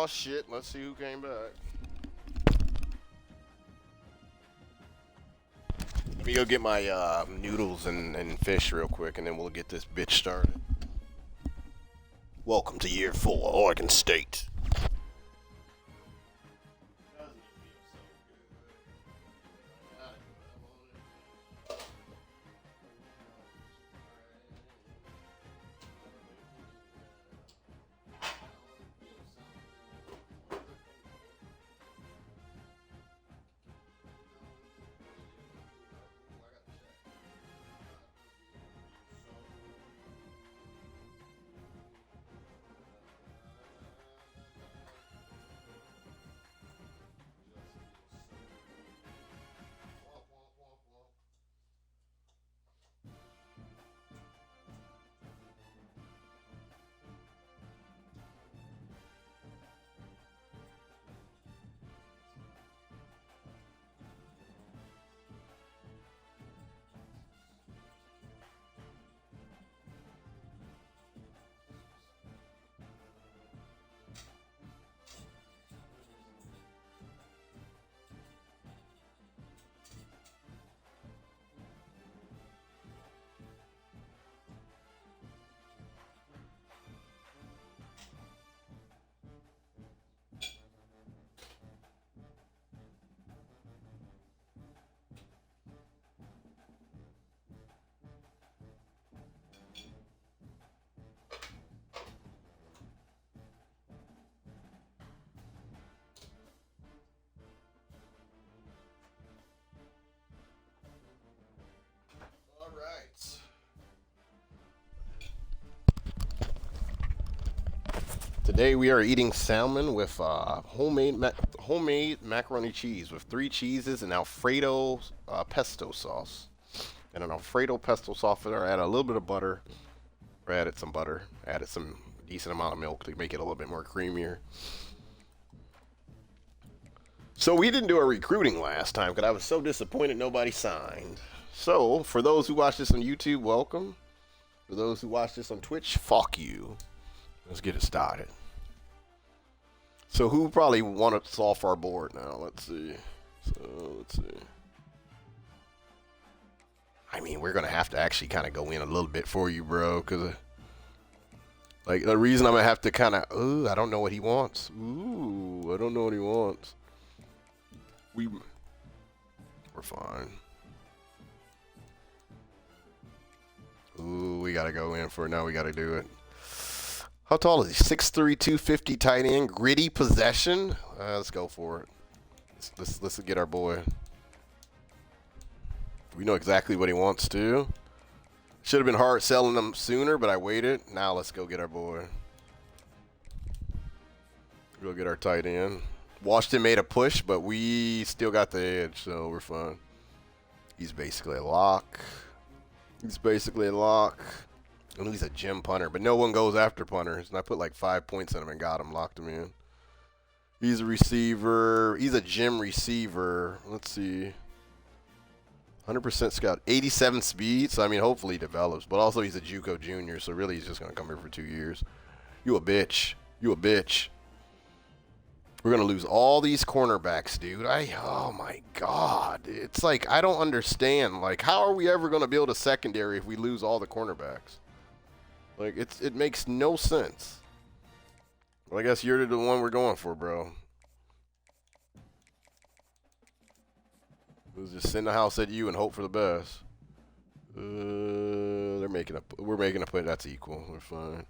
Oh shit, let's see who came back. Let me go get my noodles and fish real quick, and then we'll get this bitch started. Welcome to year 4, Oregon State. Today we are eating salmon with homemade macaroni cheese with 3 cheeses and Alfredo pesto sauce. And an Alfredo pesto sauce there. I added a little bit of butter. Or added some butter. Added some decent amount of milk to make it a little bit more creamier. So we didn't do a recruiting last time because I was so disappointed nobody signed. So for those who watch this on YouTube, welcome. For those who watch this on Twitch, fuck you. Let's get it started. So who probably want to off our board now? Let's see. I mean, we're going to have to actually kind of go in a little bit for you, bro. Because, like, the reason I'm going to have to kind of... Ooh, I don't know what he wants. Ooh, I don't know what he wants. We're fine. Ooh, we got to go in for it. Now we got to do it. How tall is he? 6'3", 250 tight end. Gritty possession. Let's go for it. Let's get our boy. We know exactly what he wants to. Should have been hard selling him sooner, but I waited. Now let's go get our boy. Go get our tight end. Washington made a push, but we still got the edge, so we're fine. He's basically a lock. And he's a gym punter, but no one goes after punters. And I put like 5 points in him and got him, locked him in. He's a receiver. He's a gym receiver. Let's see. 100% scout. 87 speed, so I mean, hopefully he develops. But also he's a JUCO junior, so really he's just going to come here for 2 years. You a bitch. We're going to lose all these cornerbacks, dude. Oh, my God. It's like, I don't understand. Like, how are we ever going to build a secondary if we lose all the cornerbacks? Like, it makes no sense. Well, I guess you're the one we're going for, bro. We'll just send the house at you and hope for the best. We're making a play. That's equal. We're fine.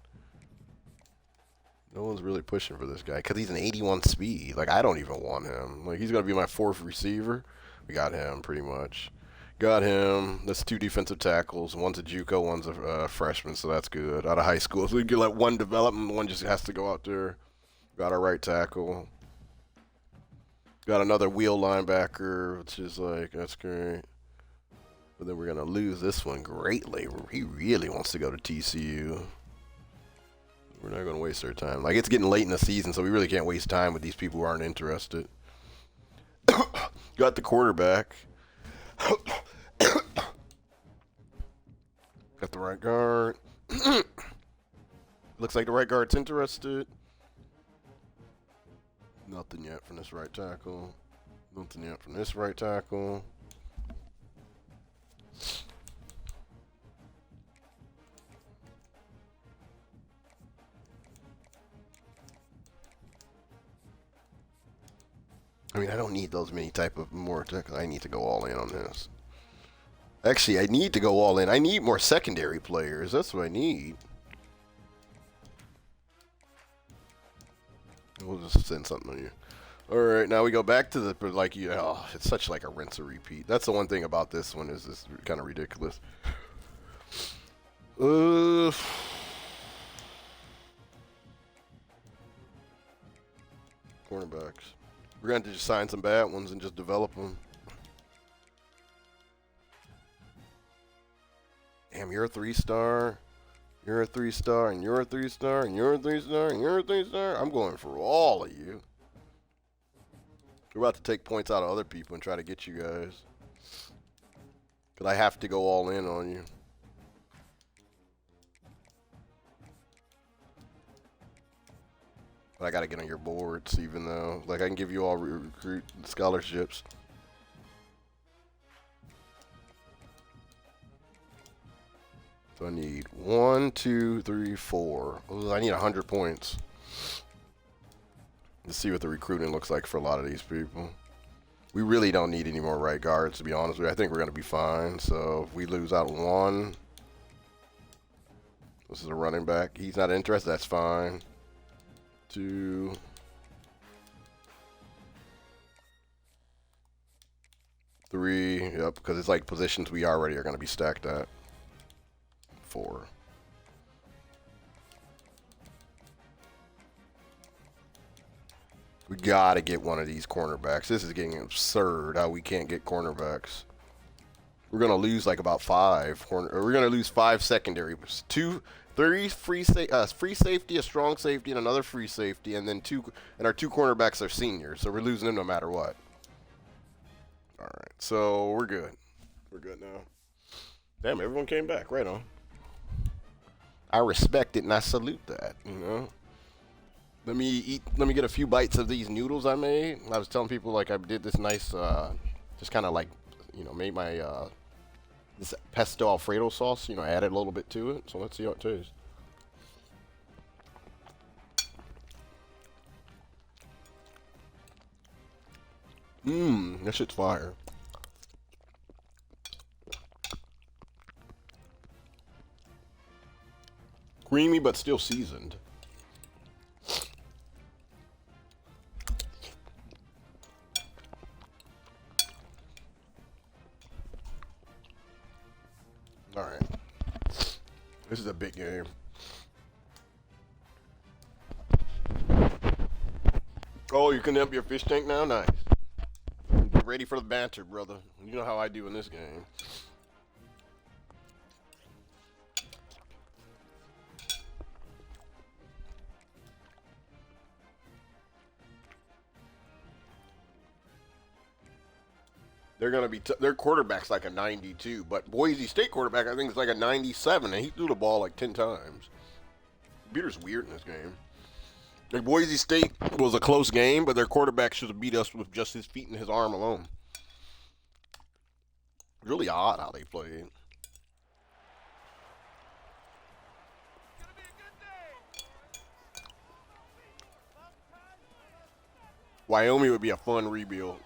No one's really pushing for this guy because he's an 81 speed. Like, I don't even want him. Like, he's going to be my 4th receiver. We got him, pretty much. Got him. That's 2 defensive tackles. One's a JUCO, one's a freshman, so that's good. Out of high school. So we can get, like, one development. One just has to go out there. Got our right tackle. Got another wheel linebacker, which is, like, that's great. But then we're going to lose this one greatly. He really wants to go to TCU. We're not going to waste our time. Like, it's getting late in the season, so we really can't waste time with these people who aren't interested. Got the quarterback. Got the right guard. Looks like the right guard's interested. Nothing yet from this right tackle. Nothing yet from this right tackle. I mean, I don't need those many type of more tackles. I need to go all in on this. Actually, I need to go all in. I need more secondary players. That's what I need. We'll just send something on you. All right, now we go back to the, like, you know, it's such like a rinse or repeat. That's the one thing about this one is it's kind of ridiculous. Cornerbacks. We're going to just sign some bad ones and just develop them. Damn, you're a 3-star. You're a 3-star, and you're a 3-star, and you're a 3-star, and you're a 3-star. I'm going for all of you. We're about to take points out of other people and try to get you guys. Because I have to go all in on you. But I got to get on your boards, even though, like, I can give you all recruit scholarships. So I need 1, 2, 3, 4. Ooh, I need 100 points. Let's see what the recruiting looks like for a lot of these people. We really don't need any more right guards, to be honest with you. I think we're going to be fine. So if we lose out 1, this is a running back. He's not interested. That's fine. 2. 3. Yep, because it's like positions we already are going to be stacked at. 4. We gotta get one of these cornerbacks. This is getting absurd how we can't get cornerbacks. We're gonna lose like about 5 we're gonna lose 5 secondary. 3 free safety, a strong safety, and another free safety, and then our 2 cornerbacks are seniors, so we're losing them no matter what. All right, so we're good. We're good now. Damn, everyone came back. Right on. I respect it and I salute that. You know. Let me get a few bites of these noodles I made. I was telling people like I did this nice, just kind of like, you know, made my this pesto Alfredo sauce. You know, added a little bit to it. So let's see how it tastes. That shit's fire. Creamy but still seasoned. All right. This is a big game. Oh, you can up your fish tank now? Nice. Get ready for the banter, brother. You know how I do in this game. They're gonna be their quarterback's like a 92, but Boise State quarterback I think is like a 97, and he threw the ball like 10 times. Beater's weird in this game. Like Boise State was a close game, but their quarterback should have beat us with just his feet and his arm alone. Really odd how they played. Wyoming would be a fun rebuild.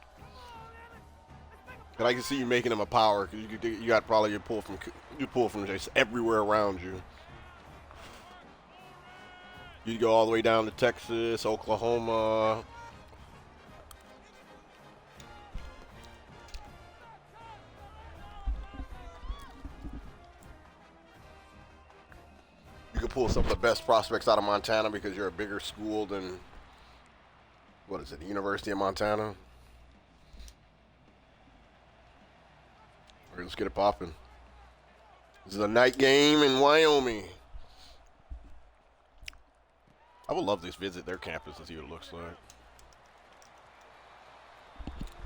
And I can see you making him a power because you got probably you pull from just everywhere around you. You go all the way down to Texas, Oklahoma. You could pull some of the best prospects out of Montana because you're a bigger school than, what is it, the University of Montana? All right, let's get it popping. This is a night game in Wyoming. I would love to visit their campus to see what it looks like.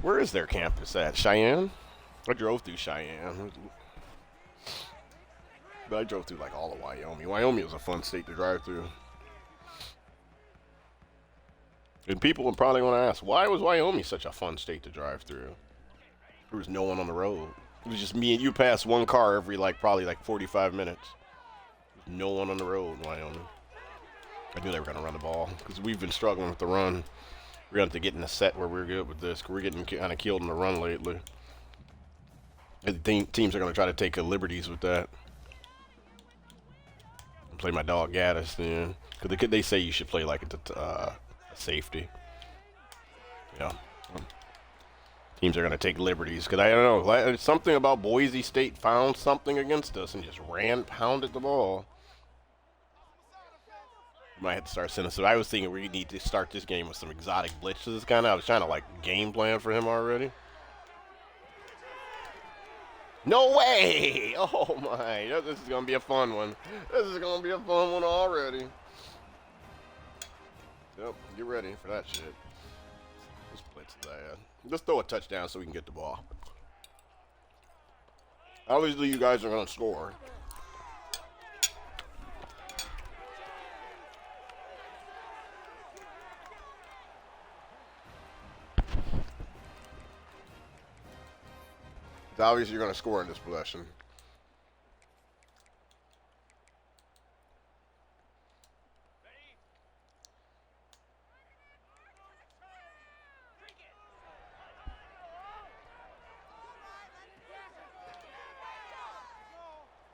Where is their campus at? Cheyenne? I drove through Cheyenne. But I drove through like all of Wyoming. Wyoming was a fun state to drive through. And people are probably going to ask, why was Wyoming such a fun state to drive through? There was no one on the road. It was just me and you pass one car every probably 45 minutes. No one on the road in Wyoming. I knew they were going to run the ball because we've been struggling with the run. We're going to have to get in a set where we're good with this. We're getting kind of killed in the run lately. And teams are going to try to take liberties with that. Play my dog Gaddis then. Because they say you should play like a safety. Yeah. Teams are going to take liberties. Because I don't know. Something about Boise State found something against us and just pounded the ball. Might have to start sending some. I was thinking we need to start this game with some exotic blitzes. I was trying to game plan for him already. No way! Oh my! This is gonna be a fun one. This is gonna be a fun one already. Yep, get ready for that shit. Let's blitz that. Let's throw a touchdown so we can get the ball. Obviously, you guys are gonna score. It's obvious you're going to score in this possession.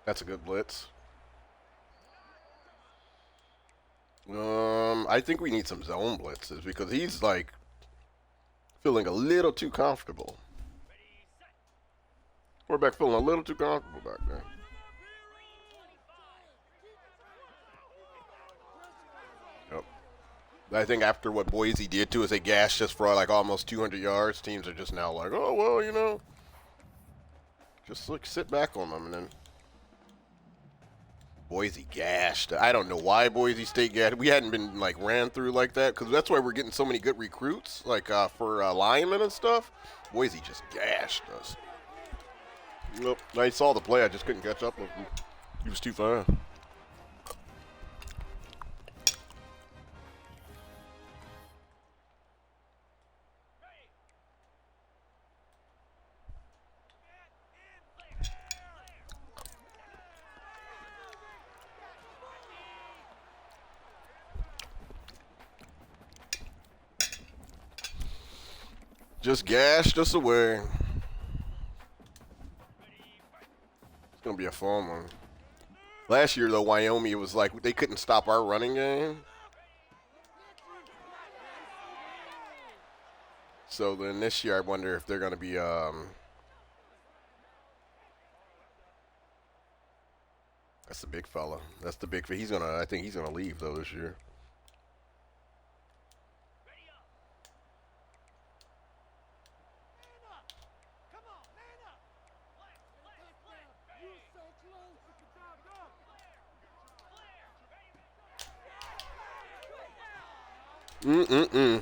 That's a good blitz. I think we need some zone blitzes because he's feeling a little too comfortable. Quarterback feeling a little too comfortable back there. Yep. I think after what Boise did to us, they gashed us for almost 200 yards. Teams are just now oh, well, just sit back on them. And then Boise gashed. I don't know why Boise State gashed. We hadn't been ran through like that because that's why we're getting so many good recruits for linemen and stuff. Boise just gashed us. Nope. I saw the play. I just couldn't catch up with him. He was too far. Just gashed us away. It's going to be a fun one. Last year, though, Wyoming, it was they couldn't stop our running game. So then this year, I wonder if they're going to be that's the big fella. That's the big. I think he's gonna leave though this year.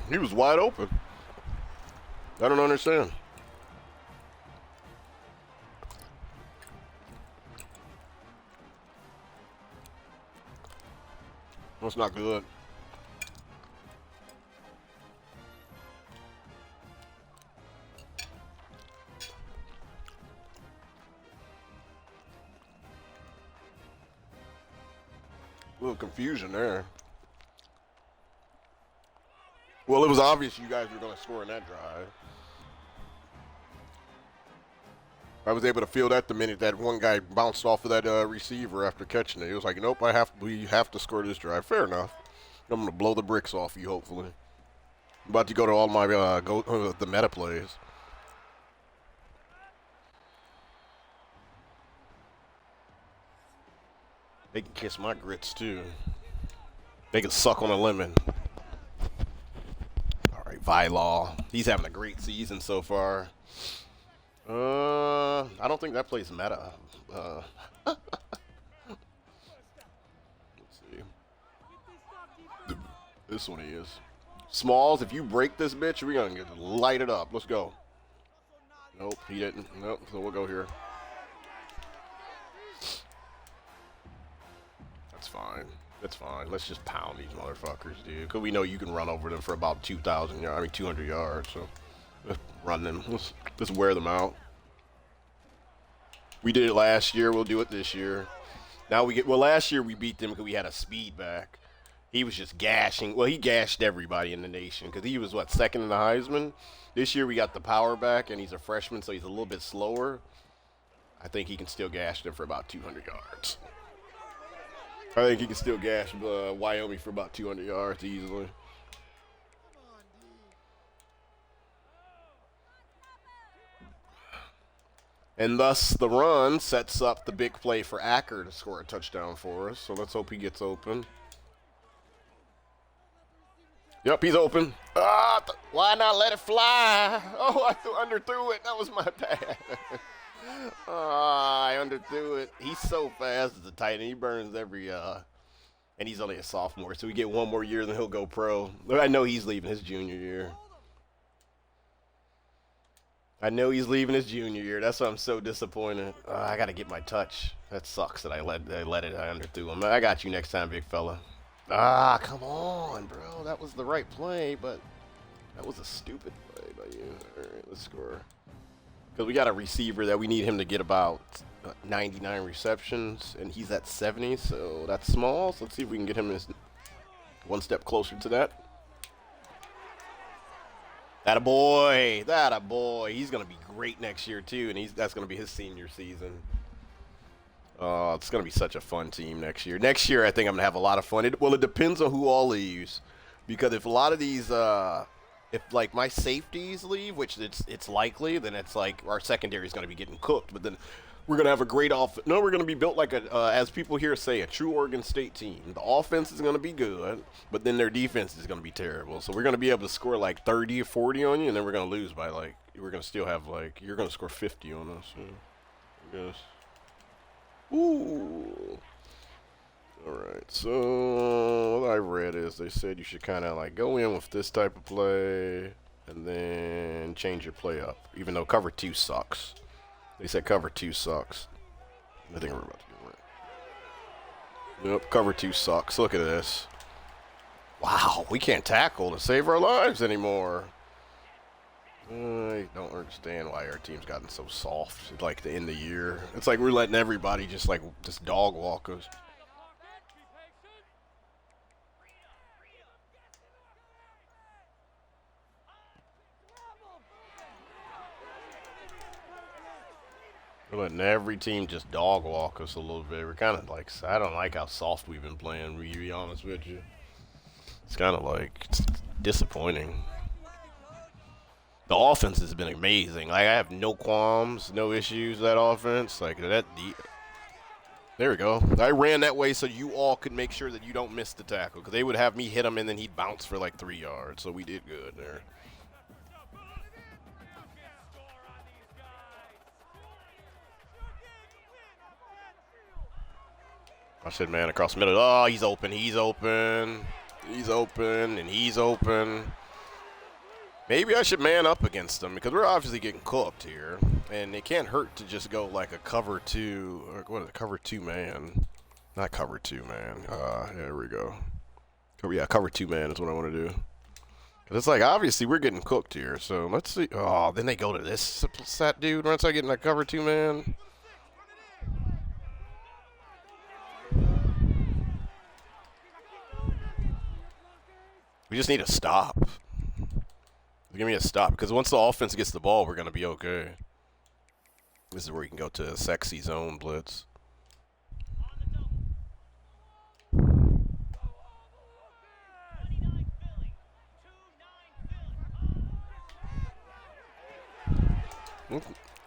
He was wide open. I don't understand. That's not good. A little confusion there. Well, it was obvious you guys were going to score in that drive. I was able to feel that the minute that one guy bounced off of that receiver after catching it. It was nope, we have to score this drive. Fair enough. I'm going to blow the bricks off you, hopefully. I'm about to go to all my the meta plays. They can kiss my grits, too. They can suck on a lemon. All right, Vilaw. He's having a great season so far. I don't think that plays meta. Let's see. This one he is. Smalls, if you break this bitch, we're going to light it up. Let's go. Nope, he didn't. Nope, so we'll go here. That's fine. That's fine. Let's just pound these motherfuckers, dude. Because we know you can run over them for about 2,000 yards. I mean, 200 yards. So let's run them. Let's wear them out. We did it last year. We'll do it this year. Now we get. Well, last year we beat them because we had a speed back. He was just gashing. Well, he gashed everybody in the nation because he was, what, second in the Heisman? This year we got the power back, and he's a freshman, so he's a little bit slower. I think he can still gash them for about 200 yards. I think he can still gash Wyoming for about 200 yards easily. And thus, the run sets up the big play for Acker to score a touchdown for us. So let's hope he gets open. Yep, he's open. Why not let it fly? Oh, I underthrew it. That was my bad. I underthrew it. He's so fast as a tight end. He burns every and he's only a sophomore, so we get one more year, then he'll go pro. I know he's leaving his junior year. That's why I'm so disappointed. I got to get my touch. That sucks that I let it. I underthrew him. I got you next time, big fella. Come on, bro. That was the right play, but that was a stupid play by you. All right, let's score. Because we got a receiver that we need him to get about 99 receptions, and he's at 70, so that's small. So let's see if we can get him one step closer to that. That a boy. He's going to be great next year, too, and that's going to be his senior season. It's going to be such a fun team next year. Next year, I think I'm going to have a lot of fun. It depends on who all leaves, because if a lot of these if like my safeties leave, which it's likely, then it's like our secondary is going to be getting cooked. But then we're going to have a great offense. No, we're going to be built like as people here say, a true Oregon State team. The offense is going to be good, but then their defense is going to be terrible. So we're going to be able to score like 30 or 40 on you, and then we're going to lose by we're going to still have you're going to score 50 on us. So, I guess. Ooh. All right, so what I read is they said you should kind of go in with this type of play and then change your play up, even though cover 2 sucks. They said cover 2 sucks. I think we're about to get right. Yep, cover 2 sucks. Look at this. Wow, we can't tackle to save our lives anymore. I don't understand why our team's gotten so soft to end the year. It's like we're letting everybody just dog walk us. We're letting every team just dog walk us a little bit. We're kind of I don't like how soft we've been playing, to be honest with you. It's kind of it's disappointing. The offense has been amazing. I have no qualms, no issues with that offense. There we go. I ran that way so you all could make sure that you don't miss the tackle, because they would have me hit him and then he'd bounce for 3 yards. So we did good there. I said, man, across the middle. Oh, he's open. He's open. He's open. And he's open. Maybe I should man up against them, because we're obviously getting cooked here. And it can't hurt to just go a cover 2. Or what is it? Cover 2 man. Not cover 2 man. There we go. Cover 2 man is what I want to do. Because it's obviously we're getting cooked here. So let's see. Oh, then they go to this set dude once I get in that cover 2 man. We just need a stop. Give me a stop, because once the offense gets the ball, we're going to be okay. This is where we can go to a sexy zone blitz.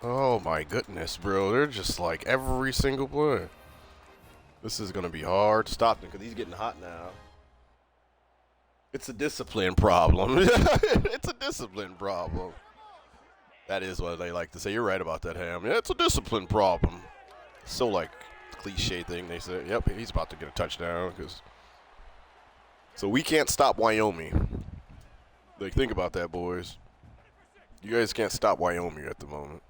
Oh my goodness, bro. They're just every single play. This is going to be hard to stop them, because he's getting hot now. It's a discipline problem. It's a discipline problem. That is what they like to say. You're right about that, Ham. Yeah, it's a discipline problem. So cliche thing they say. Yep, he's about to get a touchdown. So we can't stop Wyoming. Think about that, boys. You guys can't stop Wyoming at the moment.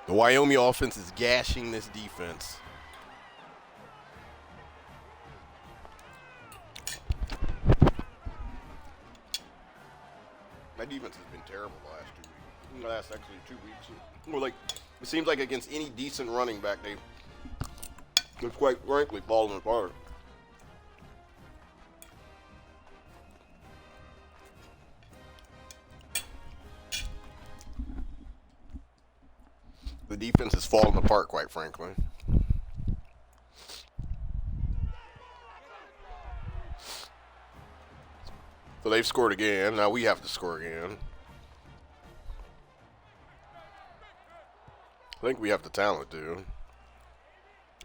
The Wyoming offense is gashing this defense. My defense has been terrible the last 2 weeks. The last actually 2 weeks. Well, like it seems like against any decent running back, they've quite frankly fallen apart. The defense has fallen apart, quite frankly. So they've scored again. Now we have to score again. I think we have the talent, dude.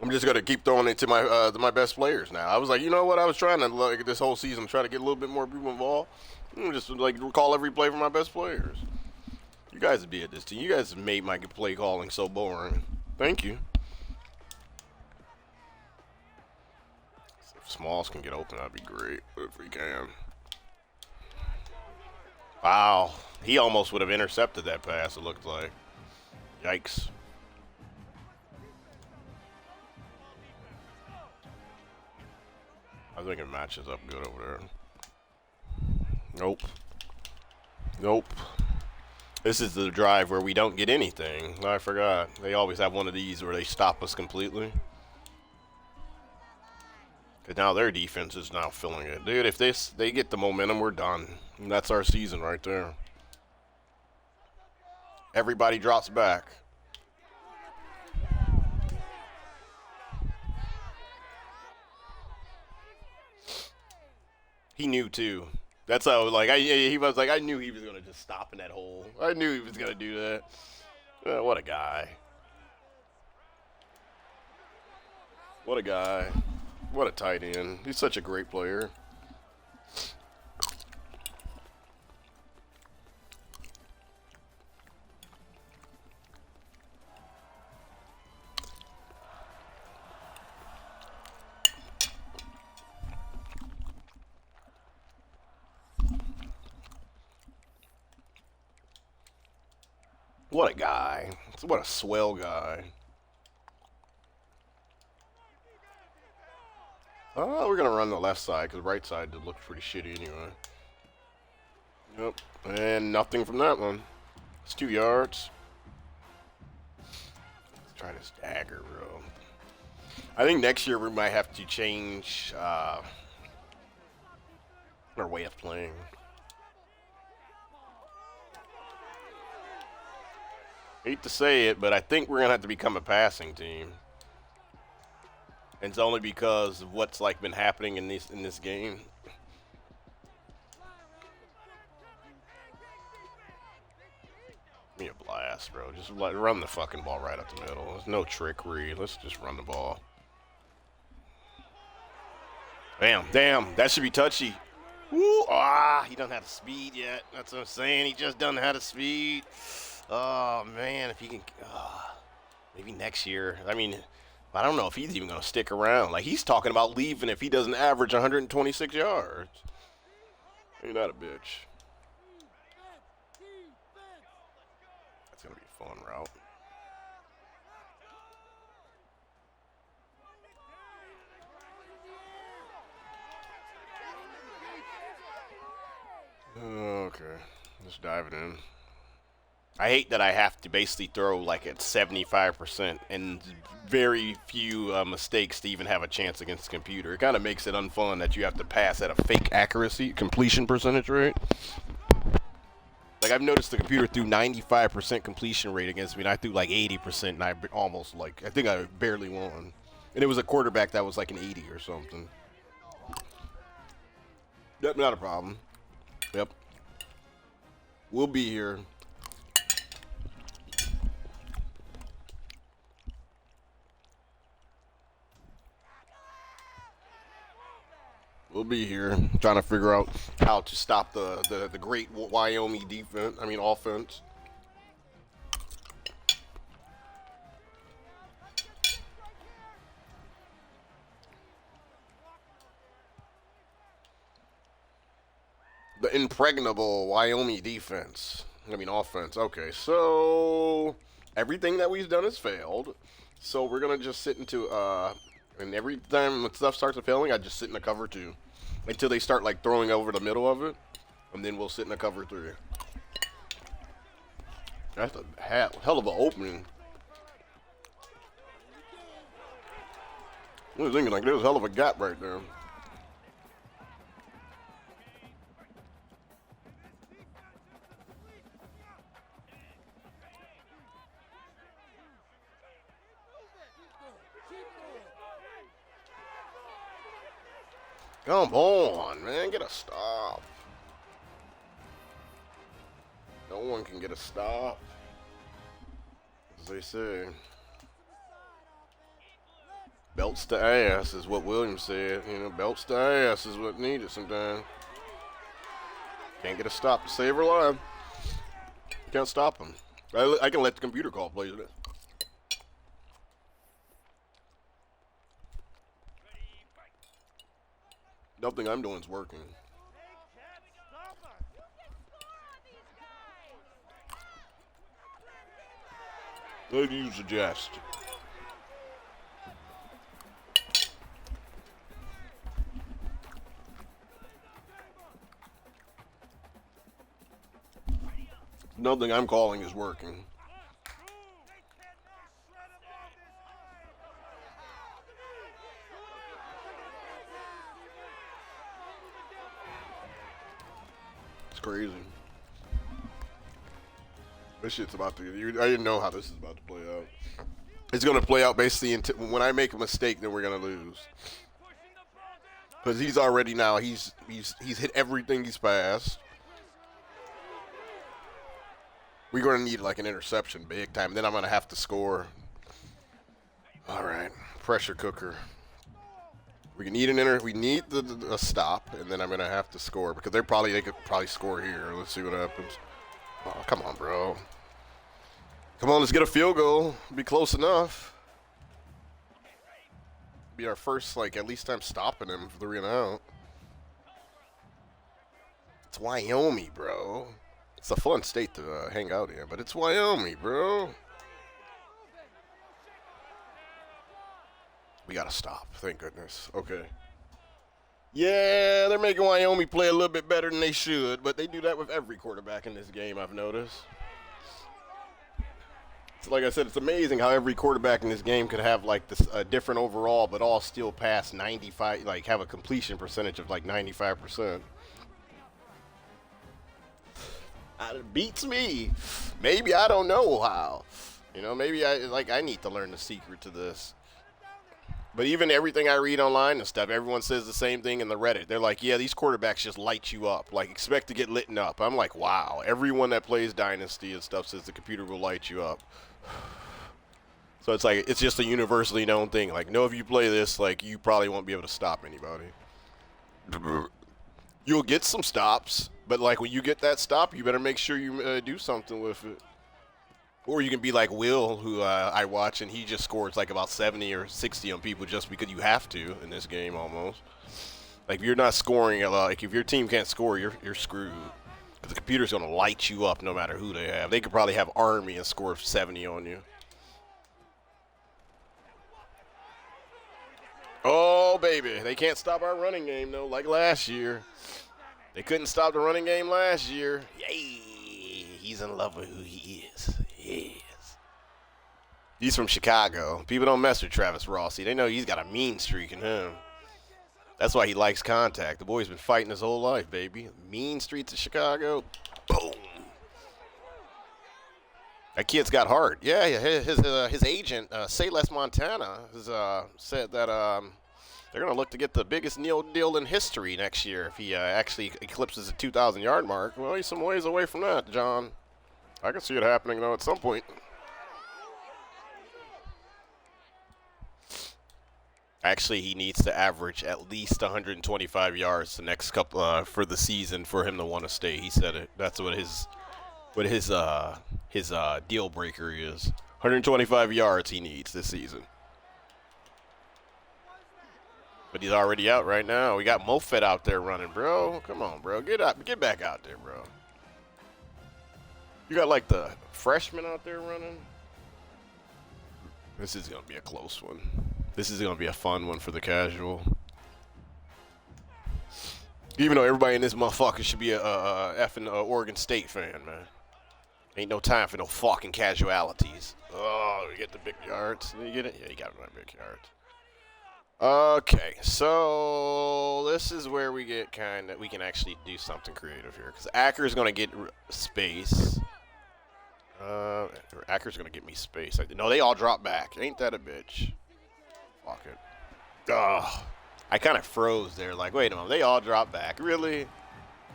I'm just gonna keep throwing it to my best players now. I was like, you know what? I was trying to like this whole season try to get a little bit more people involved. Just like call every play for my best players. You guys would be at this team. You guys have made my play calling so boring. Thank you. If Smalls can get open, that'd be great. If we can. Wow. He almost would have intercepted that pass, it looked like. Yikes. I think it matches up good over there. Nope. Nope. This is the drive where we don't get anything. I forgot. They always have one of these where they stop us completely. Because now their defense is now filling it. Dude, if they get the momentum, we're done. And that's our season right there. Everybody drops back. He knew too. That's how he was like I knew he was gonna just stop in that hole. I knew he was gonna do that. What a guy. What a guy. What a tight end. He's such a great player. What a guy. What a swell guy. We're going to run the left side because the right side looks pretty shitty anyway. Yep. And nothing from that one. It's 2 yards. Let's try this dagger, bro. I think next year we might have to change our way of playing. Hate to say it, but I think we're going to have to become a passing team. And it's only because of what's like been happening in this game. Give me a blast, bro. Just run the fucking ball right up the middle. There's no trickery. Let's just run the ball. Bam, damn. That should be touchy. Woo! He doesn't have the speed yet. That's what I'm saying. He just doesn't have the speed. Oh, man, if he can, maybe next year. I mean, I don't know if he's even going to stick around. Like, he's talking about leaving if he doesn't average 126 yards. Ain't that a bitch? That's going to be a fun route. Okay, let's dive it in. I hate that I have to basically throw like at 75% and very few mistakes to even have a chance against the computer. It kind of makes it unfun that you have to pass at a fake accuracy, completion percentage rate. Like I've noticed the computer threw 95% completion rate against me, and I threw like 80%, and I almost I think I barely won. And it was a quarterback that was like an 80 or something. Yep, not a problem. Yep. We'll be here. We'll be here trying to figure out how to stop the great Wyoming defense. I mean offense. The impregnable Wyoming defense. I mean offense. Okay, so Everything that we've done has failed. So we're gonna just sit into and every time when stuff starts failing, I just sit in a cover 2 until they start like throwing over the middle of it, and then we'll sit in a cover 3. That's a hell of an opening. I was thinking like there's a hell of a gap right there. Come on, man, get a stop. No one can get a stop, as they say. Belts to ass is what Williams said. You know, belts to ass is what needed sometimes. Can't get a stop to save her life. Can't stop him. I can let the computer call plays it. Nothing I'm doing is working. What do you suggest? Nothing I'm calling is working. It's crazy. This shit's about to. I didn't know how this is about to play out. It's gonna play out basically until when I make a mistake, then we're gonna lose. Because he's already now. He's hit everything he's passed. We're gonna need like an interception, big time. Then I'm gonna have to score. All right, pressure cooker. We need We need a stop, and then I'm gonna have to score because they could probably score here. Let's see what happens. Oh, come on, bro. Come on, let's get a field goal. Be close enough. Be our first, like, at least time stopping him for 3 and out. It's Wyoming, bro. It's a fun state to hang out in, but it's Wyoming, bro. We gotta stop. Thank goodness. Okay. Yeah, they're making Wyoming play a little bit better than they should, but they do that with every quarterback in this game, I've noticed. So like I said, it's amazing how every quarterback in this game could have like this different overall, but all still pass 95, like have a completion percentage of like 95%. It beats me. Maybe I don't know how. You know, maybe I need to learn the secret to this. But even everything I read online and stuff, everyone says the same thing in the Reddit. They're like, yeah, these quarterbacks just light you up. Like, expect to get lit up. I'm like, wow. Everyone that plays Dynasty and stuff says the computer will light you up. So it's like, it's just a universally known thing. Like, no, if you play this, like, you probably won't be able to stop anybody. You'll get some stops, but, like, when you get that stop, you better make sure you do something with it. Or you can be like Will, who I watch, and he just scores like about 70 or 60 on people just because you have to in this game almost. Like if you're not scoring, like if your team can't score, you're screwed. Because the computer's going to light you up no matter who they have. They could probably have Army and score 70 on you. Oh, baby. They can't stop our running game, though, like last year. They couldn't stop the running game last year. Yay! He's in love with who he is. Yes. He's from Chicago. People don't mess with Travis Rossi. They know he's got a mean streak in him. That's why he likes contact. The boy's been fighting his whole life, baby. Mean streets of Chicago. Boom. That kid's got heart. Yeah, his agent, Sayles Montana, has said that they're going to look to get the biggest deal in history next year if he actually eclipses the 2,000-yard mark. Well, he's some ways away from that, John. I can see it happening, though, at some point. Actually, he needs to average at least 125 yards the next couple for the season for him to want to stay. He said it. That's what his deal breaker is. 125 yards he needs this season. But he's already out right now. We got Mofet out there running, bro. Come on, bro. Get back out there, bro. You got like the freshman out there running. This is going to be a close one. This is going to be a fun one for the casual. Even though everybody in this motherfucker should be a effing Oregon State fan, man. Ain't no time for no fucking casualties. Oh, you get the big yards. Did you get it? Yeah, you got my big yards. Okay, so this is where we get we can actually do something creative here. Because Acker's going to get space. Acker's going to get me space. No, they all drop back. Ain't that a bitch? Fuck it. Ugh. I kind of froze there. Like, wait a minute. They all drop back. Really?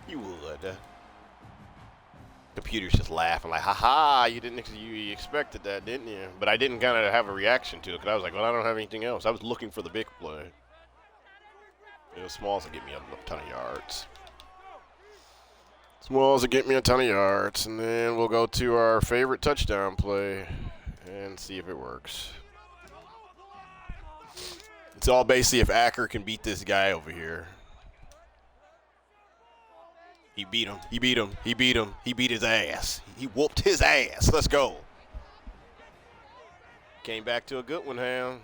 You would. Computer's just laughing like, haha, you expected that, didn't you? But I didn't kind of have a reaction to it because I was like, well, I don't have anything else. I was looking for the big play. Smalls will get me a ton of yards. Smalls will get me a ton of yards, and then we'll go to our favorite touchdown play and see if it works. It's all basically if Acker can beat this guy over here. He beat him. He beat him. He beat him. He beat his ass. He whooped his ass. Let's go. Came back to a good one, Ham.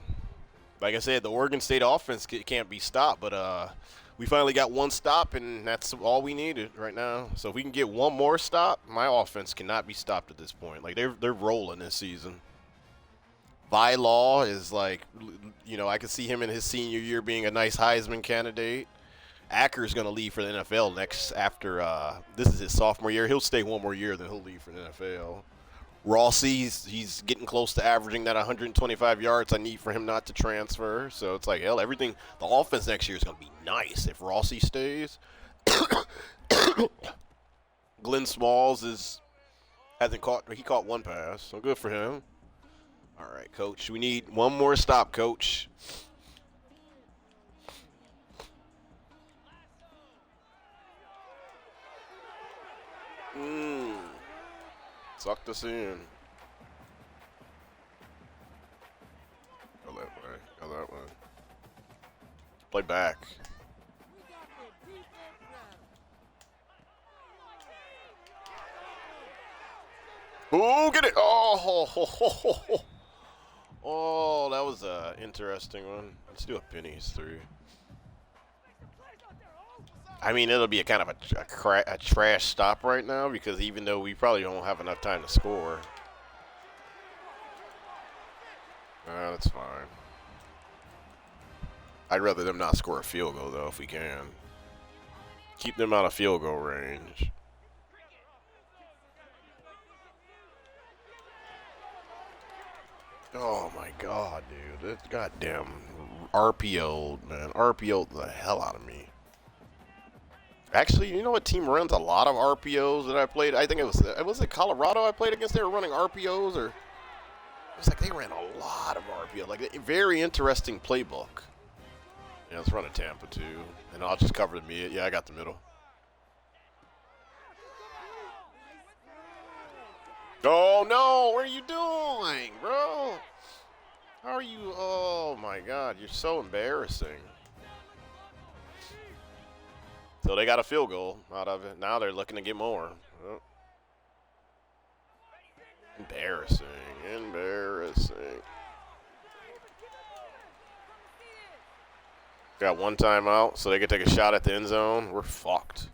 Like I said, the Oregon State offense can't be stopped, but we finally got one stop, and that's all we needed right now. So if we can get one more stop, my offense cannot be stopped at this point. Like, they're rolling this season. Vi Law is like, I could see him in his senior year being a nice Heisman candidate. Acker's going to leave for the NFL after this is his sophomore year. He'll stay one more year, then he'll leave for the NFL. Rossi, he's getting close to averaging that 125 yards I need for him not to transfer. So it's like, hell, the offense next year is going to be nice if Rossi stays. Glenn Smalls he caught one pass, so good for him. All right, Coach, we need one more stop, Coach. Sucked us in. Go that way. Go that way. Play back. Ooh, get it! Oh, oh, that was an interesting one. Let's do a pennies three. I mean, it'll be a kind of a trash stop right now because even though we probably don't have enough time to score. That's fine. I'd rather them not score a field goal, though, if we can. Keep them out of field goal range. Oh, my God, dude. That goddamn RPO, man. RPO the hell out of me. Actually, you know what team runs a lot of RPOs that I played? I think was it Colorado I played against? They were running RPOs, or it was like they ran a lot of RPO. Like a very interesting playbook. Yeah, let's run a Tampa too, and I'll just cover the mid. Yeah, I got the middle. Oh no! What are you doing, bro? How are you? Oh my God! You're so embarrassing. So they got a field goal out of it. Now they're looking to get more. Oh. Embarrassing. Embarrassing. Got one timeout, so they can take a shot at the end zone. We're fucked.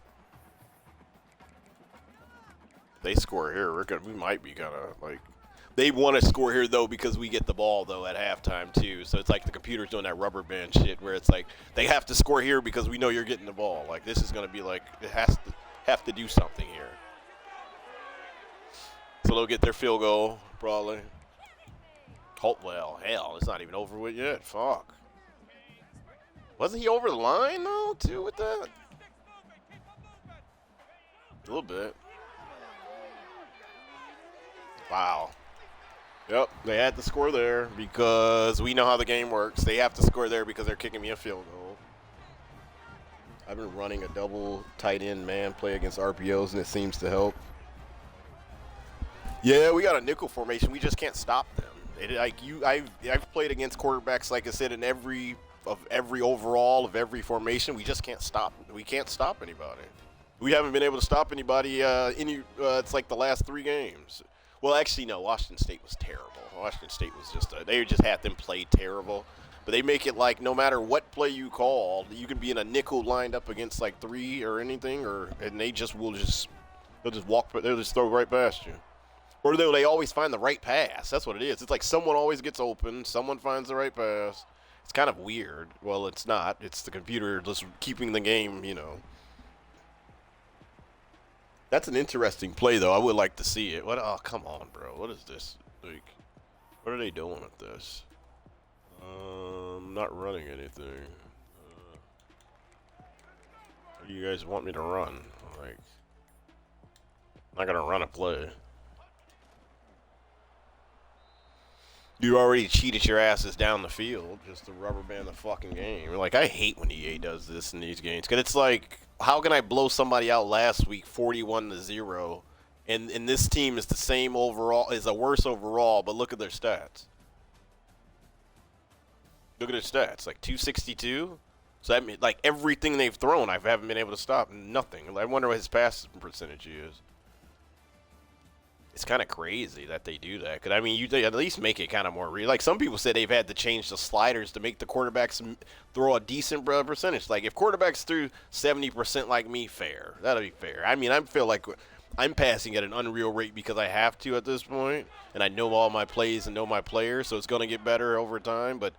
If they score here, we might be kind of like. They want to score here, though, because we get the ball, though, at halftime, too. So it's like the computer's doing that rubber band shit where it's like they have to score here because we know you're getting the ball. Like, this is going to be like it has to have to do something here. So they'll get their field goal, probably. Well, hell, it's not even over with yet. Fuck. Wasn't he over the line, though, too, with that? A little bit. Wow. Yep, they had to score there because we know how the game works. They have to score there because they're kicking me a field goal. I've been running a double tight end man play against RPOs, and it seems to help. Yeah, we got a nickel formation. We just can't stop them. I've played against quarterbacks, like I said, in every overall of every formation. We just can't stop. We can't stop anybody. We haven't been able to stop anybody. It's like the last 3 games. Well, actually, no. Washington State was terrible. Washington State was just they just had them play terrible. But they make it like no matter what play you call, you can be in a nickel lined up against like 3 or anything, and they just will just they'll just walk, they'll just throw right past you. Or they always find the right pass. That's what it is. It's like someone always gets open, someone finds the right pass. It's kind of weird. Well, it's not. It's the computer just keeping the game, you know. That's an interesting play, though. I would like to see it. What? Oh, come on, bro. What is this? Like, what are they doing with this? Not running anything. What do you guys want me to run? Like, I'm not gonna run a play. You already cheated your asses down the field just to rubber band the fucking game. Like, I hate when EA does this in these games. Because it's like, how can I blow somebody out last week 41-0, and this team is the same overall, is a worse overall, but look at their stats. Look at their stats. Like, 262. So, that means, like, everything they've thrown, I haven't been able to stop. Nothing. I wonder what his pass percentage is. It's kind of crazy that they do that. Because, I mean, they at least make it kind of more real. Like, some people said they've had to change the sliders to make the quarterbacks throw a decent percentage. Like, if quarterbacks threw 70% like me, fair. That'll be fair. I mean, I feel like I'm passing at an unreal rate because I have to at this point. And I know all my plays and know my players, so it's going to get better over time. But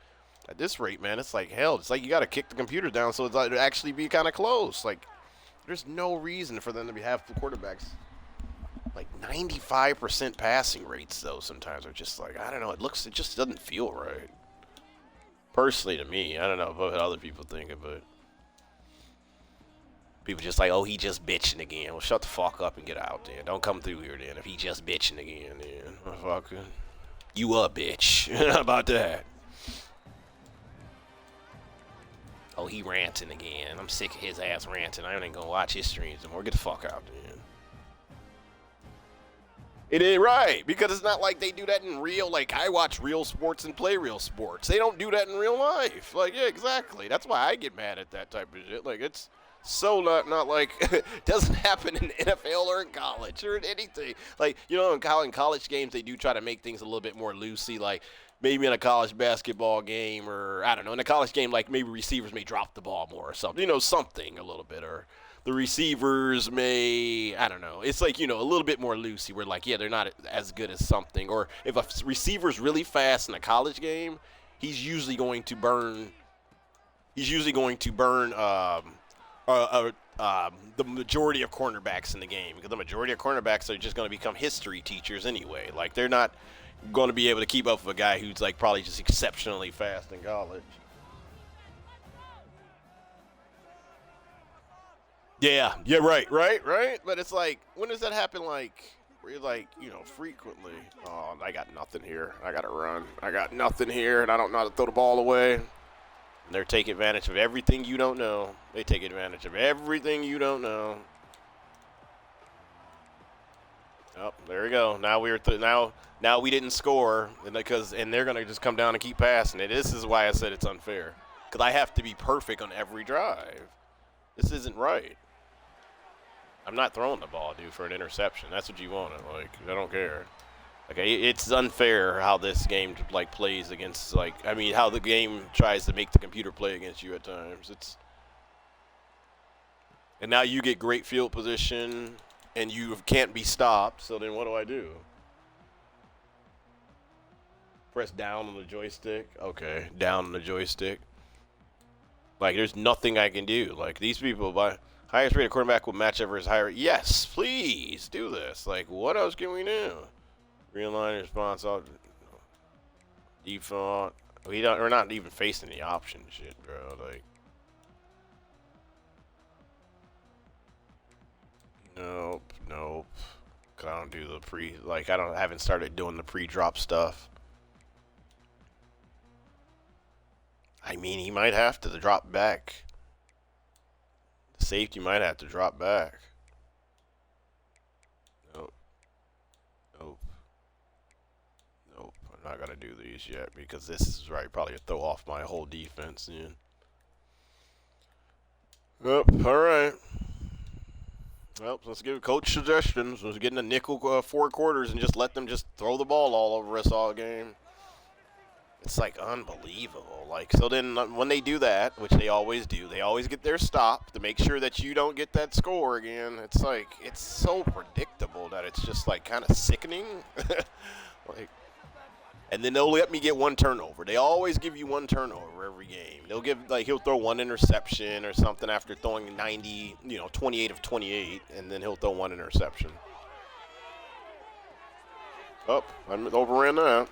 at this rate, man, it's like hell. It's like you got to kick the computer down so it'll actually be kind of close. Like, there's no reason for them to have the quarterbacks. Like 95% passing rates, though, sometimes are just like, I don't know, it just doesn't feel right. Personally, to me, I don't know what other people think, but people just like, oh, he just bitching again. Well, shut the fuck up and get out, then. Don't come through here, then. If he just bitching again, then. Motherfucker. You a bitch. How about that? Oh, he ranting again. I'm sick of his ass ranting. I ain't gonna watch his streams anymore. Get the fuck out, then. It ain't right, because it's not like they do that in real, like, I watch real sports and play real sports. They don't do that in real life. Like, yeah, exactly. That's why I get mad at that type of shit. Like, it's so not like, it doesn't happen in NFL or in college or in anything. Like, you know, in college games, they do try to make things a little bit more loosey, like, maybe in a college basketball game or, I don't know, in a college game, like, maybe receivers may drop the ball more or something. You know, something a little bit, or the receivers may, I don't know. It's like, you know, a little bit more loosey. We're like, yeah, they're not as good as something. Or if a receiver's really fast in a college game, he's usually going to burn. The majority of cornerbacks in the game, because the majority of cornerbacks are just going to become history teachers anyway. Like, they're not going to be able to keep up with a guy who's like probably just exceptionally fast in college. Yeah, right. But it's like, when does that happen? Like, where you're like, you know, frequently. Oh, I got nothing here. I got to run. I got nothing here, and I don't know how to throw the ball away. And they're taking advantage of everything you don't know. They take advantage of everything you don't know. Oh, there we go. Now now we didn't score, and they're gonna just come down and keep passing it. This is why I said it's unfair, because I have to be perfect on every drive. This isn't right. I'm not throwing the ball, dude, for an interception. That's what you want. Like, I don't care. Okay, it's unfair how this game like plays against, like, I mean, how the game tries to make the computer play against you at times. And now you get great field position, and you can't be stopped. So then what do I do? Press down on the joystick. Okay, down on the joystick. Like, there's nothing I can do. Like, these people, by highest rated quarterback will match ever is higher. Yes, please do this. Like, what else can we do? Realign response. Default. We're not even facing the option shit, bro. Like, nope. Cause I don't do the I haven't started doing the pre-drop stuff. I mean, he might have to drop back. The safety might have to drop back. Nope. I'm not going to do these yet, because this is right. Probably throw off my whole defense. Yeah. All right. Well, Let's give coach suggestions. Let's get in a nickel 4 quarters and just let them just throw the ball all over us all game. It's like unbelievable. Like, so then when they do that, which they always do, they always get their stop to make sure that you don't get that score again. It's like, it's so predictable that it's just like kind of sickening. Like, and then they'll let me get 1 turnover. They always give you 1 turnover every game. They'll give, like, he'll throw 1 interception or something after throwing 90, 28 of 28, and then he'll throw 1 interception. Oh, I overran that.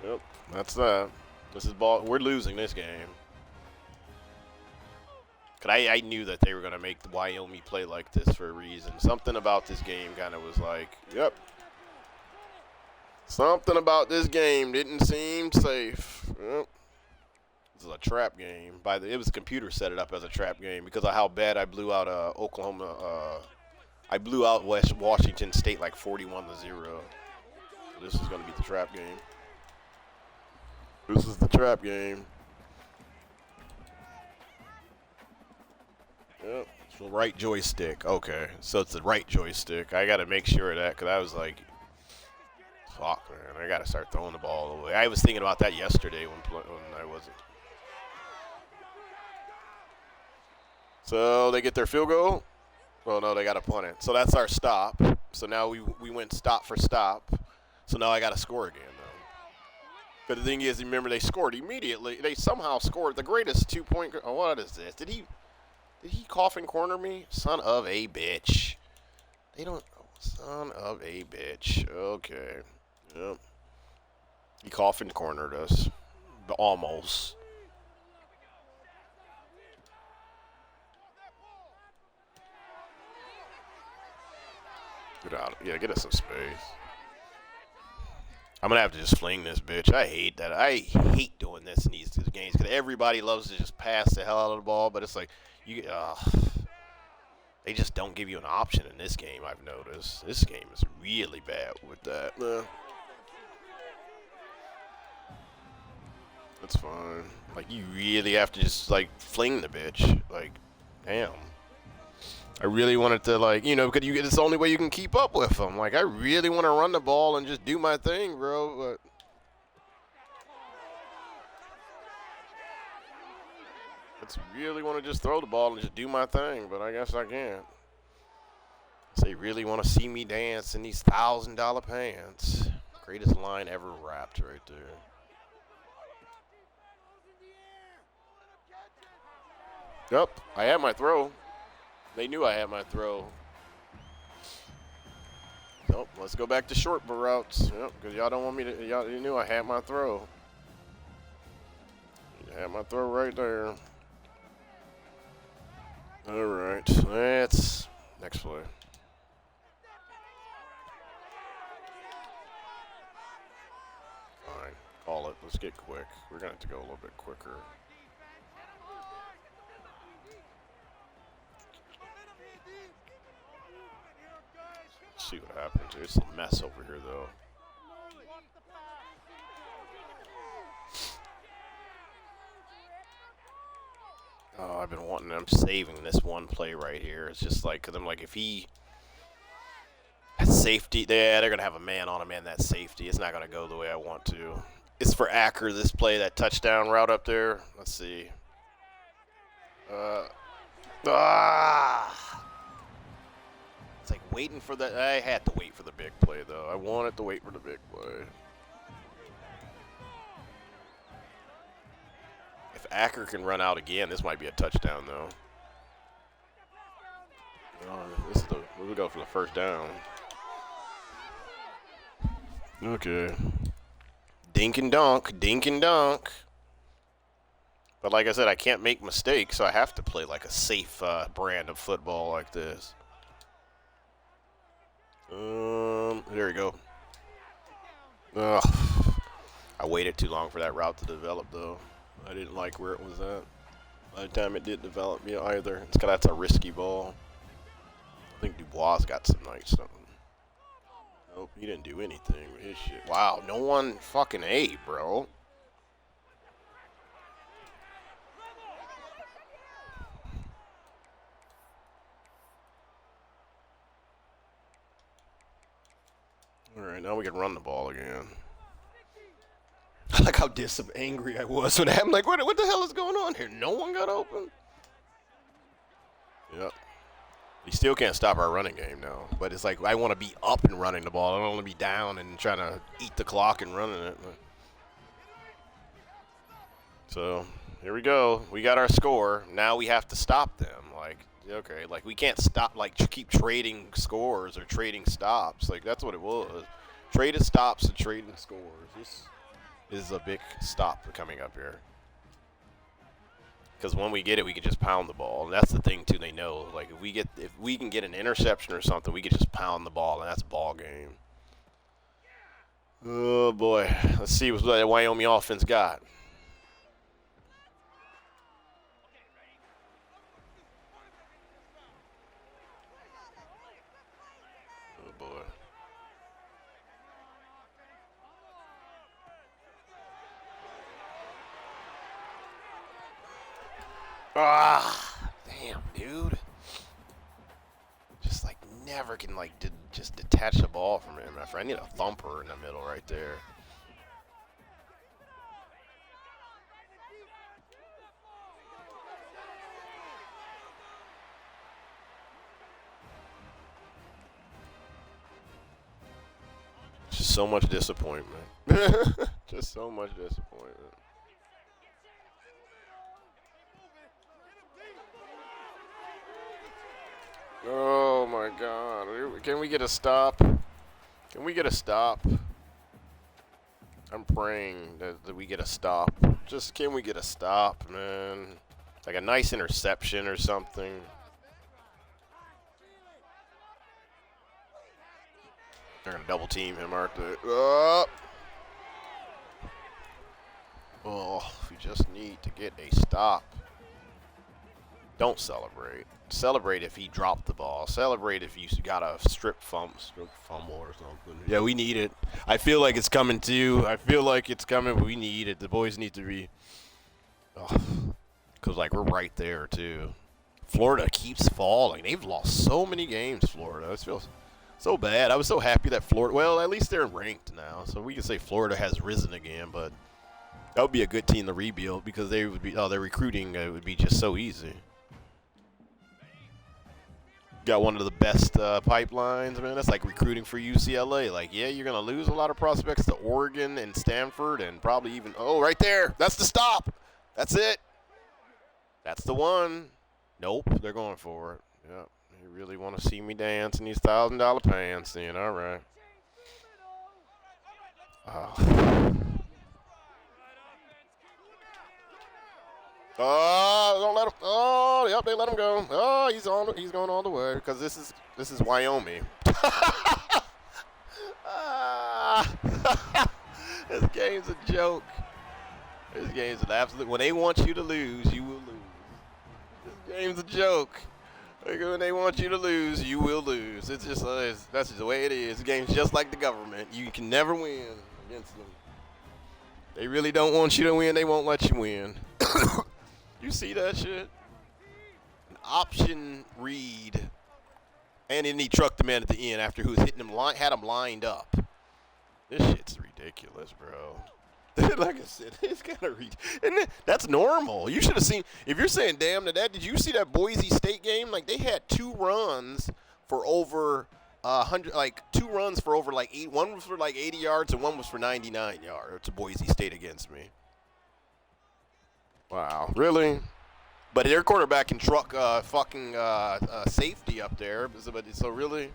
Yep, that's that. This is ball. We're losing this game. Cause I knew that they were going to make the Wyoming play like this for a reason. Something about this game kind of was like, yep. Something about this game didn't seem safe. Yep. This is a trap game. It was the computer set it up as a trap game because of how bad I blew out Oklahoma. I blew out Washington State like 41-0. So this is going to be the trap game. This is the trap game. Yep. So right joystick. Okay. So it's the right joystick. I got to make sure of that because I was like, fuck, man. I got to start throwing the ball away. I was thinking about that yesterday when I wasn't. So they get their field goal. Oh, no, they got to punt it. So that's our stop. So now we went stop for stop. So now I got to score again, though. But the thing is, remember, they scored immediately. They somehow scored the greatest 2-point. Oh, what is this? Did he coffin corner me? Son of a bitch. They don't. Oh, son of a bitch. Okay. Yep. He coffin cornered us. Almost. Get out. Yeah, get us some space. I'm going to have to just fling this bitch. I hate that. I hate doing this in these games because everybody loves to just pass the hell out of the ball, but it's like, they just don't give you an option in this game, I've noticed. This game is really bad with that. That's fine. Like, you really have to just, like, fling the bitch. Like, damn. I really wanted to, like, because it's the only way you can keep up with them. Like, I really want to run the ball and just do my thing, bro. But I really want to just throw the ball and just do my thing, but I guess I can't. They really want to see me dance in these $1,000 pants. Greatest line ever rapped right there. Yep, I had my throw. They knew I had my throw. Nope, let's go back to short routes. Yep, because y'all don't want me to. You knew I had my throw. I had my throw right there. All right, let's next play. Fine, call it. Let's get quick. We're gonna have to go a little bit quicker. See what happens. It's a mess over here, though. Oh, I've been wanting. I'm saving this one play right here. It's just like, because I'm like, if he has safety, they're gonna have a man on him, and that safety. It's not gonna go the way I want to. It's for Acker. This play, that touchdown route up there. Let's see. It's like waiting for the. I had to wait for the big play, though. I wanted to wait for the big play. If Acker can run out again, this might be a touchdown, though. We'll go for the first down. Okay. Dink and dunk, dink and dunk. But like I said, I can't make mistakes, so I have to play like a safe brand of football like this. There we go. Ugh. I waited too long for that route to develop, though. I didn't like where it was at. By the time it did develop, either. It's because that's a risky ball. I think Dubois got some nice something. Nope, he didn't do anything with his shit. Wow, no one fucking A, bro. All right, now we can run the ball again. I like how angry I was when I'm like, what the hell is going on here? No one got open. Yep. You still can't stop our running game now. But it's like I want to be up and running the ball. I don't want to be down and trying to eat the clock and running it. So here we go. We got our score. Now we have to stop them. Like, okay, like we can't stop, like keep trading scores or trading stops. Like that's what it was. Traded stops and trading scores. This is a big stop coming up here. Because when we get it, we can just pound the ball. And that's the thing, too, they know. Like, if we can get an interception or something, we can just pound the ball, and that's a ball game. Oh, boy. Let's see what that Wyoming offense got. Oh, boy. Ah, damn, dude. Just like never can like just detach the ball from him. I need a thumper in the middle right there. Just so much disappointment. Just so much disappointment. Oh my God. Can we get a stop? Can we get a stop? I'm praying that we get a stop. Just can we get a stop, man? Like a nice interception or something. They're going to double team him, aren't they? Oh, we just need to get a stop. Don't celebrate. Celebrate if he dropped the ball. Celebrate if you got a strip fumble or something. Yeah, we need it. I feel like it's coming too. I feel like it's coming, but we need it. The boys need to be. Because, like, we're right there, too. Florida keeps falling. They've lost so many games, Florida. It feels so bad. I was so happy that Florida, well, at least they're ranked now. So we can say Florida has risen again, but that would be a good team to rebuild because they would be, their recruiting would be just so easy. Got one of the best pipelines, man. That's like recruiting for UCLA. Like, yeah, you're going to lose a lot of prospects to Oregon and Stanford and probably even, oh, right there. That's the stop. That's it. That's the one. Nope, they're going for it. Yep. You really want to see me dance in these $1,000 pants, then. All right. Oh, don't let him. Oh, yep, they let him go. Oh, he's going all the way because this is Wyoming. This game's a joke. This game's an absolute. When they want you to lose, you will lose. This game's a joke. When they want you to lose, you will lose. It's just that's just the way it is. The game's just like the government. You can never win against them. They really don't want you to win. They won't let you win. You see that shit? An option read, and then he trucked the man at the end after who was hitting him, had him lined up. This shit's ridiculous, bro. Like I said, it's kind of and that's normal. You should have seen. If you're saying damn to that, did you see that Boise State game? Like they had 2 runs for over 100, like 2 runs for over like 8. One was for like 80 yards and one was for 99 yards. It's a Boise State against me. Wow, really? But their quarterback can truck safety up there. So really,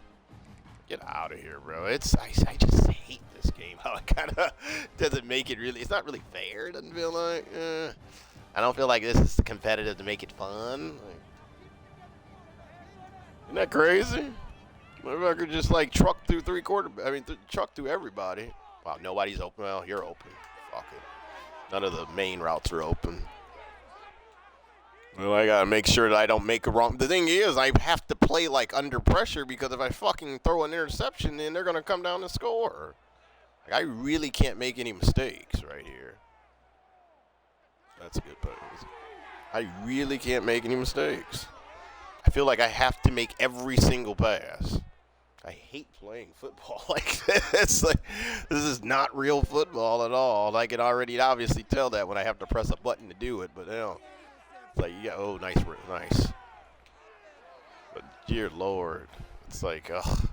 get out of here, bro. I just hate this game. How it kind of doesn't make it really. It's not really fair. It doesn't feel like. I don't feel like this is competitive to make it fun. Like, isn't that crazy? Motherfucker just like truck through truck through everybody. Wow, nobody's open. Well, you're open. Fuck it. None of the main routes are open. Well, I gotta make sure that I don't make a wrong. The thing is, I have to play like under pressure because if I fucking throw an interception, then they're gonna come down and score. Like I really can't make any mistakes right here. That's a good pass. I really can't make any mistakes. I feel like I have to make every single pass. I hate playing football like this. Like, this is not real football at all. I can already obviously tell that when I have to press a button to do it. But you know, it's like, yeah, oh, nice, nice. But dear Lord, it's like, ugh.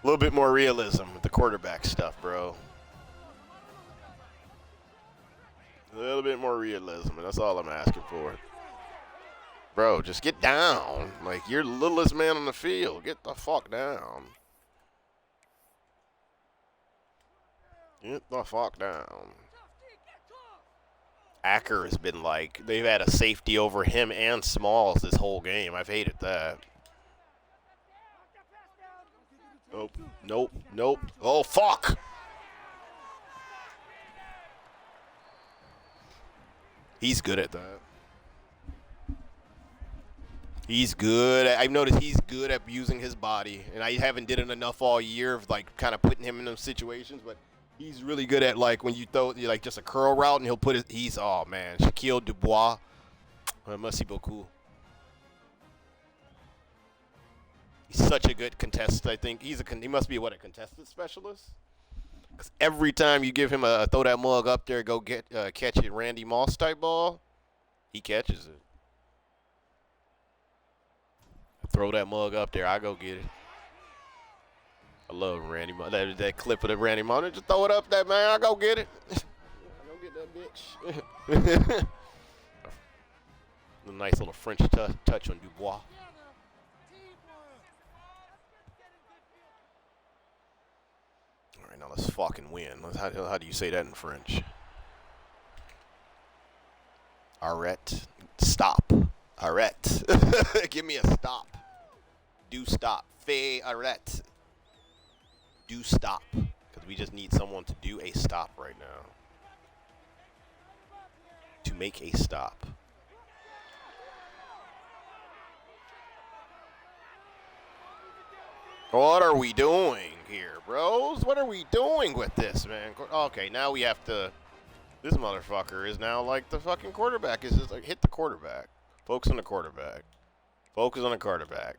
A little bit more realism with the quarterback stuff, bro. A little bit more realism, and that's all I'm asking for. Bro, just get down. Like, you're the littlest man on the field. Get the fuck down. Get the fuck down. Acker has been like, they've had a safety over him and Smalls this whole game. I've hated that. Nope, nope, nope. Oh, fuck. He's good at that. He's good. I've noticed he's good at using his body, and I haven't did it enough all year of like kind of putting him in those situations. But he's really good at like when you throw like just a curl route, and he'll put it. He's oh man, Shaquille Dubois. Merci beaucoup. He's such a good contestant. I think he must be what, a contestant specialist. Because every time you give him a throw that mug up there, go get catch it, Randy Moss type ball, he catches it. Throw that mug up there, I go get it. I love Randy Moss. That clip of the Randy Moss, just throw it up there, man. I go get it. I go get that bitch. A nice little French touch on Dubois. All right, now let's fucking win. How do you say that in French? Arrête. Stop. Arrête. Give me a stop. Do stop. Fais arrête. Do stop. Because we just need someone to do a stop right now. To make a stop. What are we doing here, bros? What are we doing with this, man? Okay, now we have to... This motherfucker is now like the fucking quarterback. Is just like, hit the quarterback. Focus on the quarterback. Focus on the quarterback.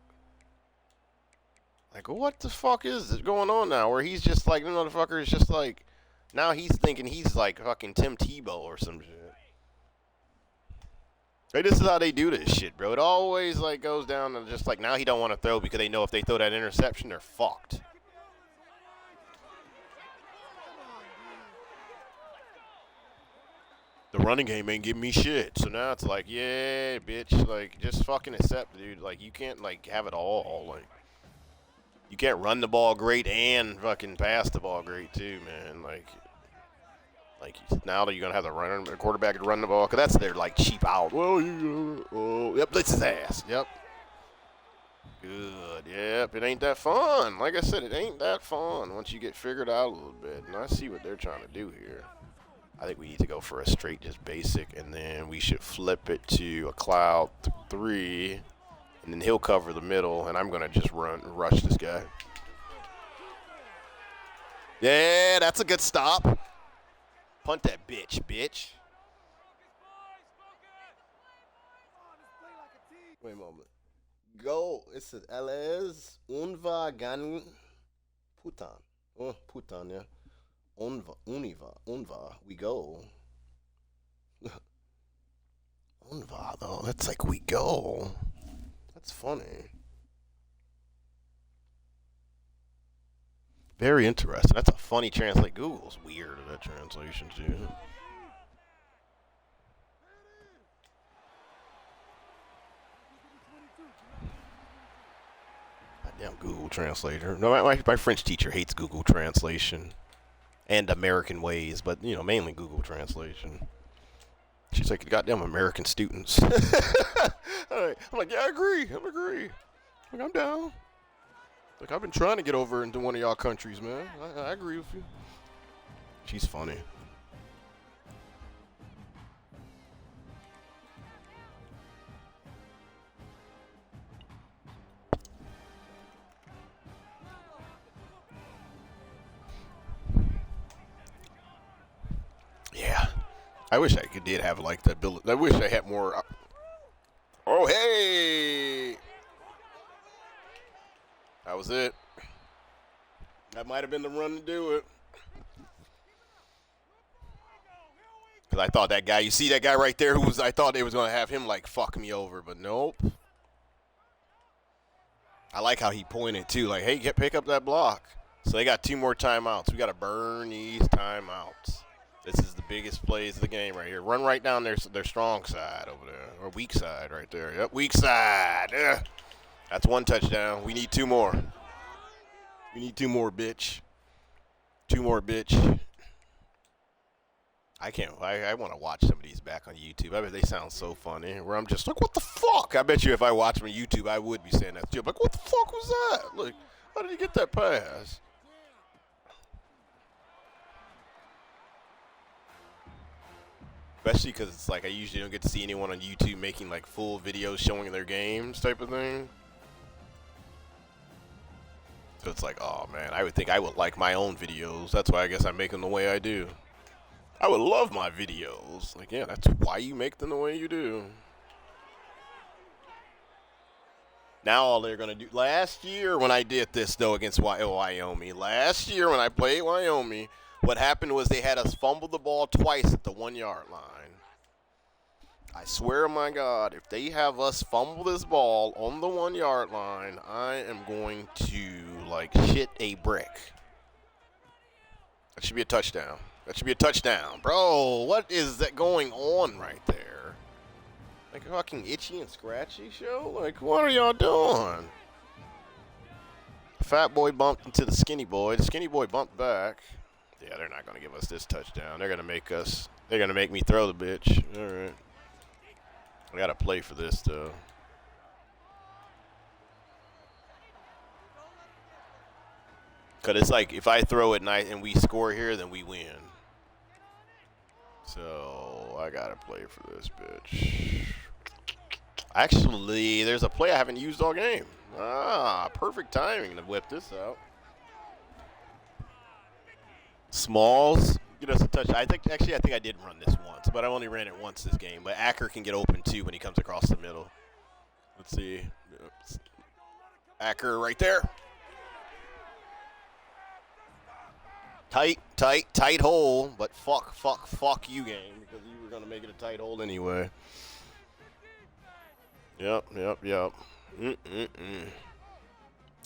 Like, what the fuck is going on now? Where he's just like, the motherfucker is just like... Now he's thinking he's like fucking Tim Tebow or some shit. Hey, this is how they do this shit, bro. It always like goes down to just like now he don't want to throw because they know if they throw that interception, they're fucked. The running game ain't giving me shit. So now it's like, yeah, bitch, like just fucking accept, dude. Like you can't like have it all. Like you can't run the ball great and fucking pass the ball great too, man. Like now that you're gonna have the quarterback to run the ball, cause that's their like cheap out. Well, yep, blitz his ass. Yep. Good. Yep. It ain't that fun. Like I said, it ain't that fun once you get figured out a little bit. And I see what they're trying to do here. I think we need to go for a straight, just basic, and then we should flip it to a cloud 3, and then he'll cover the middle, and I'm gonna just rush this guy. Yeah, that's a good stop. Punt that bitch. Wait a moment. Go. It says Elles unva gan putan. Oh, putan, yeah. Unva. We go. Unva, though. That's like we go. That's funny. Very interesting. That's a funny translation. Google's weird at that translation, too. Goddamn Google Translator. No, my French teacher hates Google Translation and American Ways, but, you know, mainly Google Translation. She's like, goddamn American students. All right. I'm like, yeah, I agree. Like, I'm down. Like, I've been trying to get over into one of y'all countries, man. I agree with you. She's funny. Yeah. I wish I did have, like, the ability. I wish I had more. Oh, hey! was it. That might have been the run to do it. Because I thought that guy, you see that guy right there who was, I thought they was going to have him like fuck me over, but nope. I like how he pointed too, like, hey, pick up that block. So they got 2 more timeouts. We got to burn these timeouts. This is the biggest plays of the game right here. Run right down their strong side over there, or weak side right there. Yep, weak side. Yeah. That's 1 touchdown. We need 2 more. We need 2 more, bitch. 2 more, bitch. I want to watch some of these back on YouTube. I bet they sound so funny. Where I'm just like, what the fuck? I bet you if I watch them on YouTube, I would be saying that too. Like, what the fuck was that? Look, how did he get that pass? Especially because it's like I usually don't get to see anyone on YouTube making like full videos showing their games type of thing. So it's like, oh man, I would think I would like my own videos. That's why I guess I make them the way I do. I would love my videos. Like, yeah, that's why you make them the way you do. Now all they're going to do. Last year when I did this, though, against Wyoming. Last year when I played Wyoming, what happened was they had us fumble the ball twice at the 1-yard line. I swear to my God, if they have us fumble this ball on the 1-yard line, I am going to, like, shit a brick. That should be a touchdown. That should be a touchdown. Bro, what is that going on right there? Like a fucking itchy and scratchy show? Like, what are y'all doing? The fat boy bumped into the skinny boy. The skinny boy bumped back. Yeah, they're not going to give us this touchdown. They're going to make me throw the bitch. All right. I got to play for this, though. Because it's like if I throw it and we score here, then we win. So I got to play for this bitch. Actually, there's a play I haven't used all game. Perfect timing to whip this out. Smalls, get us a touch. I think I did run this once, but I only ran it once this game. But Acker can get open too when he comes across the middle. Let's see. Acker right there. Tight hole, but fuck you, game, because you were going to make it a tight hole anyway. Yep.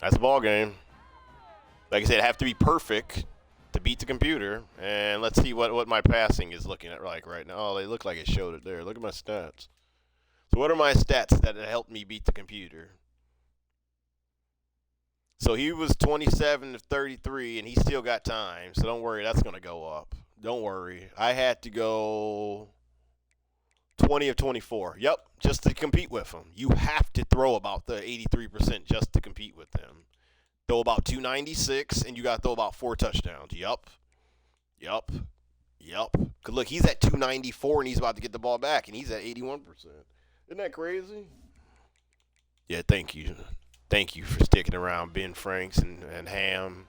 That's a ball game. Like I said, it have to be perfect to beat the computer. And let's see what my passing is looking at like right now. Oh, they look like it showed it there. Look at my stats. So what are my stats that helped me beat the computer? So he was 27 of 33, and he still got time. So don't worry, that's going to go up. Don't worry. I had to go 20 of 24. Yep, just to compete with him. You have to throw about the 83% just to compete with them. Throw about 296, and you got to throw about 4 touchdowns. Yep. Because look, he's at 294, and he's about to get the ball back, and he's at 81%. Isn't that crazy? Yeah, thank you. Thank you for sticking around, Ben Franks and Ham.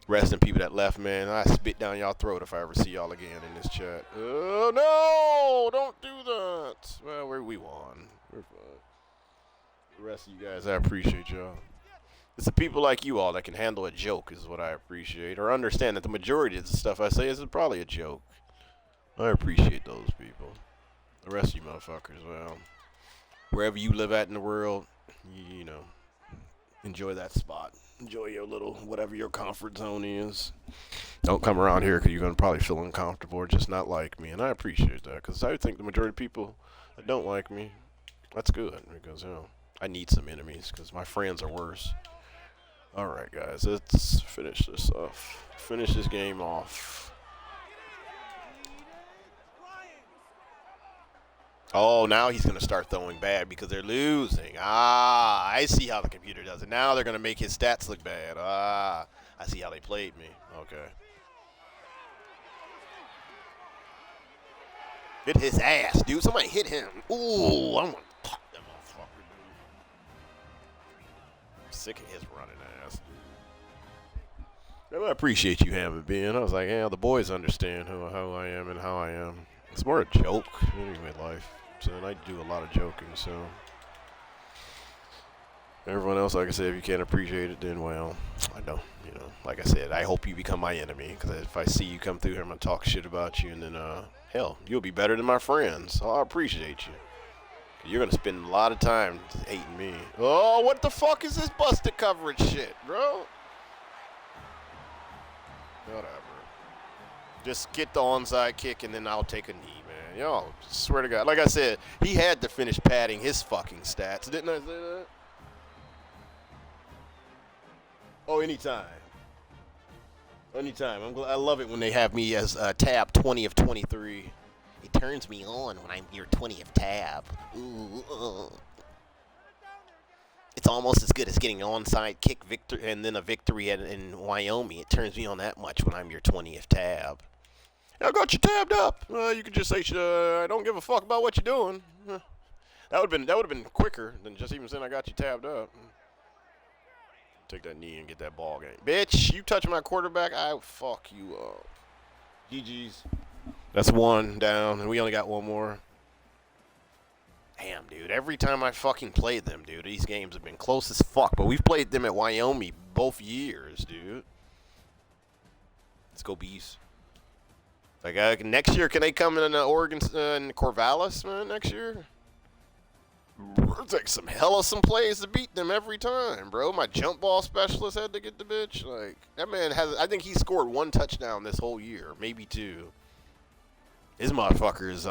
Rest in people that left, man. I spit down y'all throat if I ever see y'all again in this chat. Oh, no! Don't do that. Well, we won. We're fine. The rest of you guys, I appreciate y'all. It's the people like you all that can handle a joke is what I appreciate. Or understand that the majority of the stuff I say is probably a joke. I appreciate those people. The rest of you motherfuckers, well, wherever you live at in the world, you know. Enjoy that spot. Enjoy your little, whatever your comfort zone is. Don't come around here because you're going to probably feel uncomfortable or just not like me. And I appreciate that because I think the majority of people that don't like me, that's good because, you know, I need some enemies because my friends are worse. All right, guys, let's finish this off. Finish this game off. Oh, now he's going to start throwing bad because they're losing. I see how the computer does it. Now they're going to make his stats look bad. I see how they played me. Okay. Hit his ass, dude. Somebody hit him. Ooh, I'm going to pop that motherfucker, dude. I'm sick of his running ass, dude. I appreciate you having been. I was like, yeah, the boys understand who I am and how I am. It's more a joke anyway, life. So I do a lot of joking, so Everyone else, like I said, if you can't appreciate it, then well, I don't. You know, like I said, I hope you become my enemy. Because if I see you come through here, I'm gonna talk shit about you, and then hell, you'll be better than my friends. So I appreciate you. You're gonna spend a lot of time hating me. Oh, what the fuck is this busted coverage shit, bro? Whatever. Just get the onside kick, and then I'll take a knee, man. Yo, swear to God. Like I said, he had to finish padding his fucking stats. Didn't I say that? Oh, anytime. Anytime. I love it when they have me as tab 20 of 23. It turns me on when I'm your 20th tab. Ooh, It's almost as good as getting an onside kick victory and then a victory in Wyoming. It turns me on that much when I'm your 20th tab. I got you tabbed up. You could just say, I don't give a fuck about what you're doing. That would have been quicker than just even saying I got you tabbed up. Take that knee and get that ball game. Bitch, you touch my quarterback, I'll fuck you up. GG's. That's one down, and we only got one more. Damn, dude. Every time I fucking played them, dude, these games have been close as fuck. But we've played them at Wyoming both years, dude. Let's go Bees. Like, next year, can they come in Oregon in Corvallis, man, next year? It's like some plays to beat them every time, bro. My jump ball specialist had to get the bitch. Like, that man has, I think he scored one touchdown this whole year, maybe two. His motherfuckers,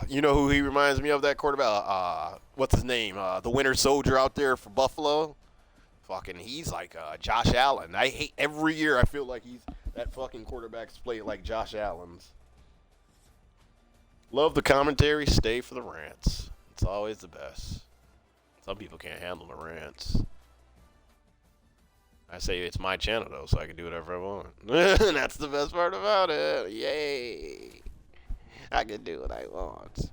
you know who he reminds me of, that quarterback? What's his name? The winter soldier out there for Buffalo? Fucking, he's like Josh Allen. I hate, every year I feel like that fucking quarterback's played like Josh Allen's. Love the commentary, stay for the rants. It's always the best. Some people can't handle the rants. I say it's my channel, though, so I can do whatever I want. That's the best part about it. Yay. I can do what I want.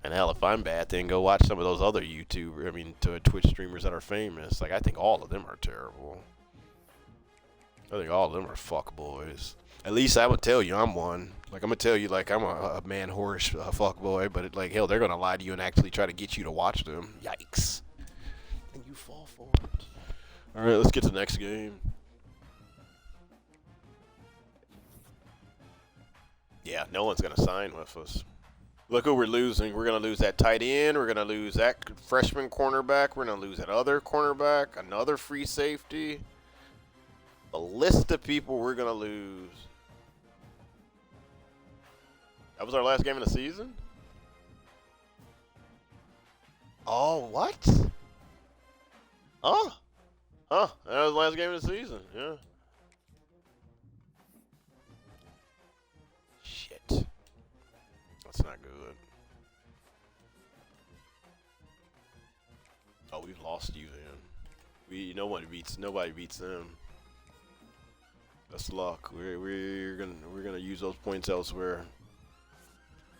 And hell, if I'm bad, then go watch some of those other Twitch streamers that are famous. Like, I think all of them are terrible. I think all of them are fuckboys. At least I would tell you I'm one. Like, I'm going to tell you, like, I'm a man-horse fuckboy, but, like, hell, they're going to lie to you and actually try to get you to watch them. Yikes. And you fall for it. All right, let's get to the next game. Yeah, no one's going to sign with us. Look who we're losing. We're going to lose that tight end. We're going to lose that freshman cornerback. We're going to lose that other cornerback, another free safety. A list of people we're going to lose. That was our last game of the season? Oh, what? Huh? That was the last game of the season, yeah. Shit. That's not good. Oh, we've lost you then. Nobody beats them. That's luck. We're gonna use those points elsewhere.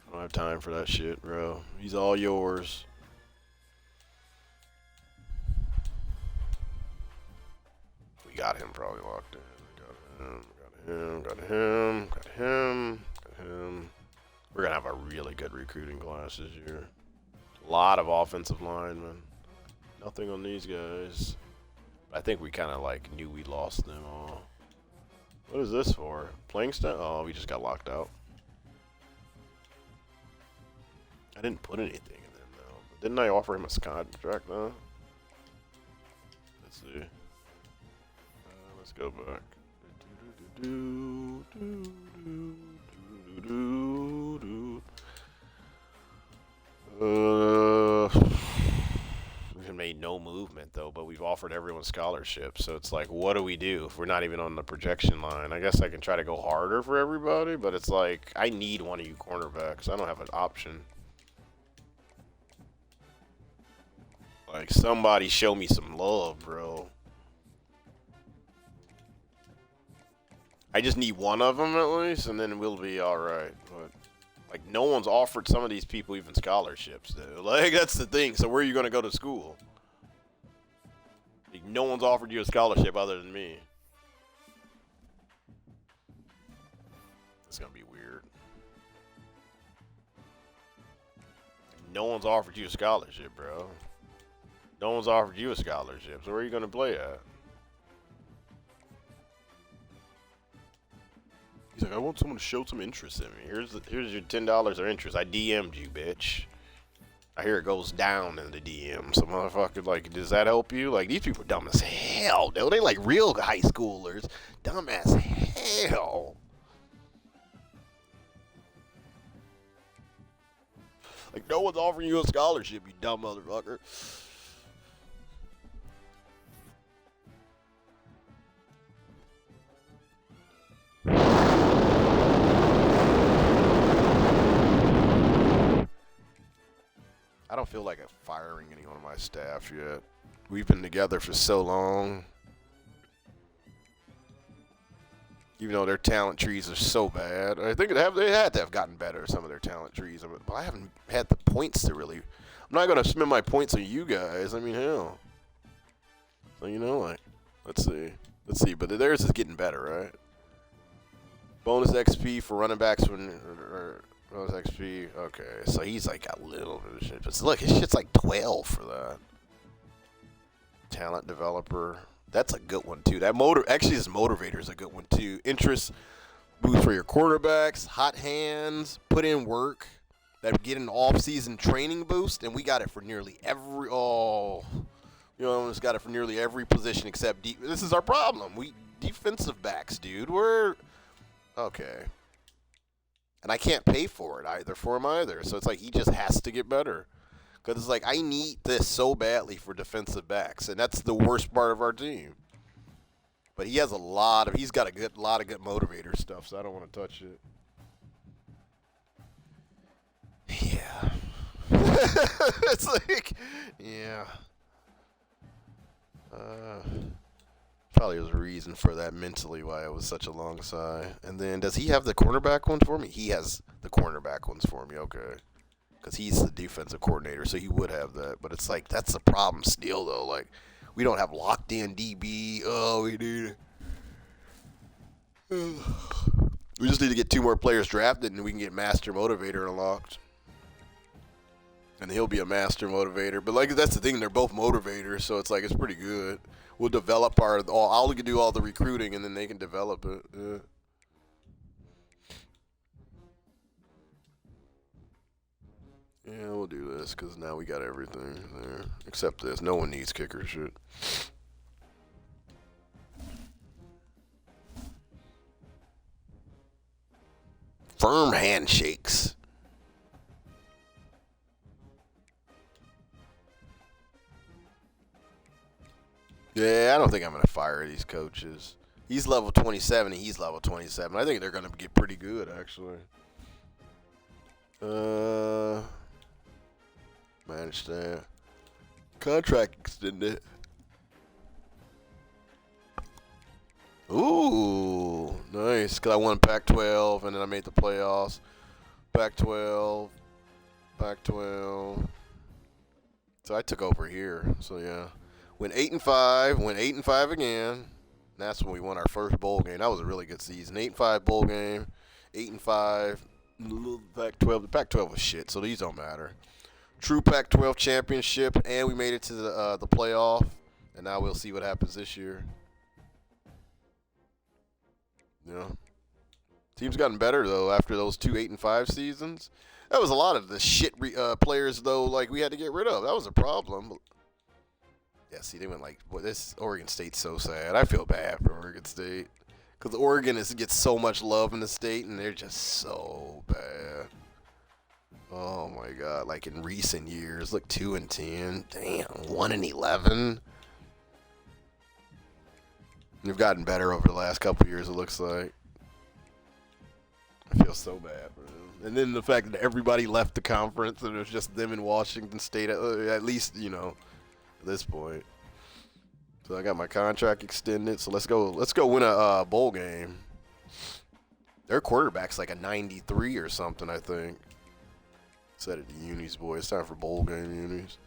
I don't have time for that shit, bro. He's all yours. We got him probably locked in. Got him. We're gonna have a really good recruiting class this year. A lot of offensive linemen. Nothing on these guys. I think we kind of like knew we lost them all. What is this for? Playing stuff? Oh, we just got locked out. I didn't put anything in them though. But didn't I offer him a contract though? Let's see. Let's go back. We've made no movement though, but we've offered everyone scholarships. So it's like, what do we do if we're not even on the projection line? I guess I can try to go harder for everybody, but it's like, I need one of you cornerbacks. I don't have an option. Like, somebody show me some love, bro. I just need one of them at least, and then we'll be all right. But like, no one's offered some of these people even scholarships, dude. Like, that's the thing. So where are you gonna go to school? Like, no one's offered you a scholarship other than me. It's gonna be weird. No one's offered you a scholarship, bro. No one's offered you a scholarship, so where are you going to play at? He's like, I want someone to show some interest in me. Here's your $10 of interest. I DM'd you, bitch. I hear it goes down in the DM. So motherfucker, like, does that help you? Like, these people are dumb as hell, dude. They like real high schoolers. Dumb as hell. Like, no one's offering you a scholarship, you dumb motherfucker. I don't feel like firing anyone on my staff yet. We've been together for so long. Even though their talent trees are so bad. I think they had to have gotten better, some of their talent trees. But I haven't had the points to really... I'm not going to spend my points on you guys. I mean, hell. So, you know, like... Let's see. Let's see. But theirs is getting better, right? Bonus XP for running backs when... Bonus XP. Okay. So he's like got a little bit of shit. But look, his shit's like 12 for that. Talent developer... That's a good one, too. Actually, this motivator is a good one, too. Interest boost for your quarterbacks, hot hands, put in work. That would get an off-season training boost, and we got it for nearly every... Oh, you know, almost got it for nearly every position except... This is our problem. We defensive backs, dude. We're... Okay. And I can't pay for it either for him either. So it's like he just has to get better. Because it's like, I need this so badly for defensive backs. And that's the worst part of our team. But he has he's got a lot of good motivator stuff, so I don't want to touch it. Yeah. It's like, yeah. Probably was a reason for that mentally, why it was such a long sigh. And then, does he have the cornerback ones for me? He has the cornerback ones for me, okay. Because he's the defensive coordinator, so he would have that. But it's like, that's the problem still, though. Like, we don't have locked-in DB. Oh, we need it. We just need to get 2 more players drafted, and we can get Master Motivator unlocked. And he'll be a Master Motivator. But, like, that's the thing. They're both motivators, so it's like, it's pretty good. We'll develop I'll do all the recruiting, and then they can develop it. Yeah. Yeah, we'll do this, because now we got everything there. Except this. No one needs kicker shit. Firm handshakes. Yeah, I don't think I'm going to fire these coaches. He's level 27 and he's level 27. I think they're going to get pretty good, actually. Manage that. Contract extended. Ooh, nice. Because I won Pac-12 and then I made the playoffs. Pac-12. Pac-12. So I took over here. So, yeah. Went 8-5. Went 8-5 again. That's when we won our first bowl game. That was a really good season. 8-5 bowl game. 8-5. Pac-12. The Pac-12 was shit, so these don't matter. True Pac-12 championship, and we made it to the playoff. And now we'll see what happens this year. Yeah. Team's gotten better, though, after those 2 8-5 seasons. That was a lot of the shit players, though, like, we had to get rid of. That was a problem. Yeah, see, they went like, boy, this Oregon State's so sad. I feel bad for Oregon State. Because Oregon gets so much love in the state, and they're just so bad. Oh, my God. Like, in recent years, look, 2-10. Damn, 1-11. They've gotten better over the last couple years, it looks like. I feel so bad for them. And then the fact that everybody left the conference, and it was just them in Washington State, at least, you know, at this point. So I got my contract extended, so let's go win a bowl game. Their quarterback's like a 93 or something, I think. Said it to unis, boy. It's time for bowl game unis.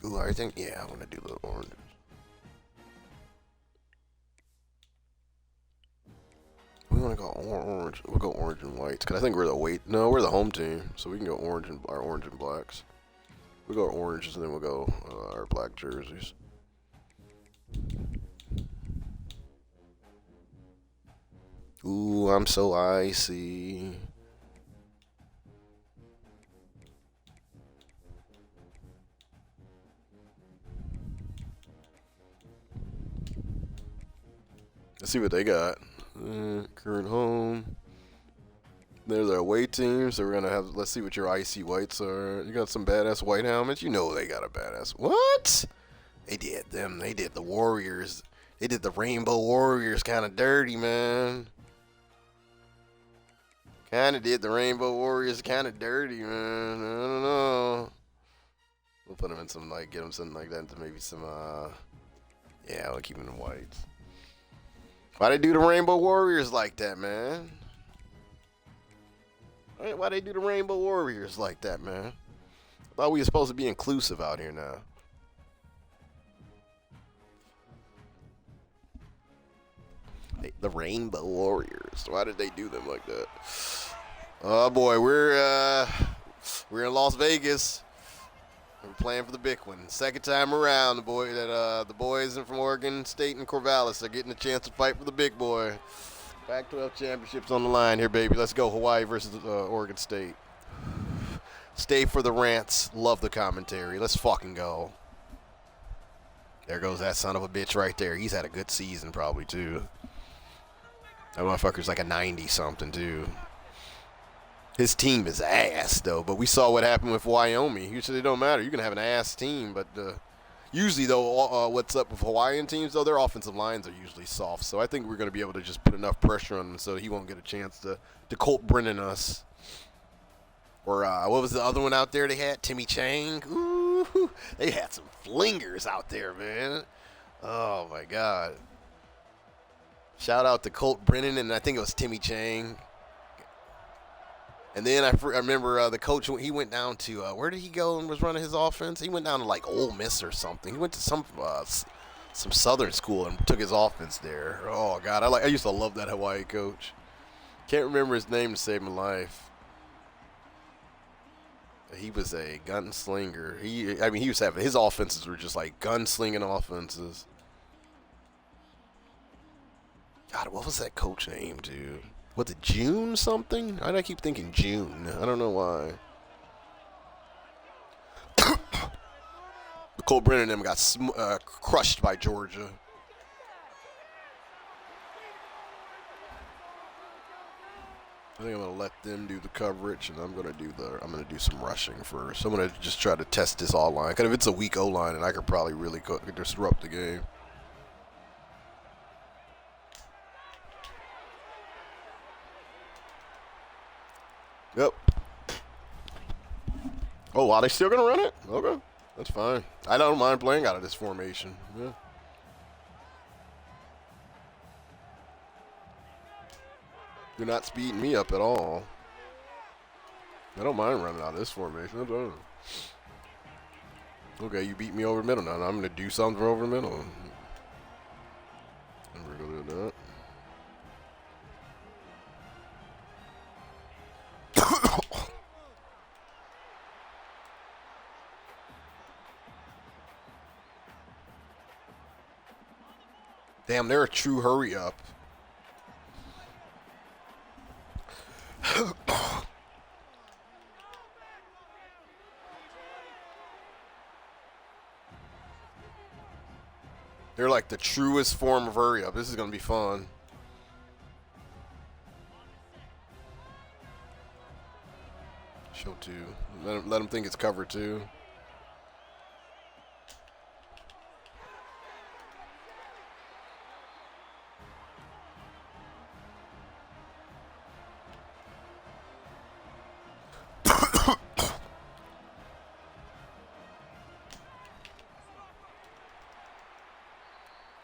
Ooh, I think, yeah, I want to do the oranges. We want to go orange? We'll go orange and whites because I think we're the weight. No, we're the home team, so we can go orange and our orange and blacks. We'll go oranges and then we'll go our black jerseys. Ooh, I'm so icy. Let's see what they got. Current home. There's our away team, so we're gonna have. Let's see what your icy whites are. You got some badass white helmets. You know they got a badass. What? They did them. They did the Warriors. They did the Rainbow Warriors kind of dirty, man. Kind of did the Rainbow Warriors kind of dirty, man. I don't know. We'll put them in some like, get them something like that. Maybe some. Yeah, we'll keep them in whites. Why they do the Rainbow Warriors like that, man? Why they do the Rainbow Warriors like that, man? I thought we were supposed to be inclusive out here now. Hey, the Rainbow Warriors. Why did they do them like that? Oh boy, we're in Las Vegas. We're playing for the big one. Second time around, the boys from Oregon State and Corvallis are getting a chance to fight for the big boy. Pac-12 championships on the line here, baby. Let's go. Hawaii versus Oregon State. Stay for the rants. Love the commentary. Let's fucking go. There goes that son of a bitch right there. He's had a good season probably, too. That motherfucker's like a 90-something, too. His team is ass, though. But we saw what happened with Wyoming. Usually it don't matter. You can have an ass team, but usually, though, what's up with Hawaiian teams, though, their offensive lines are usually soft. So I think we're going to be able to just put enough pressure on him so he won't get a chance to Colt Brennan us. Or what was the other one out there they had? Timmy Chang. Ooh, they had some flingers out there, man. Oh, my God. Shout out to Colt Brennan, and I think it was Timmy Chang. And then I remember the coach, he went down to, where did he go and was running his offense? He went down to like Ole Miss or something. He went to some Southern school and took his offense there. Oh, God, I used to love that Hawaii coach. Can't remember his name to save my life. He was a gunslinger. He was having, his offenses were just like gunslinging offenses. God, what was that coach name, dude? Was it June something? I keep thinking June. I don't know why. Cole Brennan and them got crushed by Georgia. I think I'm gonna let them do the coverage, and I'm gonna do some rushing first. I'm gonna just try to test this all line. Cause if it's a weak O line, and I could probably really disrupt the game. Yep. Oh, are they still going to run it? Okay. That's fine. I don't mind playing out of this formation. Yeah. You're not speeding me up at all. I don't mind running out of this formation. I don't. Okay, you beat me over the middle now. I'm going to do something for over the middle. And we're going to do that. Damn, they're a true hurry up. They're like the truest form of hurry up. This is going to be fun. Show 2. Let them think it's cover 2.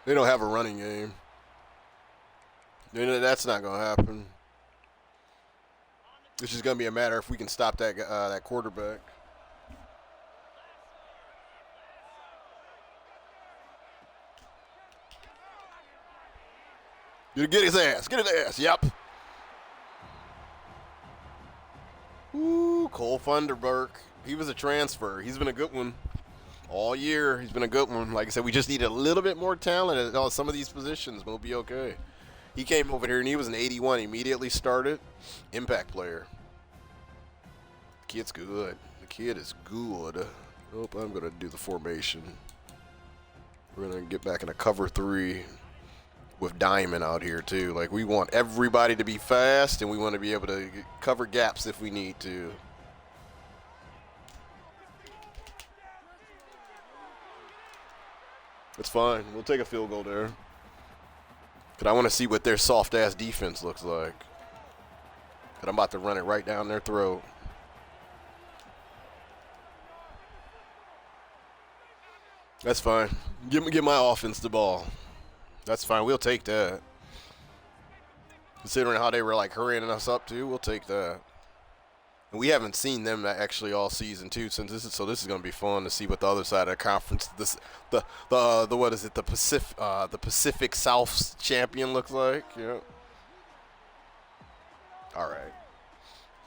They don't have a running game. That's not going to happen. It's just going to be a matter if we can stop that quarterback. Get his ass. Get his ass. Yep. Ooh, Cole Funderburk. He was a transfer. He's been a good one all year. He's been a good one. Like I said, we just need a little bit more talent at some of these positions. We'll be okay. He came over here and he was an 81. He immediately started. Impact player. The kid's good. The kid is good. Oh, I'm going to do the formation. We're going to get back in a cover 3 with Diamond out here, too. Like, we want everybody to be fast, and we want to be able to cover gaps if we need to. It's fine. We'll take a field goal there. Because I want to see what their soft-ass defense looks like. But I'm about to run it right down their throat. That's fine. Give my offense the ball. That's fine. We'll take that. Considering how they were like hurrying us up too, we'll take that. And we haven't seen them actually all season too. Since this is going to be fun to see what the other side of the conference, the what is it, the Pacific South champion looks like. Yeah. All right.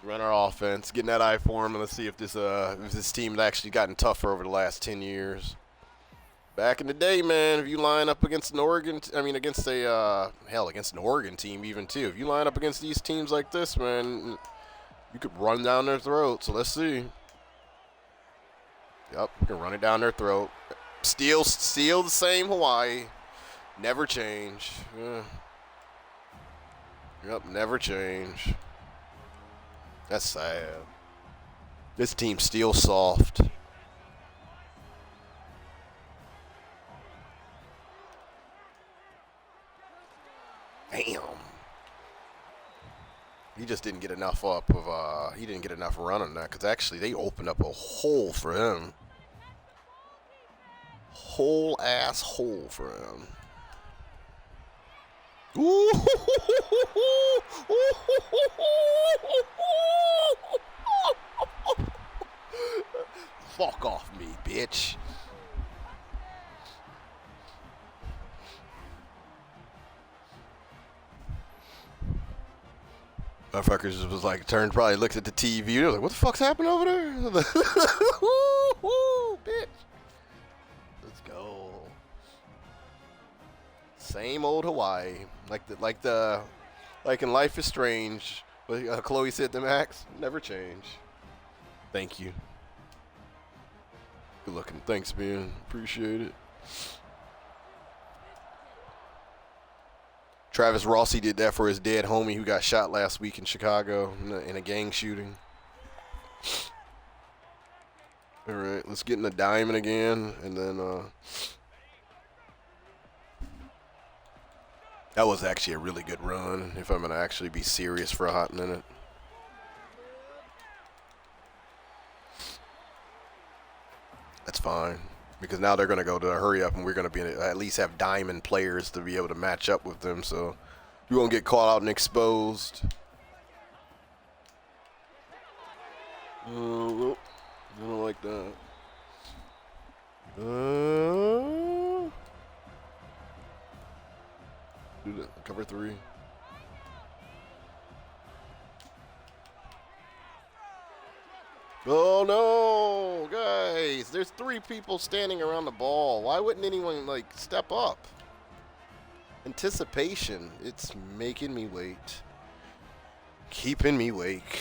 Run our offense, getting that eye for him, and let's see if this team has actually gotten tougher over the last 10 years. Back in the day, man, if you line up against an Oregon, against an Oregon team even too. If you line up against these teams like this, man, you could run down their throat. So let's see. Yep, we can run it down their throat. Still the same Hawaii. Never change. Yep, never change. That's sad. This team's still soft. Damn. He just didn't get enough he didn't get enough run on that, because actually they opened up a hole for him. Whole ass hole for him. Ooh. Fuck off me, bitch. Motherfuckers was like, probably looked at the TV. They was like, what the fuck's happening over there? Woo, bitch. Let's go. Same old Hawaii. Like in Life is Strange. Chloe said to Max, never change. Thank you. Good looking. Thanks, man. Appreciate it. Travis Rossi did that for his dead homie who got shot last week in Chicago in a gang shooting. All right, let's get in the diamond again, and then that was actually a really good run, if I'm going to actually be serious for a hot minute. That's fine. Because now they're going to go to a hurry up, and we're going to be at least have diamond players to be able to match up with them. So you won't get caught out and exposed. Oh, I don't like that. Do that. Cover 3. Oh, no, guys. There's 3 people standing around the ball. Why wouldn't anyone, like, step up? Anticipation. It's making me wait. Keeping me awake.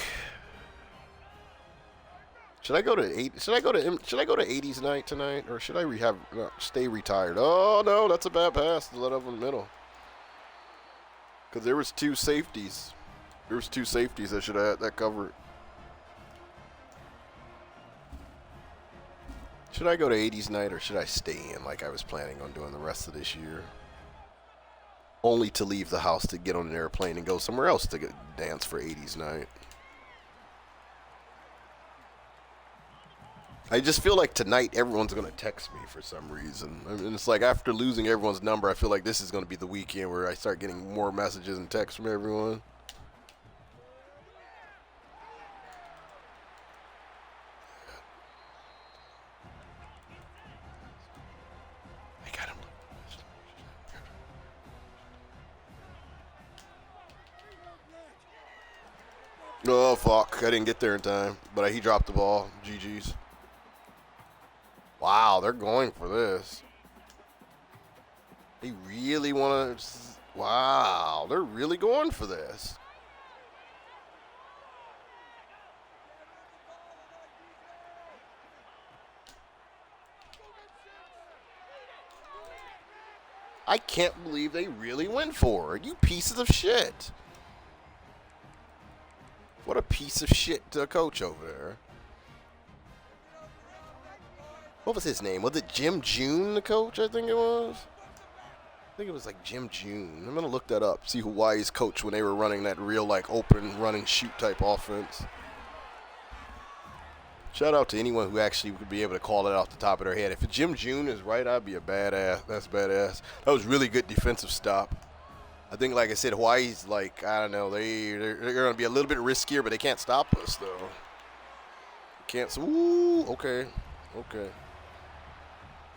Should I go to 80s night tonight, or should I stay retired? Oh, no, that's a bad pass to let up in the middle. Because there was 2 safeties. There was 2 safeties that should have had that covered. Should I go to 80s night, or should I stay in like I was planning on doing the rest of this year? Only to leave the house to get on an airplane and go somewhere else to dance for 80s night. I just feel like tonight everyone's going to text me for some reason. I mean, it's like after losing everyone's number, I feel like this is going to be the weekend where I start getting more messages and texts from everyone. Oh, fuck. I didn't get there in time. But he dropped the ball. GG's. Wow, they're going for this. They really want to... Wow, they're really going for this. I can't believe they really went for it. You pieces of shit. What a piece of shit coach over there. What was his name? Was it Jim June, the coach, I think it was? I think it was like Jim June. I'm going to look that up, see Hawaii's coach when they were running that real, like, open, run-and shoot type offense. Shout out to anyone who actually would be able to call it off the top of their head. If Jim June is right, I'd be a badass. That's badass. That was really good defensive stop. I think, like I said, Hawaii's like, I don't know, they're going to be a little bit riskier, but they can't stop us, though. Can't. Ooh, okay. Okay.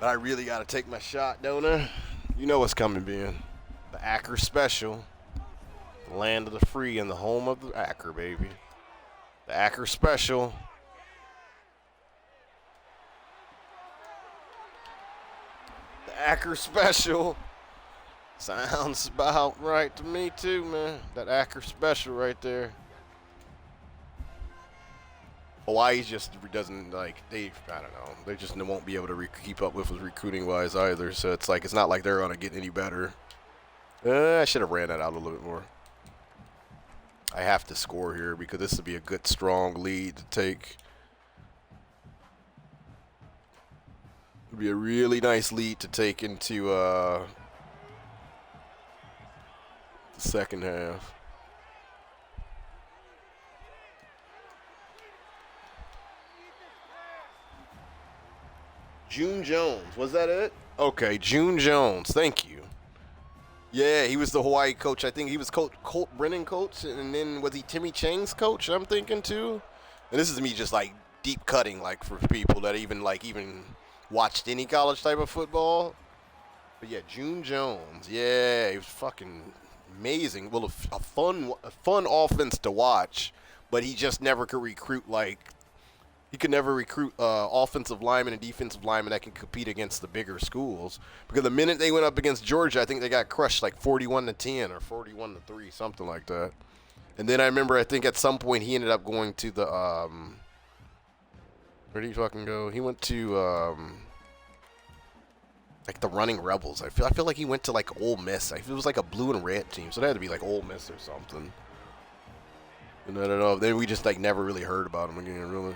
But I really got to take my shot, don't I? You know what's coming, Ben. The Acker Special. The land of the free and the home of the Acker, baby. The Acker Special. Acker Special. Sounds about right to me too, man. That Acker Special right there. Hawaii just doesn't, like, I don't know. They just won't be able to keep up with us recruiting-wise either. So it's like, it's not like they're going to get any better. I should have ran that out a little bit more. I have to score here because this would be a good, strong lead to take. Would be a really nice lead to take into the second half. June Jones, was that it? Okay, June Jones, thank you. Yeah, he was the Hawaii coach. I think he was Colt Brennan coach, and then was he Timmy Chang's coach, I'm thinking too? And this is me just like deep cutting, like for people that even watched any college type of football. But yeah, June Jones. Yeah, he was fucking amazing. Well, a fun offense to watch, but he just never could recruit offensive linemen and defensive linemen that can compete against the bigger schools. Because the minute they went up against Georgia, I think they got crushed like 41-10 or 41-3, something like that. And then I remember, I think at some point he ended up going to the where did he fucking go? He went to like the Running Rebels. I feel like he went to like Ole Miss. It was like a blue and red team, so it had to be like Ole Miss or something. And I don't know. Then we just like never really heard about him again, really.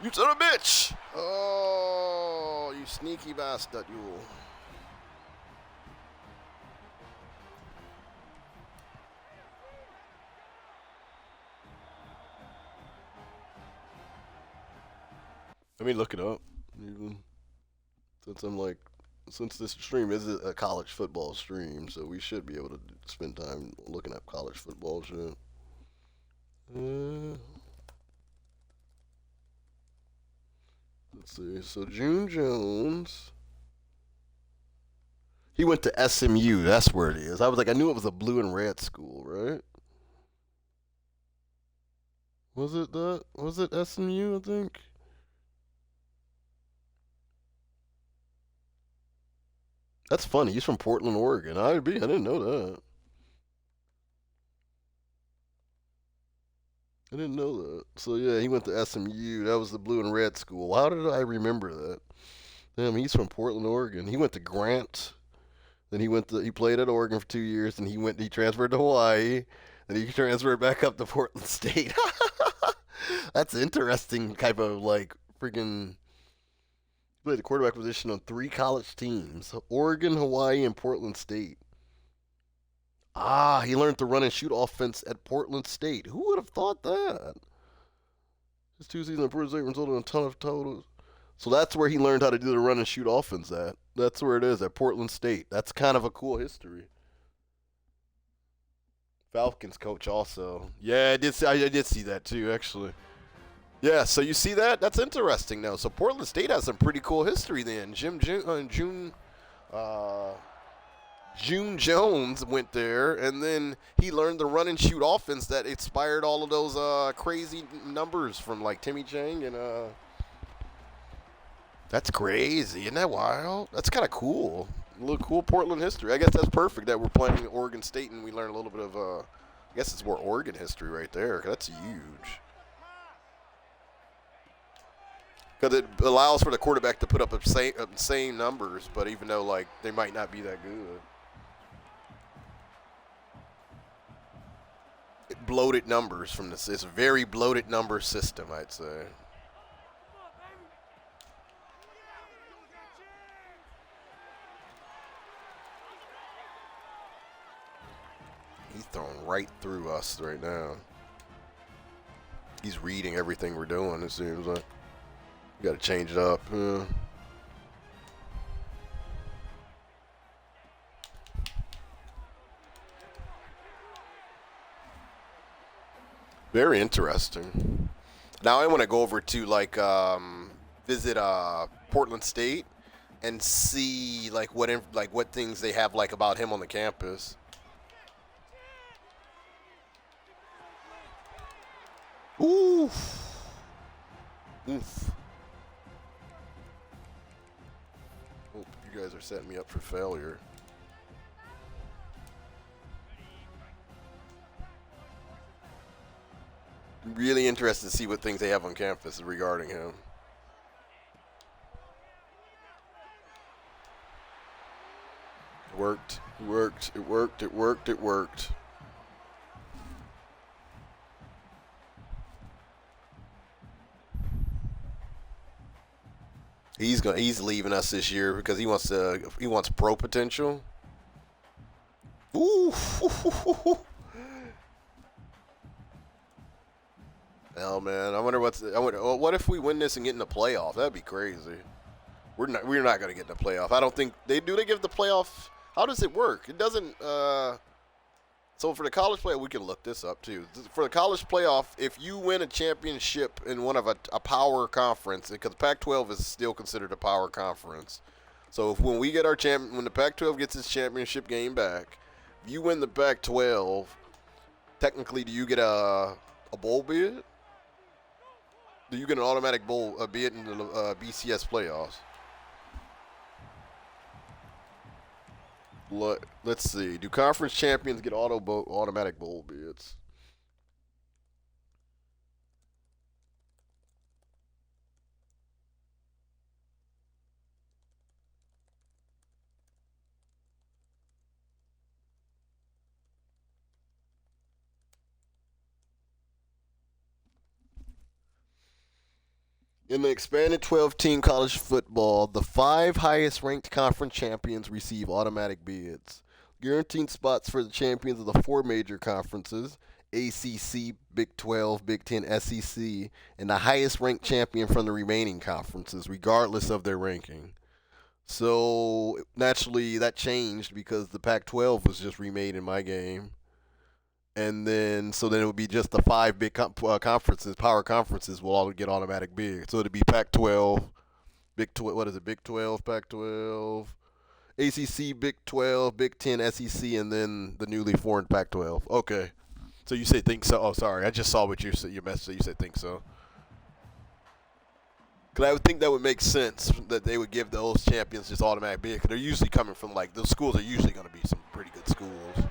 You son of a bitch! Oh, you sneaky bastard, you. Let me look it up. Since this stream is a college football stream, so we should be able to spend time looking at college football shit. Let's see. So June Jones, he went to SMU. That's where it is. I was like, I knew it was a blue and red school, right? Was it that? Was it SMU? I think. That's funny. He's from Portland, Oregon. I didn't know that. I didn't know that. So yeah, he went to SMU. That was the blue and red school. How did I remember that? Damn, he's from Portland, Oregon. He went to Grant. Then he played at Oregon for 2 years, and he transferred to Hawaii, and he transferred back up to Portland State. That's interesting, type of like freaking. He played the quarterback position on 3 college teams: Oregon, Hawaii, and Portland State. Ah, he learned to run and shoot offense at Portland State. Who would have thought that? His 2 seasons at Portland State resulted in a ton of totals. So that's where he learned how to do the run and shoot offense at. That's where it is, at Portland State. That's kind of a cool history. Falcons coach also. Yeah, I did see that too, actually. Yeah, so you see that? That's interesting, though. So Portland State has some pretty cool history then. June June Jones went there, and then he learned the run and shoot offense that inspired all of those crazy numbers from like Timmy Chang and that's crazy. Isn't that wild? That's kind of cool. A little cool Portland history. I guess that's perfect that we're playing Oregon State and we learn a little bit of I guess it's more Oregon history right there. That's huge. Because it allows for the quarterback to put up insane numbers, but even though like they might not be that good. Bloated numbers from this. It's a very bloated number system, I'd say. He's throwing right through us right now. He's reading everything we're doing, it seems like. We got to change it up. Very interesting. Now I want to go over to like visit Portland State and see like what things they have like about him on the campus. Oof. Oof. Hope you guys are setting me up for failure. Really interested to see what things they have on campus regarding him. It worked. It worked. It worked. It worked. It worked. He's leaving us this year because he wants pro potential. Ooh. Hell, man, what if we win this and get in the playoff? That'd be crazy. We're not gonna get in the playoff. I don't think they give the playoff. How does it work? It doesn't. So for the college playoff, we can look this up too. For the college playoff, if you win a championship in one of a power conference, because Pac-12 is still considered a power conference. So when we get when the Pac-12 gets its championship game back, if you win the Pac-12, technically, do you get a bowl bid? Do you get an automatic bowl bid in the BCS playoffs? Let's see. Do conference champions get automatic bowl bids? In the expanded 12-team college football, the 5 highest-ranked conference champions receive automatic bids, guaranteeing spots for the champions of the 4 major conferences, ACC, Big 12, Big 10, SEC, and the highest-ranked champion from the remaining conferences, regardless of their ranking. So, naturally, that changed because the Pac-12 was just remade in my game. And then it would be just the 5 big conferences, power conferences, will all get automatic bid. So it'd be Pac-12, Big 12, what is it? Big 12, Pac-12, ACC, Big 12, Big 10, SEC, and then the newly formed Pac-12. Okay. So you say think so? Oh, sorry, I just saw what you said. Your message. You said think so. Because I would think that would make sense that they would give those champions just automatic bid. Because they're usually coming from like those schools are usually going to be some pretty good schools.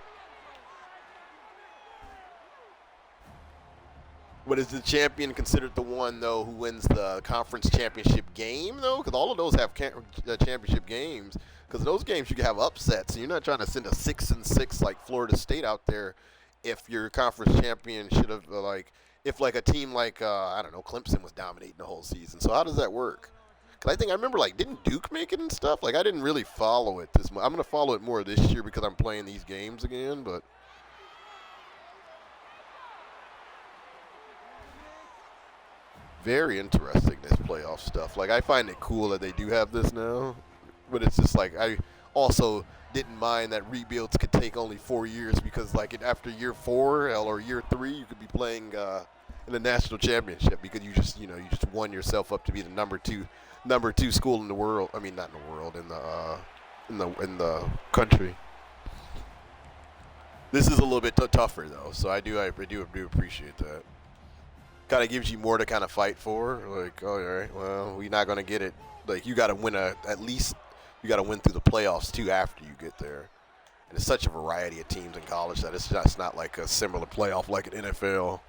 But is the champion considered the one, though, who wins the conference championship game, though? Because all of those have championship games. Because in those games, you can have upsets. And you're not trying to send a 6-6 like Florida State out there if your conference champion should have, if, like, a team like, I don't know, Clemson was dominating the whole season. So how does that work? Because I remember, like, didn't Duke make it and stuff? Like, I didn't really follow it this much. I'm going to follow it more this year because I'm playing these games again, but... Very interesting, this playoff stuff. Like, I find it cool that they do have this now, but it's just like I also didn't mind that rebuilds could take only 4 years because, like, after year 4 or year 3, you could be playing in the national championship because you just won yourself up to be the number two school in the world. I mean, not in the world, in the country. This is a little bit tougher though, so I do appreciate that. Kind of gives you more to kind of fight for. Like, oh, all right, well, we're not gonna get it. Like, you got to win at least you got to win through the playoffs too after you get there. And it's such a variety of teams in college that it's just not like a similar playoff like an NFL.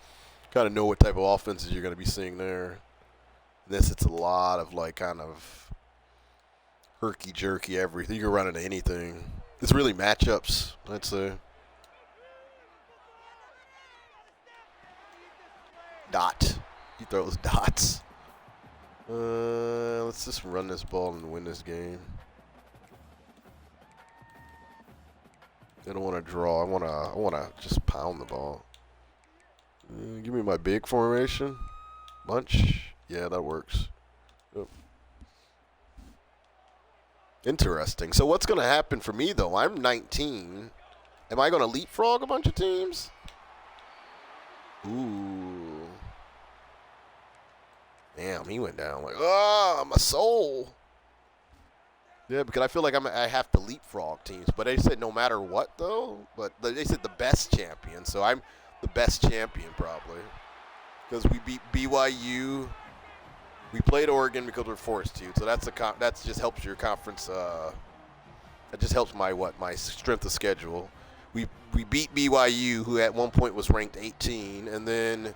Kind of know what type of offenses you're going to be seeing there. This, it's a lot of like kind of herky jerky everything. You can run into anything. It's really matchups, I'd say. Dot. He throws dots. Let's just run this ball and win this game. I don't want to draw. I want to just pound the ball. Give me my big formation. Bunch. Yeah, that works. Yep. Interesting. So what's going to happen for me, though? I'm 19. Am I going to leapfrog a bunch of teams? Ooh. Damn, he went down like, oh, my soul. Yeah, because I feel like I have to leapfrog teams. But they said no matter what, though. But they said the best champion. So I'm the best champion, probably. Because we beat BYU. We played Oregon because we're forced to. So that's just helps your conference. That just helps my strength of schedule. We beat BYU, who at one point was ranked 18. And then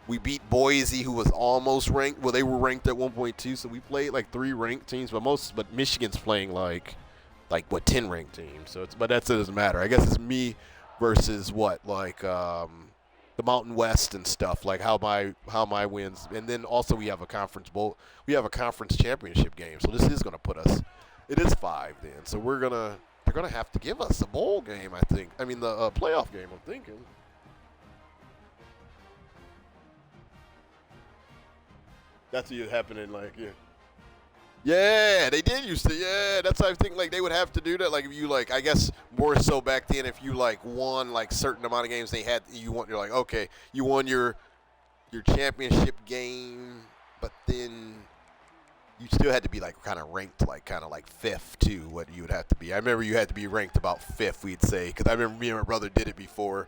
we beat Boise, who was almost ranked. Well, they were ranked at one point too. So we played like 3 ranked teams, but Michigan's playing like 10 ranked teams. So but that doesn't matter. I guess it's me versus the Mountain West and stuff, like how my wins, and then also we have a conference championship game. So this is gonna put us. It is 5 then. So they're gonna have to give us a bowl game. I think. I mean the playoff game. I'm thinking. That's what happening, like, yeah. Yeah, they did used to. Yeah, that's what I think. Like they would have to do that. Like if you I guess more so back then. If you won certain amount of games, you're like okay, you won your championship game, but then you still had to be kind of ranked kind of 5th too. What you would have to be. I remember you had to be ranked about 5th. We'd say because I remember me and my brother did it before.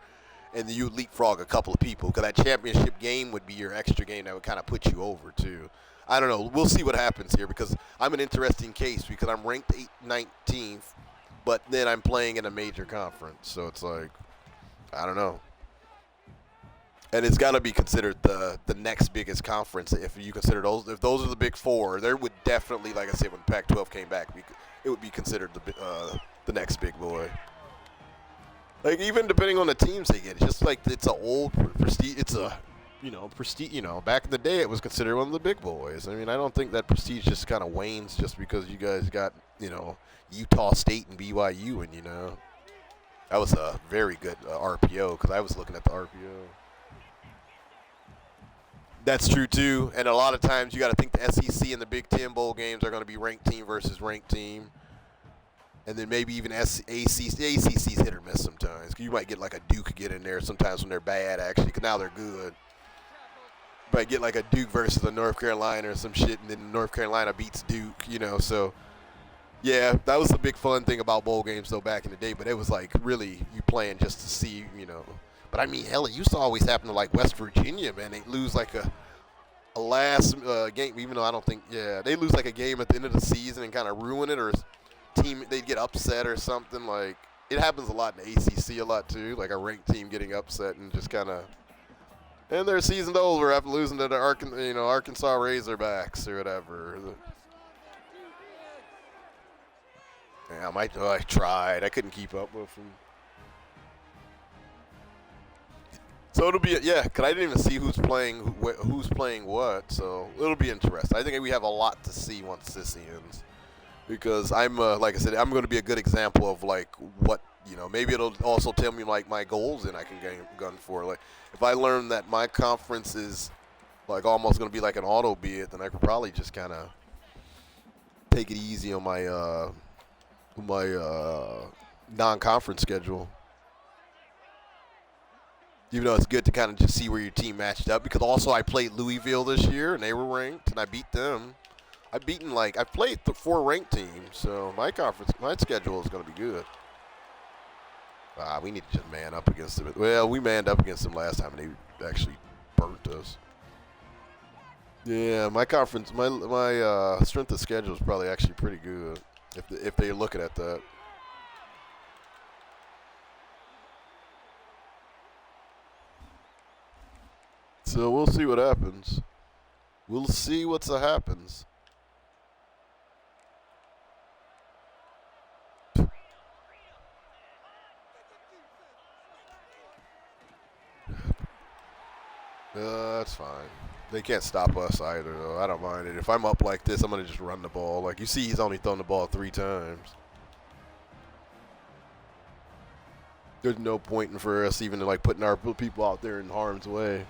And you leapfrog a couple of people because that championship game would be your extra game that would kind of put you over too. I don't know. We'll see what happens here because I'm an interesting case because I'm ranked 19th, but then I'm playing in a major conference. So it's like, I don't know. And it's got to be considered the next biggest conference if you consider those. If those are the big 4, there would definitely, like I said, when Pac-12 came back, it would be considered the next big boy. Like even depending on the teams they get, it's just like it's an old prestige. It's a prestige. Back in the day, it was considered one of the big boys. I mean, I don't think that prestige just kind of wanes just because you guys got Utah State and BYU, and that was a very good RPO because I was looking at the RPO. That's true too, and a lot of times you got to think the SEC and the Big Ten bowl games are going to be ranked team versus ranked team. And then maybe even ACC's hit or miss sometimes. You might get a Duke get in there sometimes when they're bad, actually, because now they're good. You might get a Duke versus a North Carolina or some shit, and then North Carolina beats Duke, So, yeah, that was the big fun thing about bowl games, though, back in the day. But it was, really, you playing just to see, But, I mean, hell, it used to always happen to, West Virginia, man. They lose, a last game, even though I don't think, they lose, a game at the end of the season and kind of ruin it or – team they'd get upset or something. It happens a lot in the ACC a lot too, a ranked team getting upset and just kind of and their season's over after losing to the Arkansas Razorbacks or whatever. Yeah, I tried. I couldn't keep up with them. So it'll be because I didn't even see who's playing what. So it'll be interesting. I think we have a lot to see once this ends. Because I'm, like I said, I'm going to be a good example of what maybe it'll also tell me my goals and I can gun for. If I learn that my conference is almost going to be an auto bid, then I could probably just kind of take it easy on my non-conference schedule. Even though it's good to kind of just see where your team matched up. Because also I played Louisville this year and they were ranked and I beat them. I've played the 4 ranked teams, so my schedule is going to be good. We need to just man up against them. Well, we manned up against them last time, and they actually burnt us. Yeah, my conference, my strength of schedule is probably actually pretty good if they're looking at that. So we'll see what happens. We'll see what's happens. That's fine. They can't stop us either, though. I don't mind it. If I'm up like this, I'm going to just run the ball. Like, you see, he's only thrown the ball 3 times. There's no point in for us even like putting our people out there in harm's way.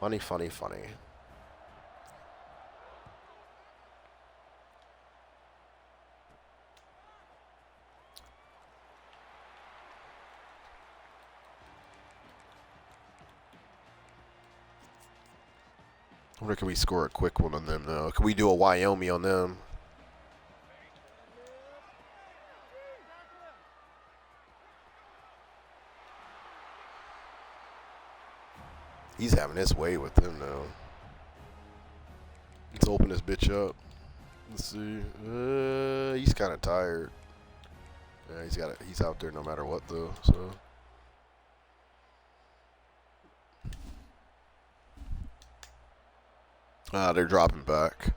Funny, funny, funny. I wonder, can we score a quick one on them, though? Can we do a Wyoming on them? He's having his way with them, though. Let's open this bitch up. Let's see. He's kind of tired. Yeah, he's out there no matter what, though, so. They're dropping back.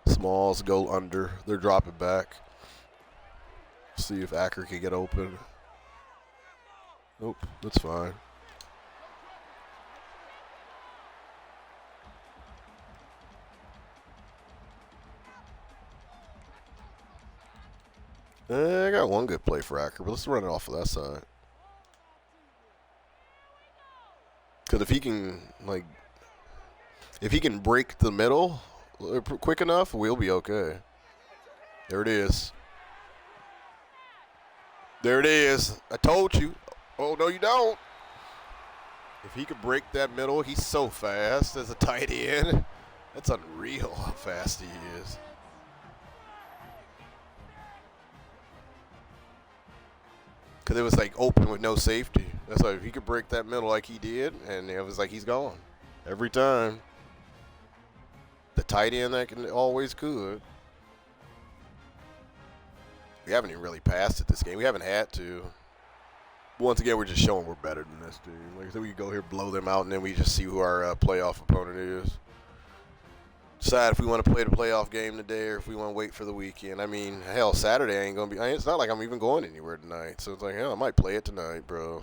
Smalls go under. They're dropping back. See if Acker can get open. Nope, that's fine. I got one good play for Acker, but let's run it off of that side. Because if he can, like, if he can break the middle quick enough, we'll be okay. There it is. There it is. I told you. Oh, no, you don't. If he could break that middle, he's so fast as a tight end. That's unreal how fast he is. Because it was like open with no safety. That's why if he could break that middle like he did, and it was like he's gone. Every time. The tight end that can always could. We haven't even really passed it this game. We haven't had to. Once again, we're just showing we're better than this team. Like I said, we can go here, blow them out, and then we just see who our playoff opponent is. Decide if we want to play the playoff game today or if we want to wait for the weekend. I mean, hell, Saturday ain't going to be. It's not like I'm even going anywhere tonight. So it's like, hell, I might play it tonight, bro.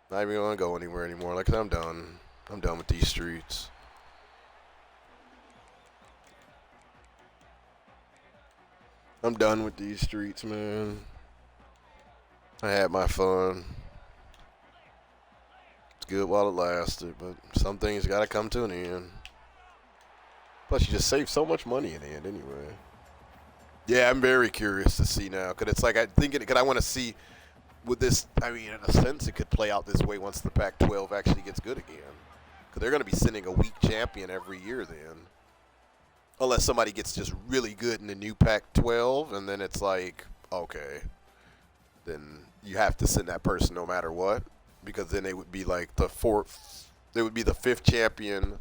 Not even going to go anywhere anymore. Like, I'm done. I'm done with these streets. I'm done with these streets, man. I had my fun. It's good while it lasted, but some things got to come to an end. Plus, you just save so much money in the end anyway. Yeah, I'm very curious to see now. Because it's like, I want to see, with this, I mean, in a sense, it could play out this way once the Pac-12 actually gets good again. Because they're going to be sending a weak champion every year then. Unless somebody gets just really good in the new Pac-12, and then it's like, okay, then you have to send that person no matter what. Because then they would be like they would be the 5th champion.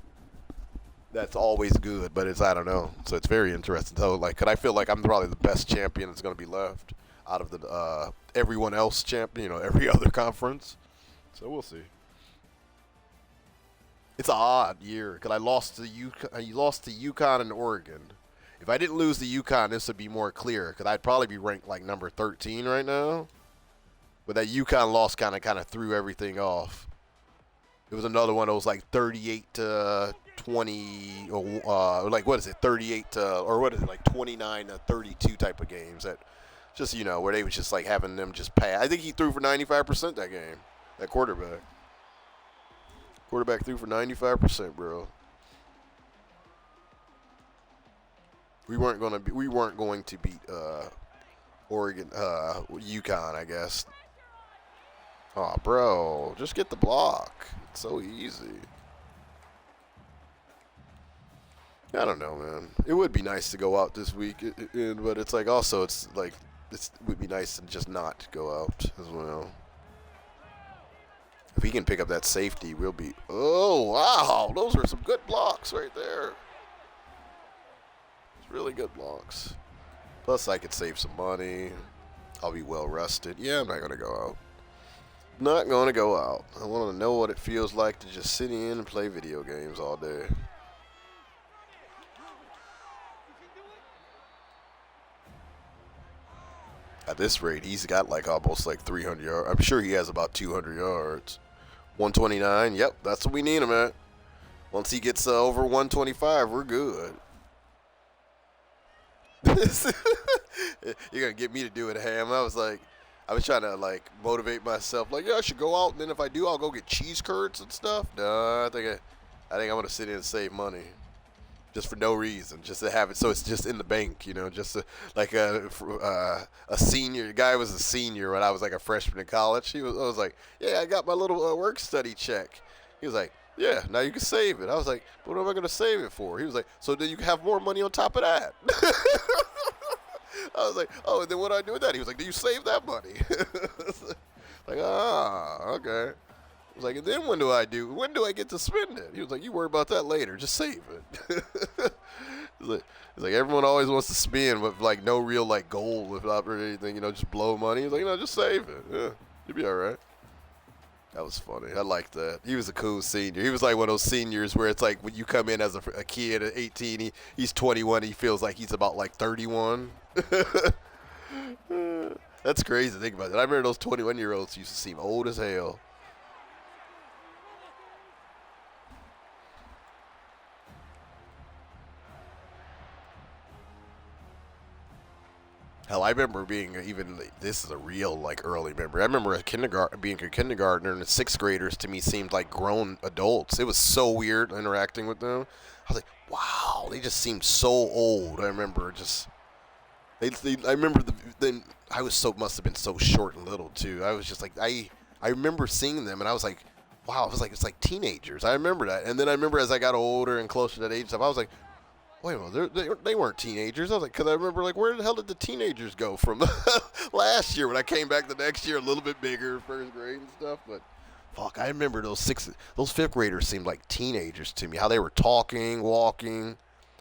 That's always good, but I don't know. So it's very interesting. So, like, cause I feel like I'm probably the best champion that's going to be left out of the everyone else champion, every other conference. So we'll see. It's an odd year because I lost to UConn and Oregon. If I didn't lose to UConn, this would be more clear because I'd probably be ranked like number 13 right now. But that UConn loss kind of threw everything off. It was another one that was like 38 to 20, or like what is it, 38 to, or what is it, like 29 to 32 type of games that just where they was just like having them just pass. I think he threw for 95% that game. That quarterback threw for 95%, bro. We weren't going to beat Oregon, UConn, I guess. Oh, bro, just get the block. It's so easy. I don't know, man. It would be nice to go out this week, but it's like also it's like it would be nice to just not go out as well. If he can pick up that safety, we'll be. Oh wow, those are some good blocks right there. It's really good blocks. Plus, I could save some money. I'll be well rested. Yeah, I'm not gonna go out. Not gonna go out. I want to know what it feels like to just sit in and play video games all day. At this rate, he's got like almost like 300 yards. I'm sure he has about 200 yards. 129. Yep, that's what we need him at. Once he gets over 125, we're good. You're gonna get me to do it, Ham. I was trying to like motivate myself. Like, yeah, I should go out, and then if I do, I'll go get cheese curds and stuff. No, I think I'm gonna sit in and save money. Just for no reason, just to have it so it's just in the bank, you know, just like a senior. The guy was a senior when I was like a freshman in college. I was like, yeah, I got my little work study check. He was like, yeah, now you can save it. I was like, what am I going to save it for? He was like, so then you can have more money on top of that. I was like, oh, and then what do I do with that? He was like, do you save that money? Like, okay. I was like, and then when do I get to spend it? He was like, you worry about that later. Just save it. He's like, everyone always wants to spend with like no real like goal without anything, you know, just blow money. He's like, just save it. Yeah, you'll be all right. That was funny. I liked that. He was a cool senior. He was like one of those seniors where it's like when you come in as a kid at 18, he's 21, he feels like he's about like 31. That's crazy to think about that. I remember those 21-year-olds used to seem old as hell. Hell, I remember being this is a real like early memory. I remember being a kindergartner, and the sixth graders to me seemed like grown adults. It was so weird interacting with them. I was like, wow, they just seemed so old. I remember just, I remember then I must have been so short and little too. I was just like, I remember seeing them, and I was like, wow, it's like teenagers. I remember that, and then I remember as I got older and closer to that age stuff, I was like, wait a minute, they weren't teenagers. I was like, because I remember, like, where the hell did the teenagers go from last year when I came back the next year a little bit bigger, first grade and stuff? But, fuck, I remember those fifth graders seemed like teenagers to me. How they were talking, walking,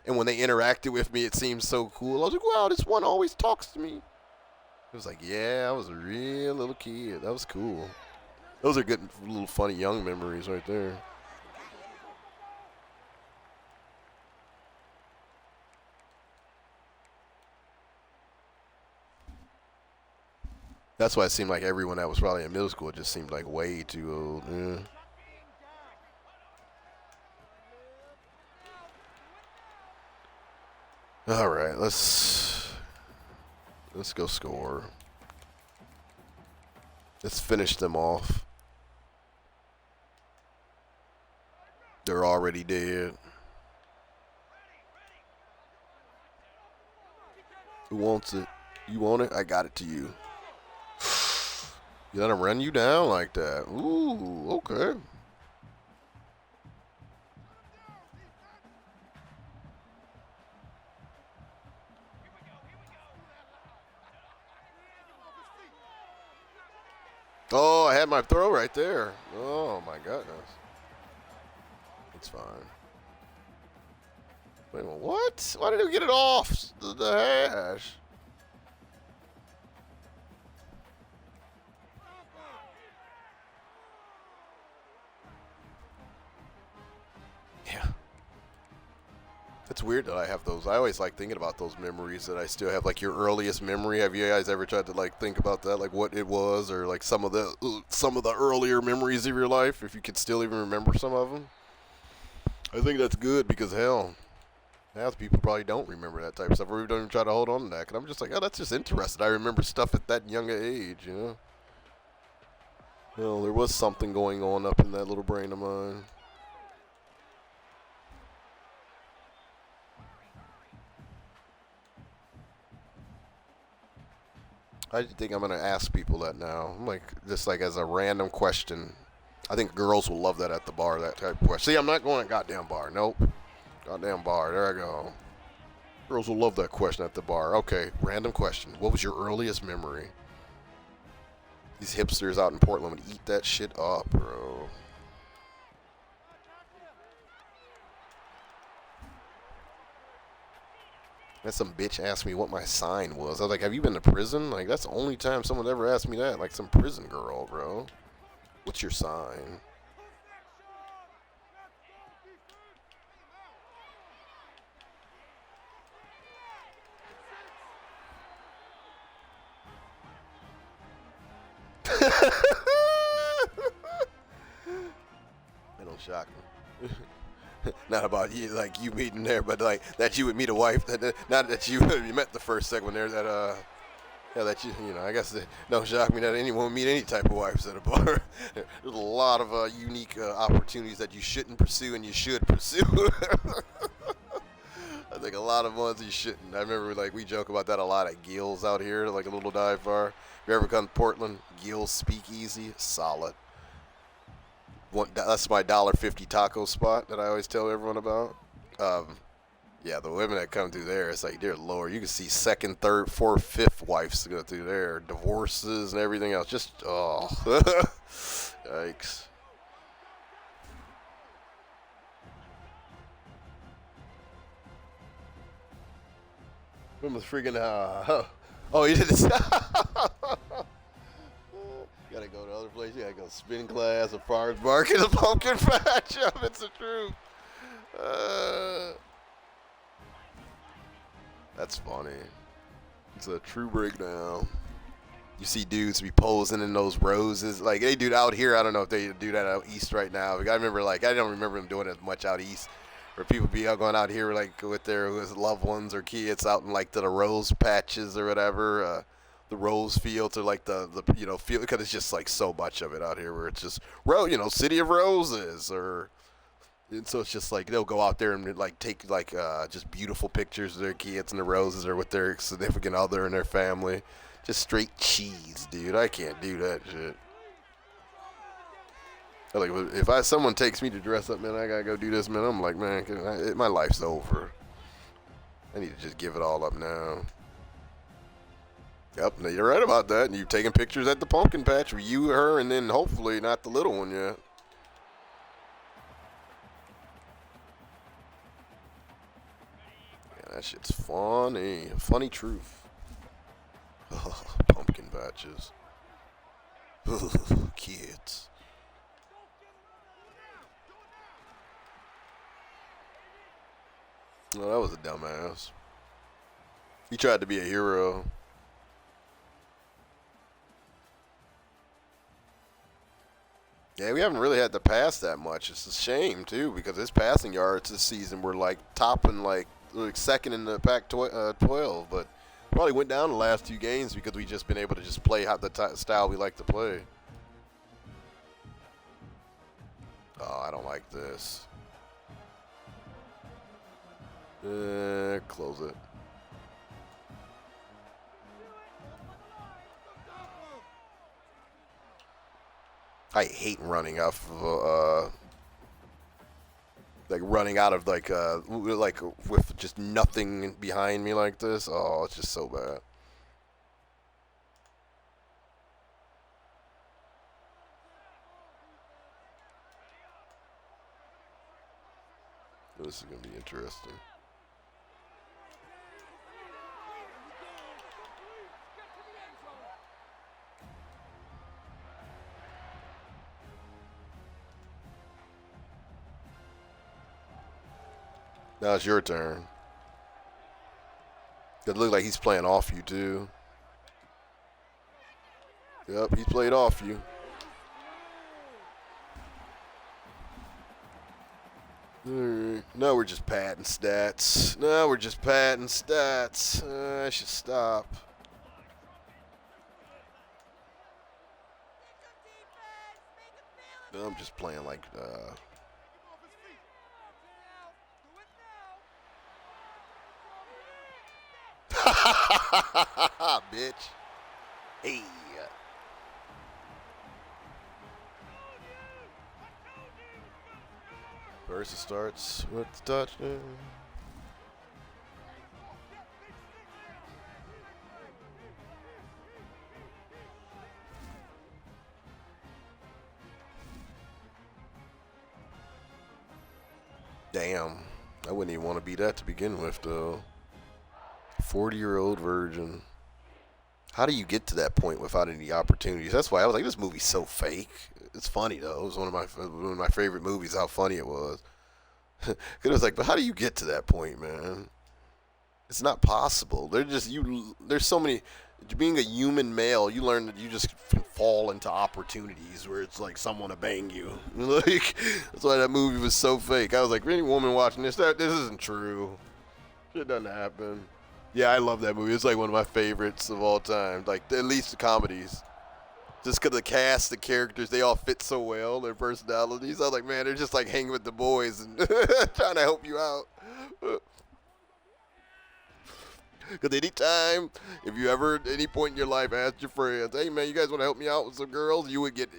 and when they interacted with me, it seemed so cool. I was like, wow, this one always talks to me. It was like, yeah, I was a real little kid. That was cool. Those are good, little funny young memories right there. That's why it seemed like everyone that was probably in middle school just seemed like way too old. Yeah. All right, let's go score. Let's finish them off. They're already dead. Who wants it? You want it? I got it to you. You let him run you down like that. Ooh, okay. Oh, I had my throw right there. Oh, my goodness. It's fine. Wait a minute, what? Why did he get it off the hash? Yeah. It's weird that I have those. I always like thinking about those memories that I still have. Like your earliest memory. Have you guys ever tried to like think about that, like what it was, or like some of the earlier memories of your life, if you could still even remember some of them? I think that's good because hell, half people probably don't remember that type of stuff, or don't even try to hold on to that. And I'm just like, oh, that's just interesting. I remember stuff at that young age, you know. Well, there was something going on up in that little brain of mine. I think I'm going to ask people that now. I'm like, just like as a random question. I think girls will love that at the bar, that type of question. See, I'm not going to goddamn bar. Nope. Goddamn bar. There I go. Girls will love that question at the bar. Okay, random question. What was your earliest memory? These hipsters out in Portland would eat that shit up, bro. Had some bitch asked me what my sign was. I was like, have you been to prison? Like, that's the only time someone ever asked me that. Like, some prison girl, bro. What's your sign? They don't shock me. Not about you, like you meeting there, but like that you would meet a wife. Not that you met the first segment there. That yeah, that you know. I guess it don't shock me that anyone would meet any type of wives at a bar. There's a lot of unique opportunities that you shouldn't pursue and you should pursue. I think a lot of ones you shouldn't. I remember like we joke about that a lot at Gil's out here, like a little dive bar. If you ever come to Portland, Gil's Speakeasy, solid. That's my $1.50 taco spot that I always tell everyone about. Yeah, the women that come through there, it's like, dear Lord, you can see second, third, fourth, fifth wives to go through there, divorces and everything else. Just, oh, yikes. When was freaking, oh, you did this. You gotta go to other places. You gotta go spin class, a farmer's market, a pumpkin patch. It's the truth. That's funny. It's a true breakdown. You see dudes be posing in those roses. Like, they do it out here. I don't know if they do that out east right now. I remember, like, I don't remember them doing it much out east. Where people be out going out here, like, with their loved ones or kids out in, like, the rose patches or whatever. The rose fields or, like, the field. Because it's just, like, so much of it out here where it's just, city of roses or... And so it's just like they'll go out there and like take like just beautiful pictures of their kids and the roses or with their significant other and their family. Just straight cheese, dude. I can't do that shit. Like if someone takes me to dress up, man, I gotta go do this, man. I'm like, man, my life's over. I need to just give it all up now. Yep, you're right about that. And you're taking pictures at the pumpkin patch with you, her, and then hopefully not the little one yet. That shit's funny. Funny truth. Pumpkin patches. Kids. Oh, that was a dumbass. He tried to be a hero. Yeah, we haven't really had to pass that much. It's a shame, too, because his passing yards this season were, like, topping, like second in the Pac-12, but probably went down the last two games because we just been able to just play the style we like to play. Oh, I don't like this. Close it. I hate running off of like running out of like with just nothing behind me like this. Oh, it's just so bad. This is gonna be interesting. Now it's your turn. It look like he's playing off you too. Yep, he played off you. Alright, now we're just padding stats. I should stop. I'm just playing like bitch. Hey. Versus starts with the touchdown. Damn. I wouldn't even want to be that to begin with, though. 40-year-old virgin. How do you get to that point without any opportunities? That's why I was like, this movie's so fake. It's funny, though. It was one of my favorite movies, how funny it was. Because it was like, but how do you get to that point, man? It's not possible. There's so many. Being a human male, you learn that you just fall into opportunities where it's like someone to bang you. Like, that's why that movie was so fake. I was like, any woman watching this isn't true. Shit doesn't happen. Yeah, I love that movie. It's like one of my favorites of all time. Like, at least the comedies. Just because the cast, the characters, they all fit so well, their personalities. I was like, man, they're just like hanging with the boys and trying to help you out. Because anytime, if you ever at any point in your life asked your friends, hey man, you guys want to help me out with some girls, you would get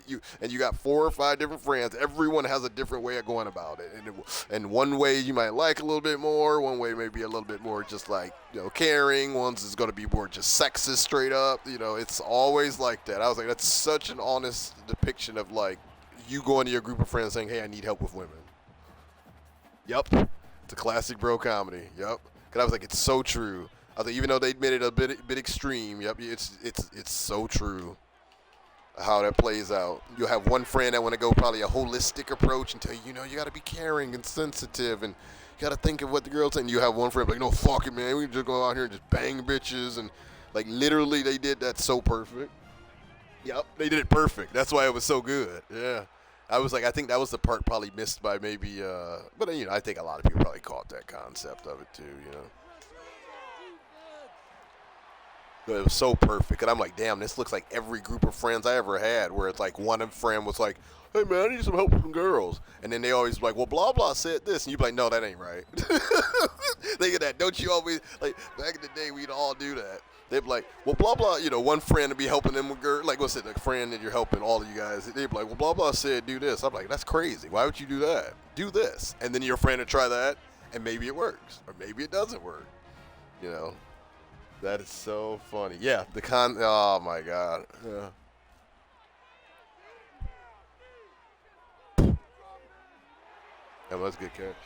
and you got 4 or 5 different friends. Everyone has a different way of going about it, and one way you might like a little bit more, one way maybe a little bit more just like, you know, caring. One's is going to be more just sexist, straight up. You know, it's always like that. I was like, that's such an honest depiction of like you going to your group of friends saying, hey, I need help with women. Yep, it's a classic bro comedy. Yep, because I was like, it's so true. I think even though they made it a bit extreme, yep, it's so true how that plays out. You'll have one friend that want to go probably a holistic approach and tell you, you know, you got to be caring and sensitive and you got to think of what the girl's saying. You have one friend like, no, fuck it, man. We can just go out here and just bang bitches. And, like, literally they did that so perfect. Yep, they did it perfect. That's why it was so good. Yeah. I was like, I think that was the part probably missed by maybe, but, you know, I think a lot of people probably caught that concept of it too, you know. It was so perfect, and I'm like, damn, this looks like every group of friends I ever had, where it's like one friend was like, hey man, I need some help with some girls, and then they always like, well, blah blah said this, and you be like, no, that ain't right. Think of that, don't you always, like, back in the day, we'd all do that. They'd be like, well, blah blah, you know, one friend would be helping them with girls, like, what's it, the friend that you're helping, all of you guys, they'd be like, well, blah blah said do this. I'm like, that's crazy, why would you do that? Do this, and then your friend would try that, and maybe it works, or maybe it doesn't work, you know. That is so funny. Yeah, oh my god. Yeah. That was a good catch.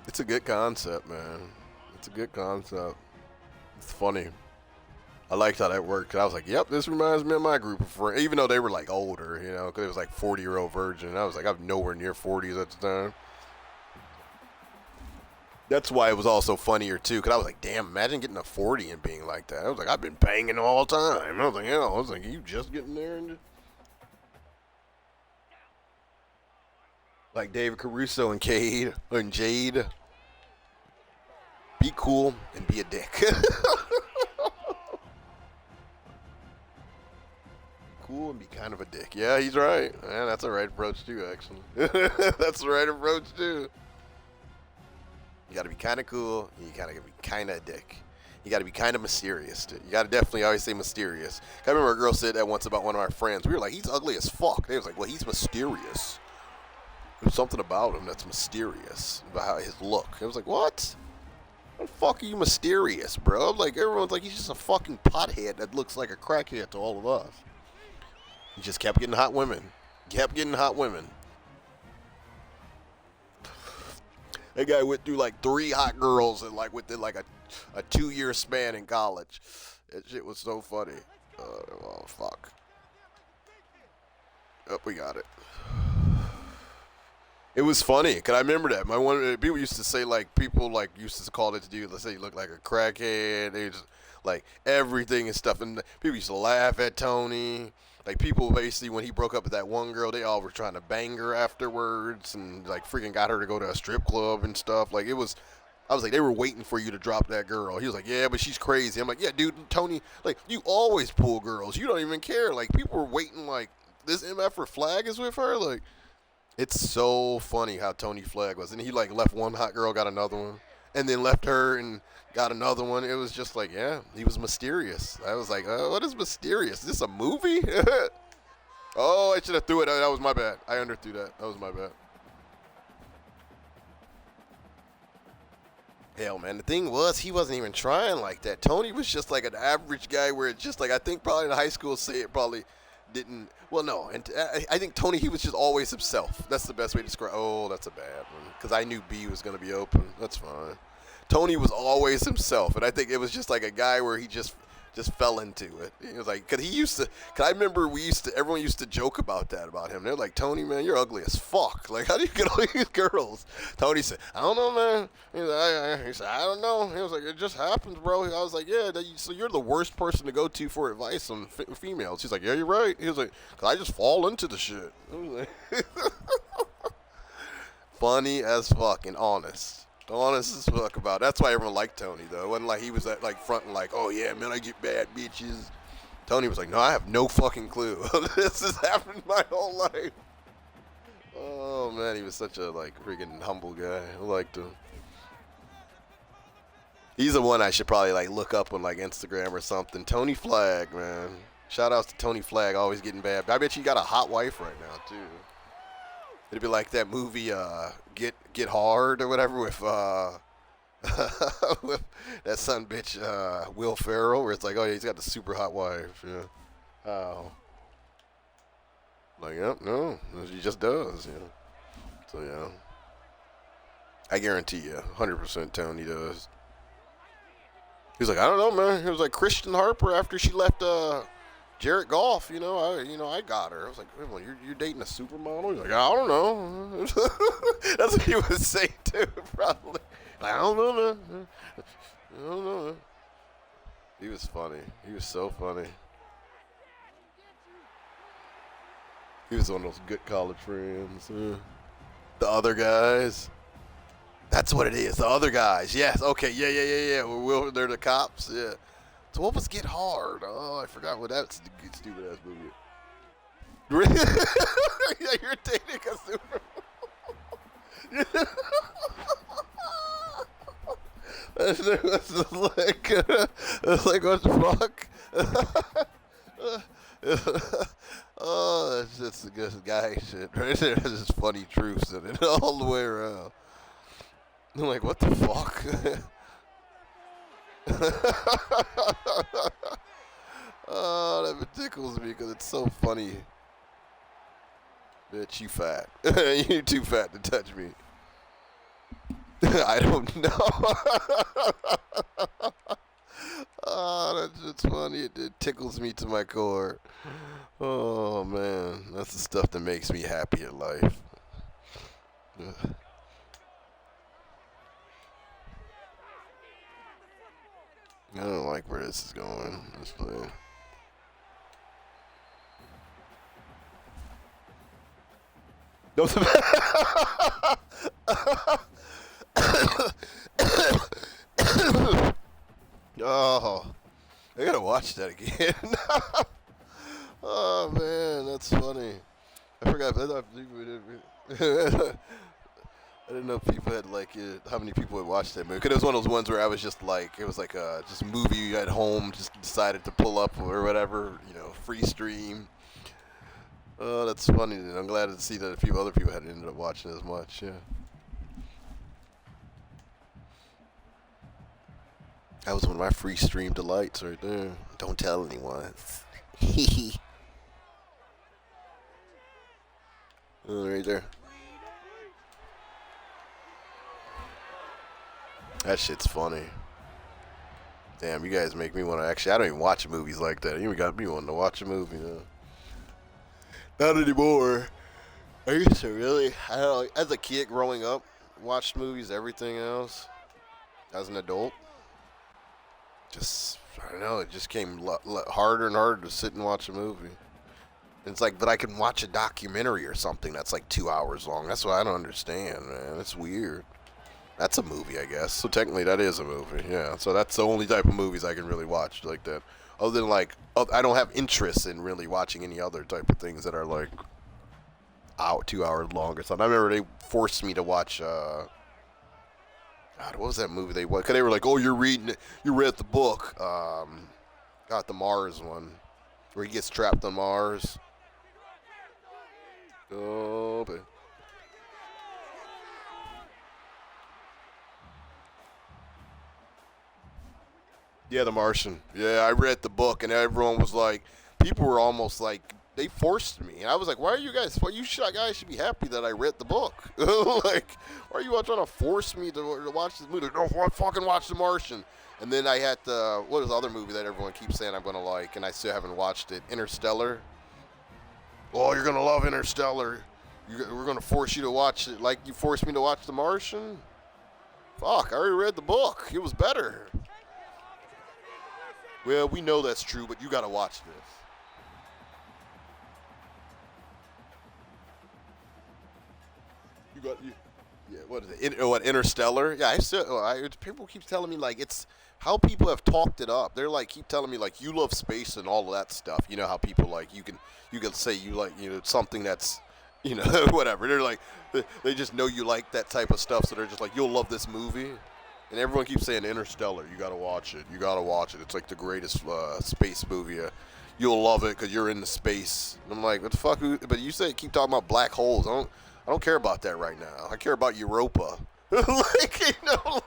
It's a good concept, man. It's a good concept. It's funny. I liked how that worked. I was like, yep, this reminds me of my group of friends. Even though they were like older, you know, because it was like 40-year-old virgin. I was like, I'm nowhere near 40s at the time. That's why it was also funnier, too, because I was like, damn, imagine getting a 40 and being like that. I was like, I've been banging all the time. I was like, you just getting there? And like David Caruso and Cade, and Jade, be cool and be a dick. Cool and be kind of a dick. Yeah, he's right. Yeah, that's the right approach, too, actually. That's the right approach, too. You got to be kind of cool, and you got to be kind of a dick. You got to be kind of mysterious. You got to definitely always say mysterious. I remember a girl said that once about one of our friends. We were like, he's ugly as fuck. They was like, well, he's mysterious. There's something about him that's mysterious, about his look. I was like, what? How the fuck are you mysterious, bro? Like, everyone's like, he's just a fucking pothead that looks like a crackhead to all of us. He just kept getting hot women. That guy went through like 3 hot girls and like within like a 2-year span in college. That shit was so funny. Oh fuck. Oh, we got it. It was funny, cause I remember that. People used to say like people like used to call it to do. Let's say you look like a crackhead. They just like everything and stuff, and people used to laugh at Tony. Like, people basically, when he broke up with that one girl, they all were trying to bang her afterwards and, like, freaking got her to go to a strip club and stuff. Like, I was like, they were waiting for you to drop that girl. He was like, yeah, but she's crazy. I'm like, yeah, dude, Tony, like, you always pull girls. You don't even care. Like, people were waiting, like, this MF Flag is with her? Like, it's so funny how Tony Flag was. And he, like, left one hot girl, got another one, and then left her and got another one. It was just like, yeah, he was mysterious. I was like, what is mysterious? Is this a movie? Oh, I should have threw it. That was my bad. I underthrew that. That was my bad. Hell, man, the thing was, he wasn't even trying like that. Tony was just like an average guy where it's just like, I think probably in high school, say it probably didn't. Well, no, and I think Tony, he was just always himself. That's the best way to describe. Oh, that's a bad one. Because I knew B was going to be open. That's fine. Tony was always himself, and I think it was just like a guy where he just fell into it. He was like, because he used to. Cause I remember everyone used to joke about that about him. They're like, Tony, man, you're ugly as fuck. Like, how do you get all these girls? Tony said, I don't know, man. He said, I don't know. He was like, it just happens, bro. I was like, yeah. So you're the worst person to go to for advice on females. He's like, yeah, you're right. He was like, cause I just fall into the shit. I was like, funny as fuck and honest. Honest as fuck about it. That's why everyone liked Tony, though. It wasn't like he was at, like fronting like, oh yeah, man, I get bad bitches. Tony was like, no, I have no fucking clue. This has happened my whole life. Oh man, he was such a like freaking humble guy. I liked him. He's the one I should probably like look up on like Instagram or something. Tony Flagg, man. Shout outs to Tony Flagg, always getting bad. I bet you got a hot wife right now too. It'd be like that movie Get Hard or whatever with with that son bitch Will Ferrell, where it's like, oh yeah, he's got the super hot wife. Yeah. Oh. Like, yep, no, he just does. Yeah. So yeah. I guarantee you, 100% Tony does. He's like, I don't know, man. He was like Christian Harper after she left Jared Goff, I got her. I was like, you're dating a supermodel? He's like, I don't know. That's what he would say too, probably. Like, I don't know, man. I don't know. Man. He was funny. He was so funny. He was one of those good college friends. The other guys. That's what it is. The other guys. Yes. Okay. Yeah. They're the cops. Yeah. So what was Get Hard? Oh, I forgot what that's stupid ass movie. Yeah, you're dating a super. That's like what the fuck? Oh, that's just the good guy shit right there. That's just funny truths in it all the way around. I'm like, what the fuck? Oh, that tickles me because it's so funny. Bitch, you fat. You're too fat to touch me. I don't know. Oh, that's just funny. It tickles me to my core. Oh, man. That's the stuff that makes me happy in life. Ugh. I don't like where this is going. Let's play. Oh, I gotta watch that again. Oh man, that's funny. I forgot. I didn't know if people had like it, how many people had watched that movie. Cause it was one of those ones where I was just like, it was like just a movie at home, just decided to pull up or whatever, free stream. Oh, that's funny. And I'm glad to see that a few other people hadn't ended up watching as much. Yeah. That was one of my free stream delights right there. Don't tell anyone. Oh, right there. That shit's funny. Damn, you guys make me want to I don't even watch movies like that. You got me wanting to watch a movie now. Not anymore. I used to really. I don't know. As a kid growing up, watched movies, everything else. As an adult, I don't know. It just came harder and harder to sit and watch a movie. And it's like, but I can watch a documentary or something that's like 2 hours long. That's what I don't understand, man. It's weird. That's a movie, I guess. So technically, that is a movie. Yeah. So that's the only type of movies I can really watch like that. Other than like, I don't have interest in really watching any other type of things that are like 2 hours long or something. I remember they forced me to watch. God, what was that movie they watched? Cause they were like, "Oh, you read the book." Got the Mars one, where he gets trapped on Mars. Oh, but yeah, The Martian. Yeah, I read the book, and everyone was like, people were almost like, they forced me, and I was like, why are you guys? Well, guys should be happy that I read the book. Like, why are you all trying to force me to watch this movie? No, fucking watch The Martian. And then I had what was the other movie that everyone keeps saying I'm gonna like, and I still haven't watched it? Interstellar. Oh, you're gonna love Interstellar. We're gonna force you to watch it like you forced me to watch The Martian. Fuck, I already read the book. It was better. Well, we know that's true, but you gotta watch this. Yeah. What is it? What Interstellar? Yeah, people keep telling me like it's how people have talked it up. They're like keep telling me like you love space and all of that stuff. You know how people like you can say you like something that's whatever. They're like they just know you like that type of stuff, so they're just like you'll love this movie. And everyone keeps saying Interstellar. You gotta watch it. You gotta watch it. It's like the greatest space movie. You'll love it because you're in the space. And I'm like, what the fuck? But you keep talking about black holes. I don't care about that right now. I care about Europa. Like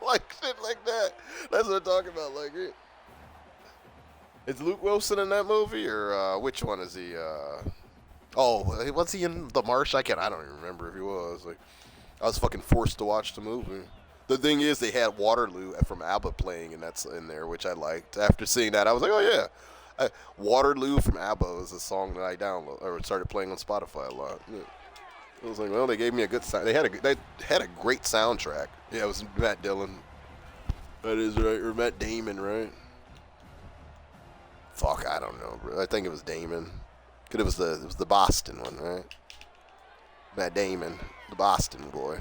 like shit like that. That's what I'm talking about. Like, is Luke Wilson in that movie or which one is he? Oh, was he in The Marsh? I don't even remember if he was. Like, I was fucking forced to watch the movie. The thing is, they had Waterloo from ABBA playing, and that's in there, which I liked. After seeing that, I was like, oh yeah, Waterloo from ABBA was a song that I downloaded or started playing on Spotify a lot. Yeah. I was like, well, they gave me a good sound. They had a great soundtrack. Yeah, it was Matt Dillon. That is right, or Matt Damon, right? Fuck, I don't know, bro. I think it was Damon. Cause it was the Boston one, right? Matt Damon, the Boston boy.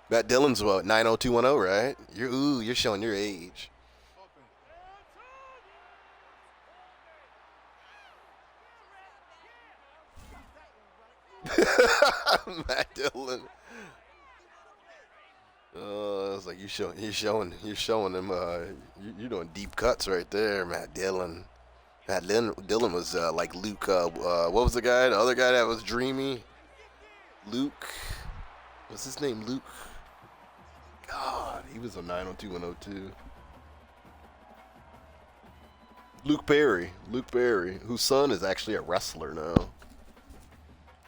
Matt Dillon's what 90210, right? You're showing your age. Matt Dillon. It's like you're showing them. You're doing deep cuts right there, Matt Dillon. Dillon was like Luke. What was the guy? The other guy that was dreamy. Luke. What's his name? Luke. God, he was a 90210 Luke Perry. Luke Perry, whose son is actually a wrestler now.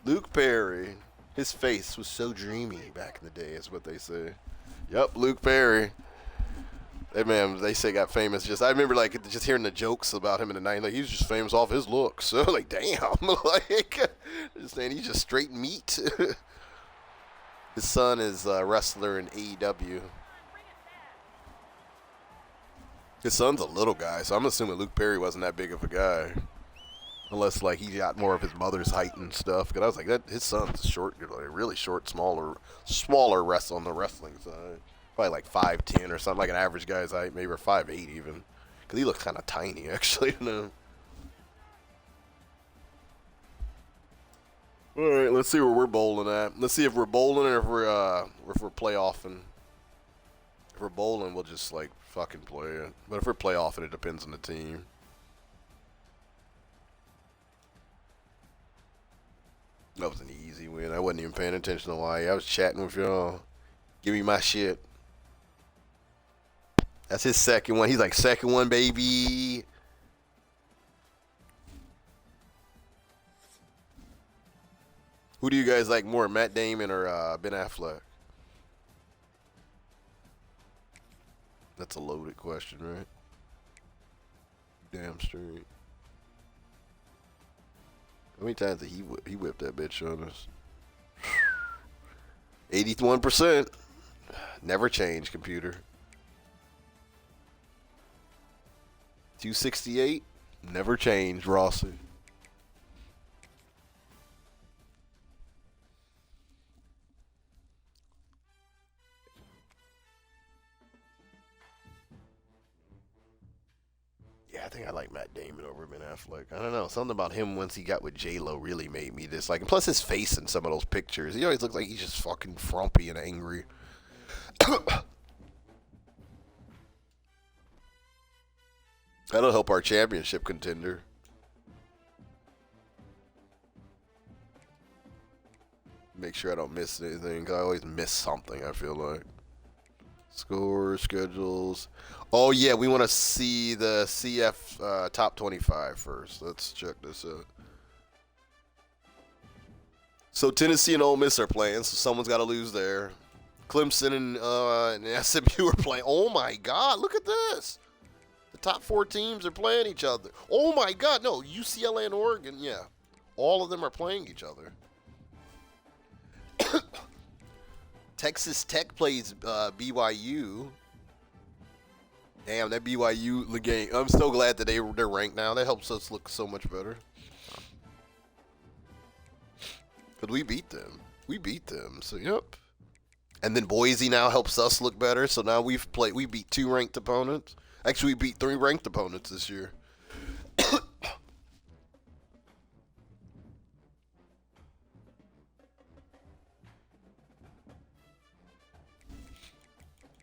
Luke Perry. His face was so dreamy back in the day, is what they say. Yep, Luke Perry. That man, they say got famous. I remember like just hearing the jokes about him in the '90s. Like he was just famous off his looks. So like, damn, like just saying he's just straight meat. His son is a wrestler in AEW. His son's a little guy, so I'm assuming Luke Perry wasn't that big of a guy. Unless like he got more of his mother's height and stuff. Because I was like, his son's short, like really short, smaller wrestler on the wrestling side. Probably like 5'10" or something, like an average guy's height, maybe or 5'8" even. Because he looks kind of tiny, actually. All right, let's see where we're bowling at. Let's see if we're bowling or if we're playoffing. If we're bowling, we'll just like fucking play it. But if we're playoffing, it depends on the team. That was an easy win. I wasn't even paying attention to why. I was chatting with y'all. Give me my shit. That's his second one. He's like, second one, baby. Who do you guys like more, Matt Damon or Ben Affleck? That's a loaded question, right? Damn straight. How many times did he whipped that bitch on us? 81%. Never change, computer. 268. Never change, Rossi. Yeah, I think I like Matt Damon over Ben Affleck. I don't know. Something about him once he got with J-Lo really made me dislike him. Plus his face in some of those pictures. He always looks like he's just fucking frumpy and angry. That'll help our championship contender. Make sure I don't miss anything, 'cause I always miss something, I feel like. Scores, schedules. Oh, yeah, we want to see the CF top 25 first. Let's check this out. So Tennessee and Ole Miss are playing, so someone's got to lose there. Clemson and SMU are playing. Oh, my God, look at this. The top 4 teams are playing each other. Oh, my God, no, UCLA and Oregon, yeah. All of them are playing each other. Texas Tech plays BYU. Damn, that BYU game. I'm so glad that they're ranked now. That helps us look so much better. But we beat them. We beat them. So yep. And then Boise now helps us look better. So now we beat 2 ranked opponents. Actually, we beat 3 ranked opponents this year.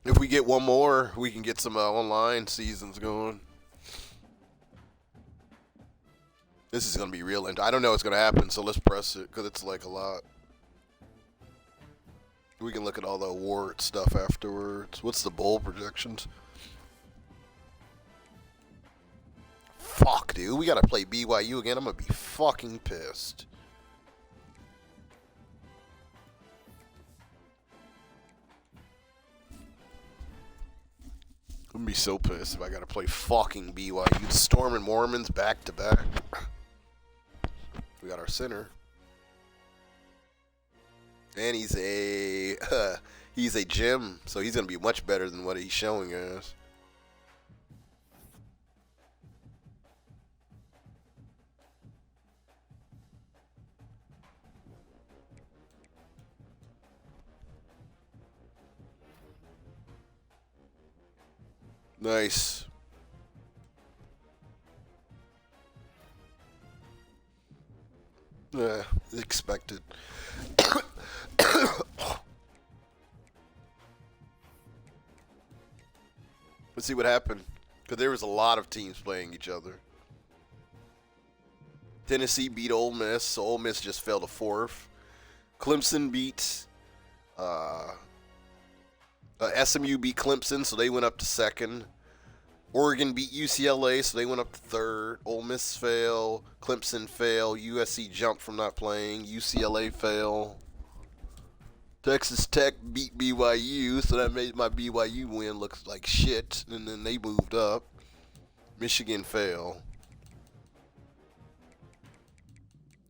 If we get one more, we can get some online seasons going. This is going to be real. I don't know what's going to happen, so let's press it, because it's like a lot. We can look at all the award stuff afterwards. What's the bowl projections? Fuck, dude. We got to play BYU again. I'm going to be fucking pissed. I'm gonna be so pissed if I gotta play fucking BYU. Storm and Mormons back to back. We got our center, and he's a gym, so he's gonna be much better than what he's showing us. Nice. Expected. Let's see what happened. Because there was a lot of teams playing each other. Tennessee beat Ole Miss, so Ole Miss just fell to 4th. Clemson beat SMU beat Clemson, so they went up to 2nd. Oregon beat UCLA, so they went up to 3rd. Ole Miss fell. Clemson fell. USC jumped from not playing. UCLA fell. Texas Tech beat BYU, so that made my BYU win look like shit, and then they moved up. Michigan fell.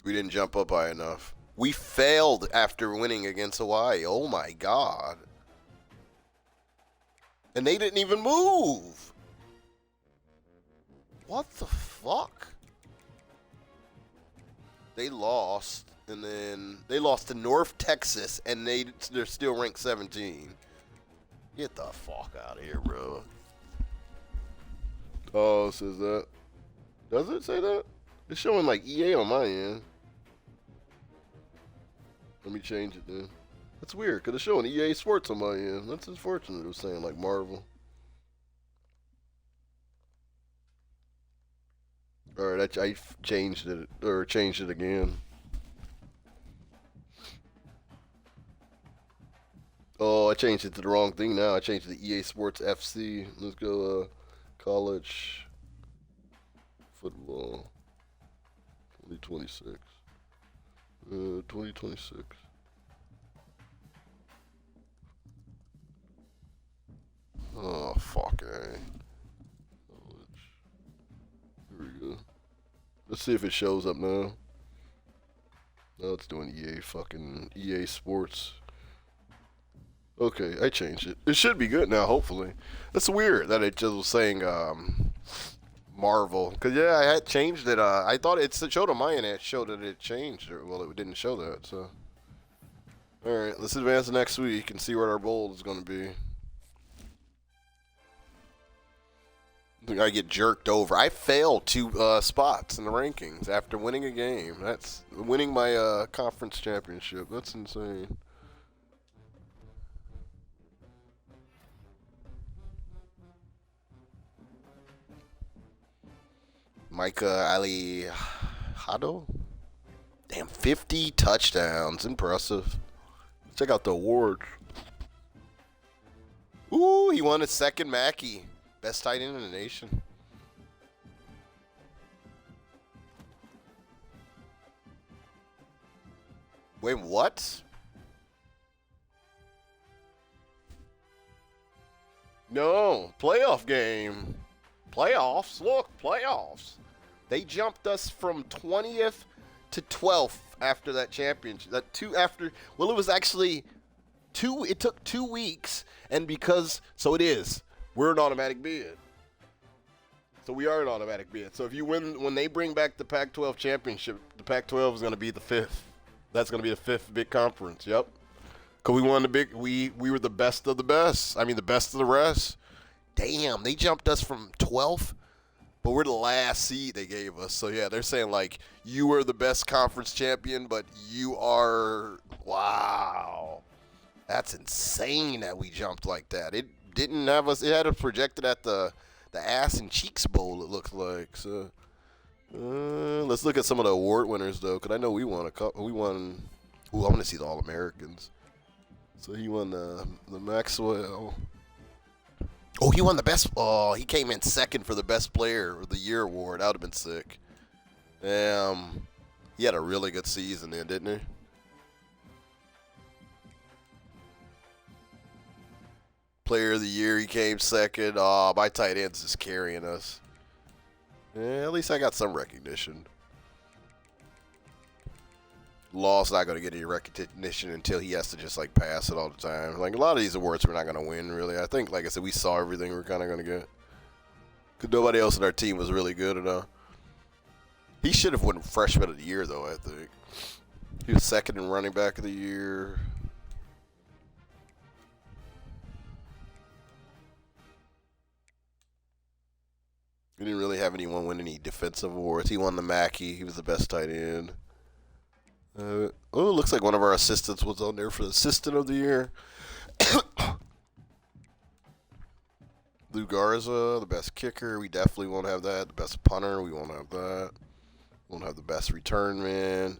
We didn't jump up high enough. We failed after winning against Hawaii. Oh my God. And they didn't even move. What the fuck? They lost, and then they lost to North Texas, and they're still ranked 17. Get the fuck out of here, bro. Oh, it says that. Does it say that? It's showing like EA on my end. Let me change it then. That's weird, because it's showing EA Sports on my end. That's unfortunate. It was saying like Marvel. Alright, I changed it, or changed it again. Oh, I changed it to the wrong thing now. I changed it to EA Sports FC. Let's go, college football 2026. 2026. Oh, fuck, eh. Here we go. Let's see if it shows up now. No, it's doing EA Sports. Okay, I changed it. It should be good now, hopefully. That's weird that it just was saying Marvel. Because, yeah, I had changed it. I thought it showed on my end. It showed that it changed. Well, it didn't show that, so. Alright, let's advance next week and see what our bowl is going to be. I get jerked over. I failed 2 spots in the rankings after winning a game. That's winning my conference championship. That's insane. Micah Ali Hado? Damn, 50 touchdowns. Impressive. Check out the awards. Ooh, he won his second Mackey. Best tight end in the nation. Wait, what? No, playoff game. Playoffs? Look, playoffs. They jumped us from 20th to 12th after that championship. Well, it was actually it took 2 weeks, and so it is. We're an automatic bid. So we are an automatic bid. So if you win, when they bring back the Pac-12 championship, the Pac-12 is going to be the 5th. That's going to be the 5th big conference. Yep. Because we won we were the best of the best. I mean, the best of the rest. Damn, they jumped us from 12th, but we're the last seed they gave us. So, yeah, they're saying, like, you were the best conference champion, but you are, wow. That's insane that we jumped like that. It didn't have us, it had us projected at the Ass and Cheeks Bowl, it looks like. So, let's look at some of the award winners, though, because I know we won a couple. We won, ooh, I want to see the All-Americans. So he won the Maxwell. Oh, he won the best. Oh, he came in second for the best player of the year award. That would have been sick. He had a really good season then, didn't he? Player of the year, he came second. Oh, my tight end's just carrying us. Yeah, at least I got some recognition. Law's not going to get any recognition until he has to just, like, pass it all the time. Like, a lot of these awards we're not going to win, really. I think, like I said, we saw everything we're kind of going to get. Because nobody else in our team was really good enough. He should have won Freshman of the Year, though, I think. He was second in Running Back of the Year. We didn't really have anyone win any defensive awards. He won the Mackey. He was the best tight end. It looks like one of our assistants was on there for the Assistant of the Year. Lou Garza, the best kicker. We definitely won't have that. The best punter. We won't have that. Won't have the best return man.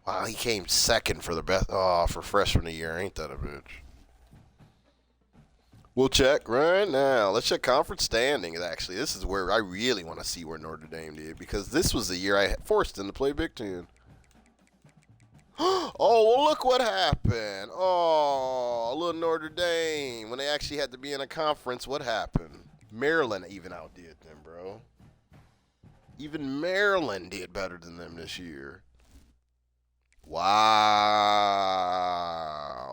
Wow, he came second for the best. Oh, for Freshman of the Year. Ain't that a bitch? We'll check right now. Let's check conference standings, actually. This is where I really want to see where Notre Dame did, because this was the year I forced them to play Big Ten. Oh, well, look what happened. Oh, little Notre Dame. When they actually had to be in a conference, what happened? Maryland even outdid them, bro. Even Maryland did better than them this year. Wow.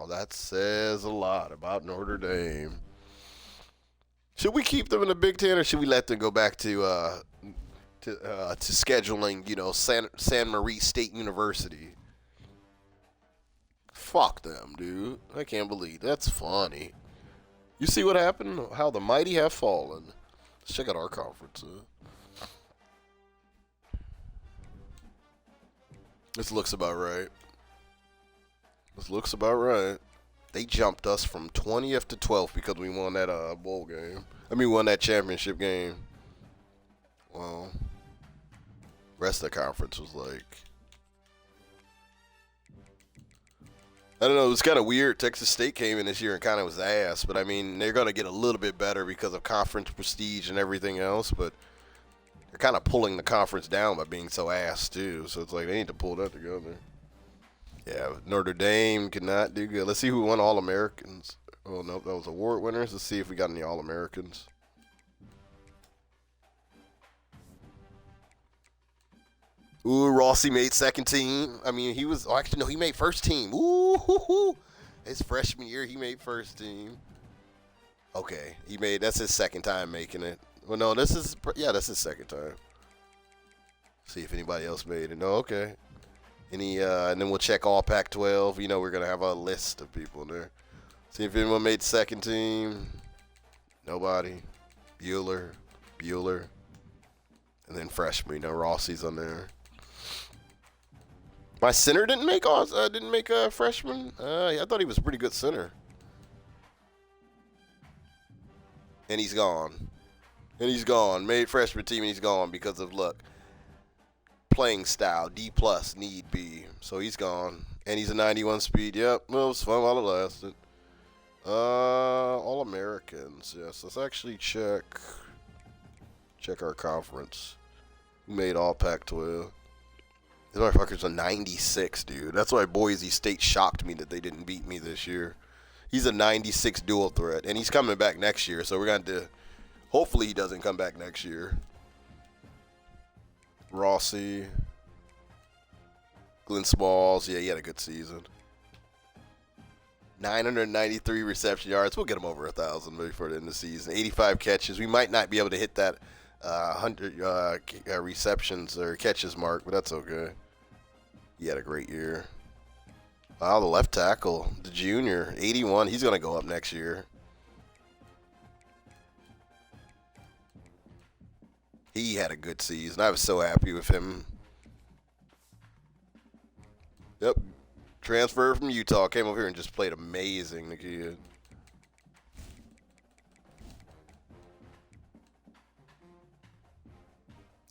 That says a lot about Notre Dame. Should we keep them in the Big Ten, or should we let them go back to scheduling, you know, San Marie State University? Fuck them, dude. I can't believe that's funny. You see what happened? How the mighty have fallen. Let's check out our conference. This looks about right. This looks about right. They jumped us from 20th to 12th because we won that bowl game. I mean, won that championship game. Well, rest of the conference was like, I don't know. It was kind of weird. Texas State came in this year and kind of was ass. But, I mean, they're going to get a little bit better because of conference prestige and everything else. But they're kind of pulling the conference down by being so ass, too. So it's like they need to pull that together. Yeah, Notre Dame could not do good. Let's see who won All-Americans. Oh, no, that was award winners. Let's see if we got any All-Americans. Ooh, Rossi made second team. I mean, he was, oh, actually, no, he made first team. Ooh, his freshman year, he made first team. Okay, that's his second time making it. Well, no, that's his second time. See if anybody else made it. No, okay. And then we'll check all Pac-12. You know, we're going to have a list of people in there. See if anyone made second team. Nobody. Bueller. And then freshman. You know, Rossi's on there. My center didn't make a freshman. I thought he was a pretty good center. And he's gone. Made freshman team and he's gone because of luck. playing style. D plus need be. So he's gone. And he's a 91 speed. Yep. Well, it was fun while it lasted. All Americans. Yes. Let's actually check our conference. Who made all Pac-12? These motherfuckers are 96, dude. That's why Boise State shocked me that they didn't beat me this year. He's a 96 dual threat, and he's coming back next year. So we're going to hopefully he doesn't come back next year. Rossi, Glenn Smalls, yeah, he had a good season. 993 reception yards. We'll get him over 1,000 before the end of the season. 85 catches. We might not be able to hit that 100 receptions or catches mark, but that's okay. He had a great year. Wow, the left tackle, the junior, 81. He's going to go up next year. He had a good season. I was so happy with him. Yep. Transferred from Utah. Came over here and just played amazing, the kid.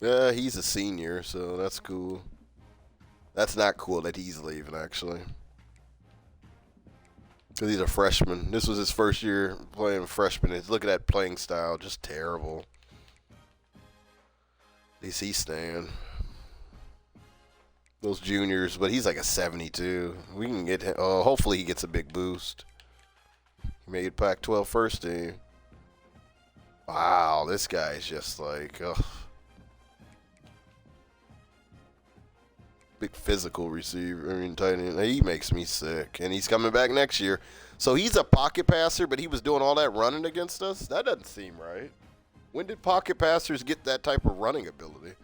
Yeah, he's a senior, so that's cool. That's not cool that he's leaving, actually. Because he's a freshman. This was his first year playing freshman. Look at that playing style. Just terrible. At least he's staying. Those juniors, but he's like a 72. We can get him. Hopefully he gets a big boost. He made Pac-12 first team. Wow, this guy is just like, big physical receiver. I mean, tight end. He makes me sick, and he's coming back next year. So he's a pocket passer, but he was doing all that running against us. That doesn't seem right. When did pocket passers get that type of running ability?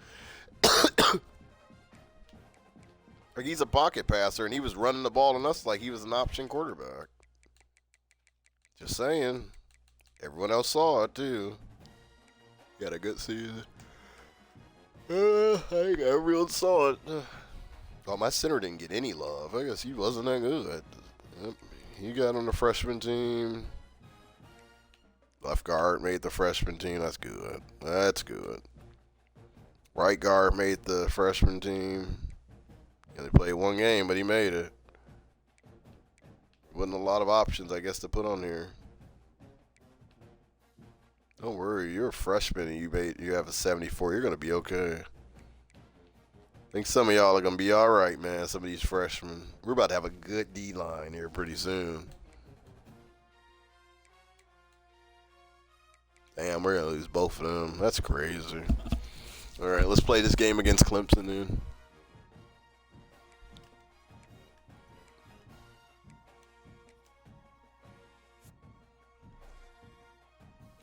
Like, he's a pocket passer, and he was running the ball on us like he was an option quarterback. Just saying. Everyone else saw it, too. Got a good season. I think everyone saw it. Oh, my center didn't get any love. I guess he wasn't that good. Yep. He got on the freshman team. Left guard made the freshman team. That's good. That's good. Right guard made the freshman team. He only played one game, but he made it. Wasn't a lot of options, I guess, to put on here. Don't worry, you're a freshman and you have a 74. You're gonna be okay. I think some of y'all are gonna be all right, man. Some of these freshmen. We're about to have a good D line here pretty soon. Damn, we're gonna lose both of them. That's crazy. All right, let's play this game against Clemson, then.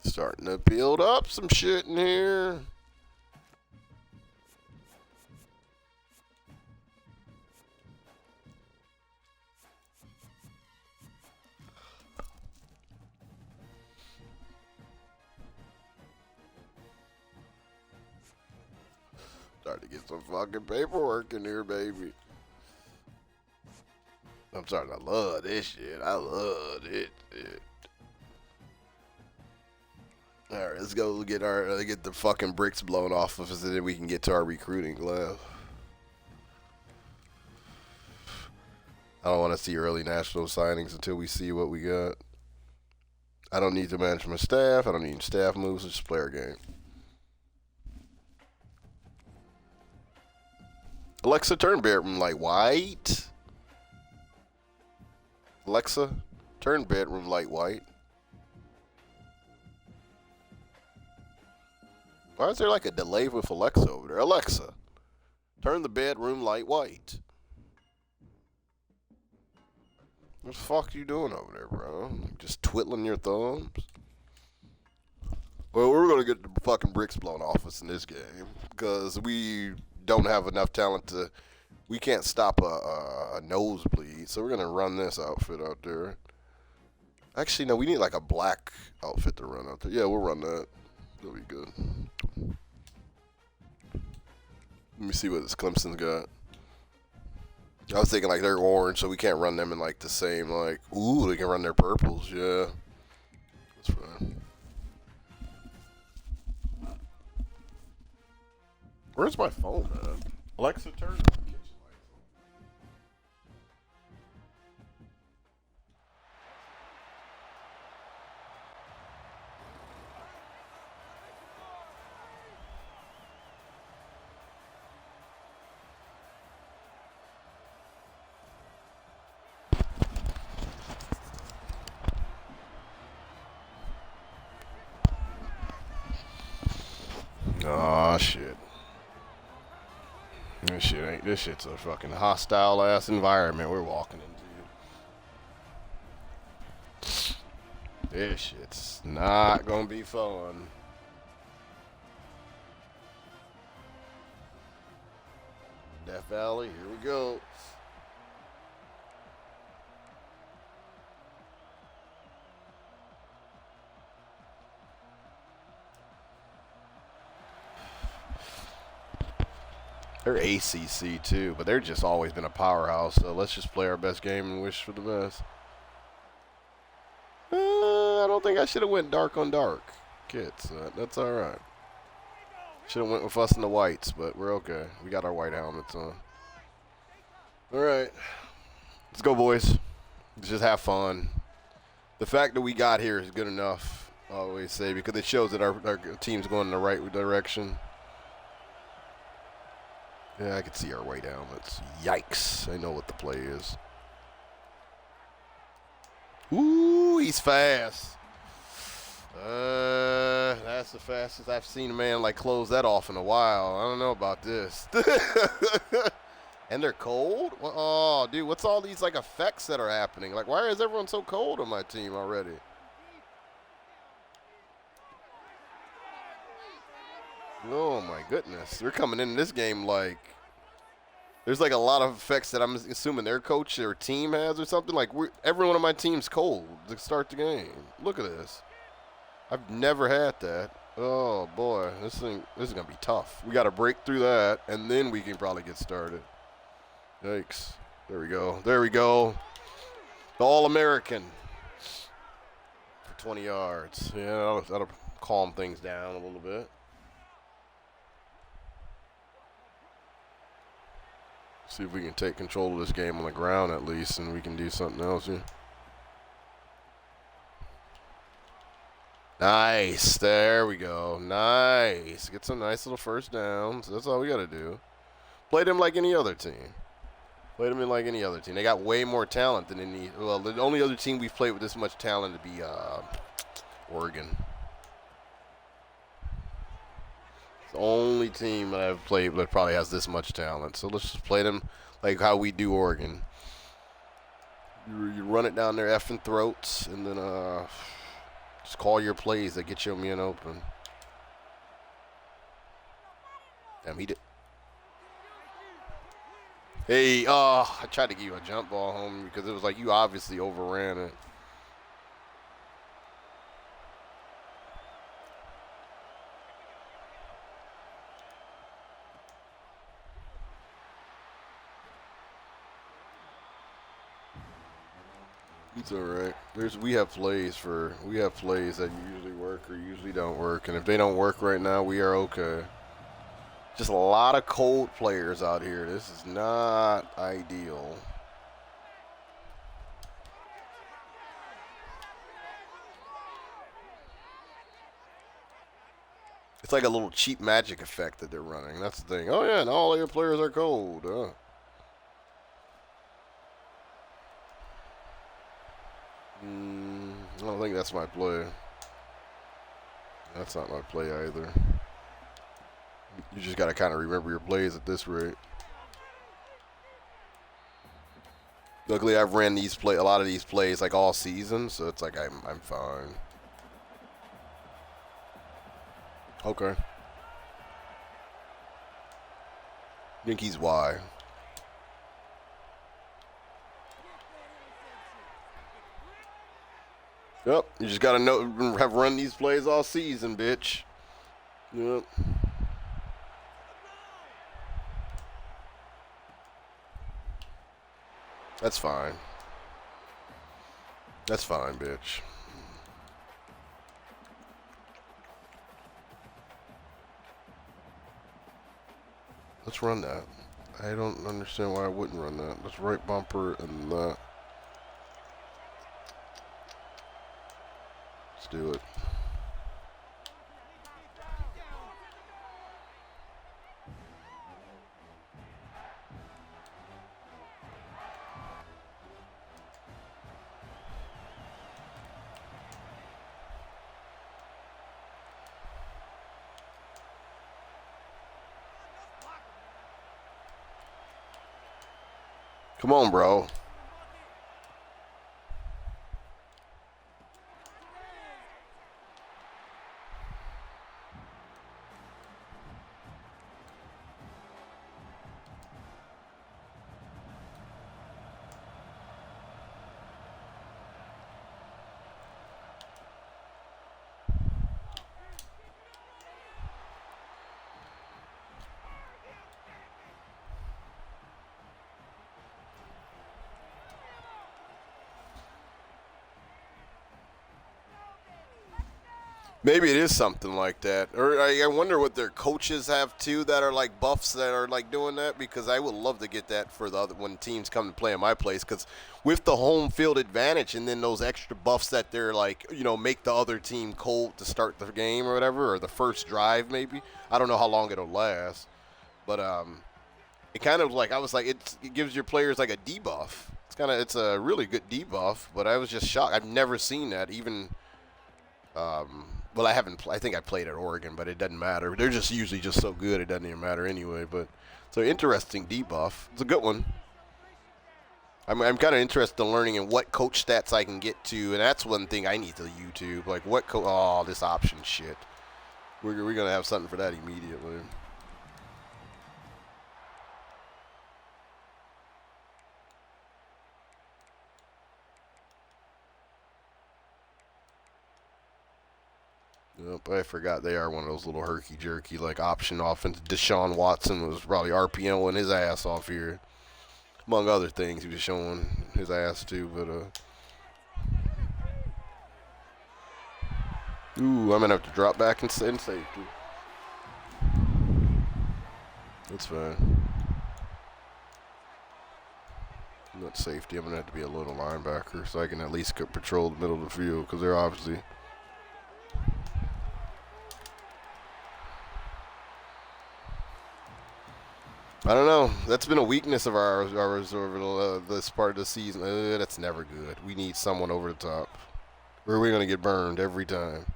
Starting to build up some shit in here. Starting to get some fucking paperwork in here, baby. I'm starting to love this shit. I love it. All right, let's go get the fucking bricks blown off of us, and then we can get to our recruiting class. I don't want to see early national signings until we see what we got. I don't need to manage my staff. I don't need staff moves. Let's just play our game. Alexa, turn bedroom light white. Alexa, turn bedroom light white. Why is there like a delay with Alexa over there? Alexa, turn the bedroom light white. What the fuck are you doing over there, bro? Just twiddling your thumbs? Well, we're going to get the fucking bricks blown off us in this game because we don't have enough talent to... We can't stop a nosebleed, so we're going to run this outfit out there. Actually, no, we need like a black outfit to run out there. Yeah, we'll run that. That'll be good. Let me see what this Clemson's got. I was thinking like they're orange, so we can't run them in like the same, like, ooh, they can run their purples, yeah. That's fine. Where's my phone at? Alexa, turn. Oh shit. This shit's a fucking hostile ass environment we're walking into. This shit's not gonna be fun. Death Valley, here we go. They're ACC too, but they're just always been a powerhouse. So let's just play our best game and wish for the best. I don't think I should have went dark on dark, kids. That's all right. Should have went with us and the whites, but we're okay. We got our white helmets on. All right, let's go, boys. Let's just have fun. The fact that we got here is good enough, I always say, because it shows that our team's going in the right direction. Yeah, I can see our white helmets. Yikes. I know what the play is. Ooh, he's fast. That's the fastest I've seen a man like close that off in a while. I don't know about this. And they're cold? Oh, dude, what's all these like effects that are happening? Like, why is everyone so cold on my team already? Oh my goodness. They're coming in this game like there's like a lot of effects that I'm assuming their coach or team has or something. Like everyone on my team's cold to start the game. Look at this. I've never had that. Oh boy, this is gonna be tough. We gotta break through that and then we can probably get started. Yikes. There we go. There we go. The All-American for 20 yards. Yeah, that'll calm things down a little bit. See if we can take control of this game on the ground at least, and we can do something else here. Nice. There we go. Nice. Get some nice little first downs. That's all we got to do. Play them like any other team. Play them in like any other team. They got way more talent than any. Well, the only other team we've played with this much talent would be Oregon. It's the only team that I've played that probably has this much talent. So let's just play them like how we do Oregon. You run it down their effing throats, and then just call your plays that get you men open. Damn, he did. Hey, I tried to give you a jump ball home because it was like you obviously overran it. It's all right. We have plays that usually work or usually don't work, and if they don't work right now, we are okay. Just a lot of cold players out here. This is not ideal. It's like a little cheap magic effect that they're running. That's the thing. Oh yeah, and all your players are cold. I don't think that's my play. That's not my play either. You just got to kind of remember your plays at this rate. Luckily, I've ran a lot of these plays like all season, so it's like I'm fine. Okay. I think he's Y. Yep, you just gotta have run these plays all season, bitch. Yep. That's fine. That's fine, bitch. Let's run that. I don't understand why I wouldn't run that. That's right bumper and that. Let's do it. Come on, bro. Maybe it is something like that. Or I wonder what their coaches have too that are like buffs that are like doing that, because I would love to get that for the other when teams come to play in my place, because with the home field advantage and then those extra buffs that they're like, make the other team cold to start the game or whatever, or the first drive maybe. I don't know how long it'll last. But it kind of like I was like it gives your players like a debuff. It's a really good debuff, but I was just shocked. I've never seen that even well, I haven't. I think I played at Oregon, but it doesn't matter. They're just usually just so good, it doesn't even matter anyway. But so interesting debuff. It's a good one. I'm kind of interested in learning in what coach stats I can get to, and that's one thing I need to YouTube. Like what oh, this option shit. We're gonna have something for that immediately. Yep, I forgot they are one of those little herky-jerky, like, option offense. Deshaun Watson was probably RPOing his ass off here. Among other things, he was showing his ass, too, but, ooh, I'm going to have to drop back in safety. That's fine. Not safety. I'm going to have to be a little linebacker so I can at least patrol the middle of the field, because they're obviously... I don't know. That's been a weakness of ours over this part of the season. That's never good. We need someone over the top. Or are we going to get burned every time?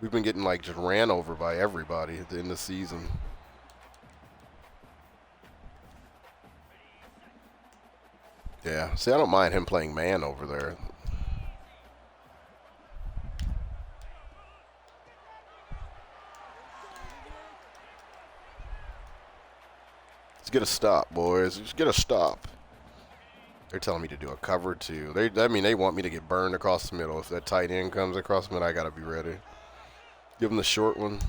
We've been getting, like, just ran over by everybody at the end of the season. Yeah. See, I don't mind him playing man over there. Let's get a stop, boys. Just get a stop. They're telling me to do a cover two. They want me to get burned across the middle. If that tight end comes across the middle, I gotta be ready. Give him the short one.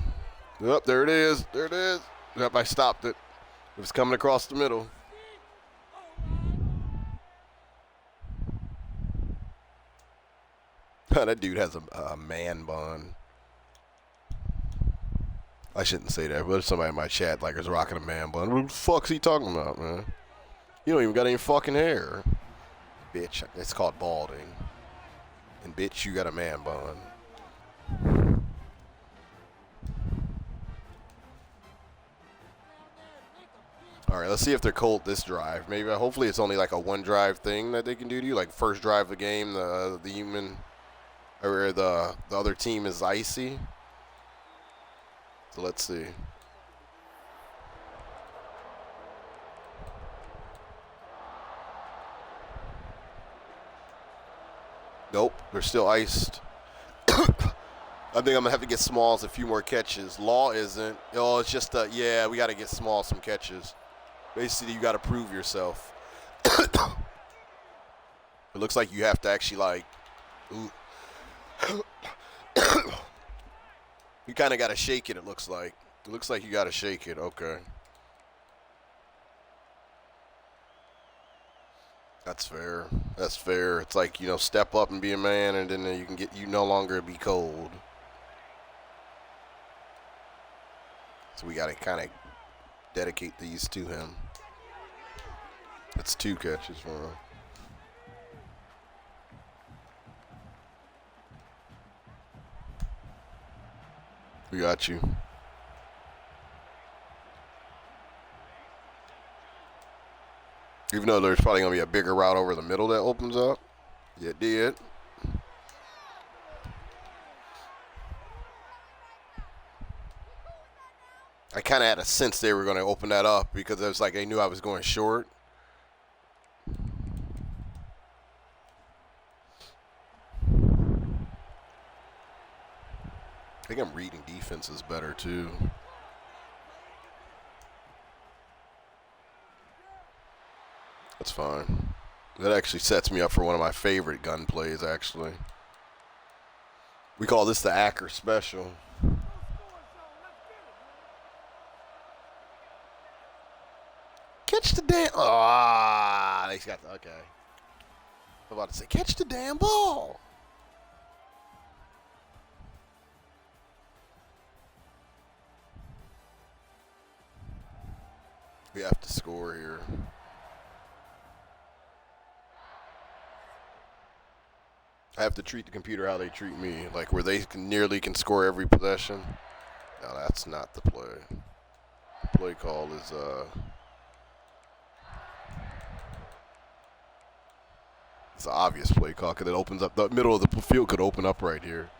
Yep, there it is. There it is. Yep, I stopped it. It was coming across the middle. That dude has a man bun. I shouldn't say that, but somebody in my chat like is rocking a man bun. What the fuck's he talking about, man? You don't even got any fucking hair. Bitch, it's called balding. And bitch, you got a man bun. All right, let's see if they're cold this drive. Maybe, hopefully it's only like a one drive thing that they can do to you. Like first drive of the game, the human or the other team is icy. So let's see. Nope, they're still iced. I think I'm going to have to get Smalls a few more catches. Law isn't. Oh, it's just, yeah, we got to get Smalls some catches. Basically, you got to prove yourself. It looks like you have to actually, like, ooh. You kind of got to shake it, it looks like. It looks like you got to shake it. Okay. That's fair. That's fair. It's like, step up and be a man, and then you no longer be cold. So we got to kind of dedicate these to him. That's 2 catches for him. We got you. Even though there's probably going to be a bigger route over the middle that opens up. Yeah, it did. I kind of had a sense they were going to open that up because it was like they knew I was going short. I think I'm reading defenses better, too. That's fine. That actually sets me up for one of my favorite gun plays, actually. We call this the Acker Special. Catch the damn... Ah, he's got the... Okay. I'm about to say, catch the damn ball. We have to score here. I have to treat the computer how they treat me, like where they nearly can score every possession. No, that's not the play. The play call is it's an obvious play call because it opens up the middle of the field could open up right here,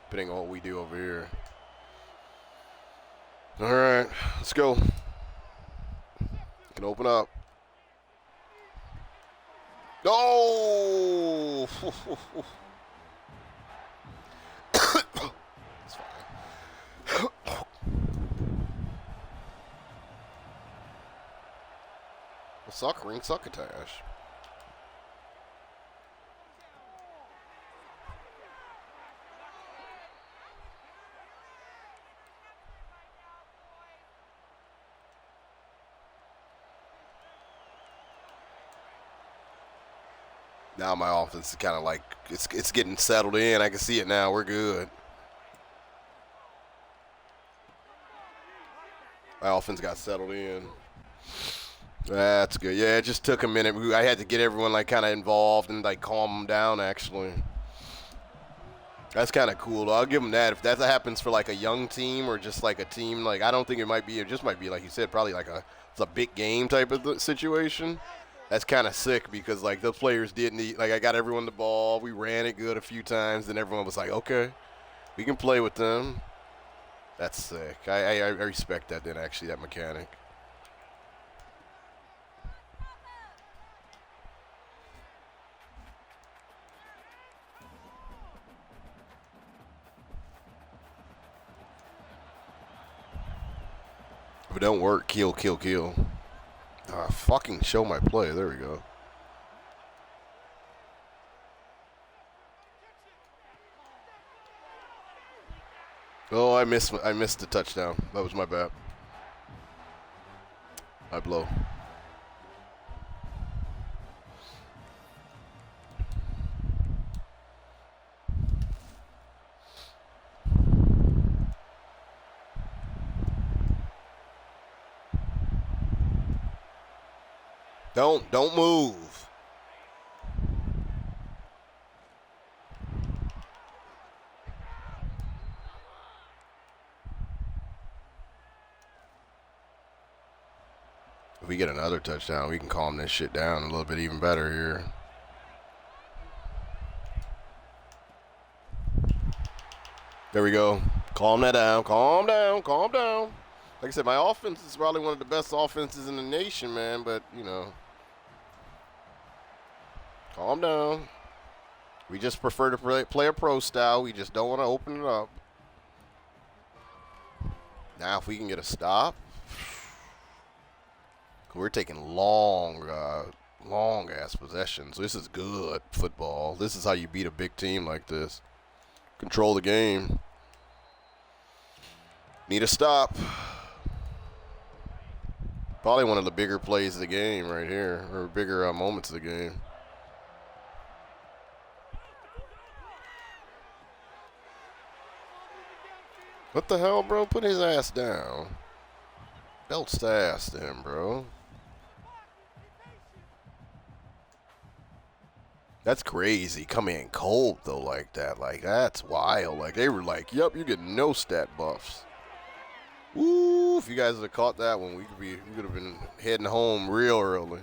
depending on what we do over here. All right, let's go. Can open up. Oh! It's fine. Suckering succotash. Now my offense is kind of like it's getting settled in. I can see it now. We're good. My offense got settled in. That's good. Yeah, it just took a minute. I had to get everyone like kind of involved and like calm them down. Actually, that's kind of cool. I'll give them that. If that happens for like a young team or just like a team, like I don't think it might be. It just might be like you said, probably like it's a big game type of situation. That's kind of sick because like those players didn't eat. Like I got everyone the ball. We ran it good a few times, and everyone was like, okay, we can play with them. That's sick. I respect that then, actually, that mechanic. If it don't work, kill, kill, kill. Fucking show my play. There we go. Oh, I missed the touchdown. That was my bad. I blow. Don't move. If we get another touchdown, we can calm this shit down a little bit even better here. There we go. Calm that down. Calm down. Calm down. Like I said, my offense is probably one of the best offenses in the nation, man. But, you know, calm down. We just prefer to play a pro style. We just don't want to open it up. Now, if we can get a stop. We're taking long-ass possessions. This is good football. This is how you beat a big team like this. Control the game. Need a stop. Probably one of the bigger plays of the game right here, or bigger moments of the game. What the hell, bro? Put his ass down. Belts the ass to him, bro. That's crazy. Come in cold though, like that. Like that's wild. Like they were like, "Yep, you get no stat buffs." Woo! If you guys had caught that one, we could have been heading home real early.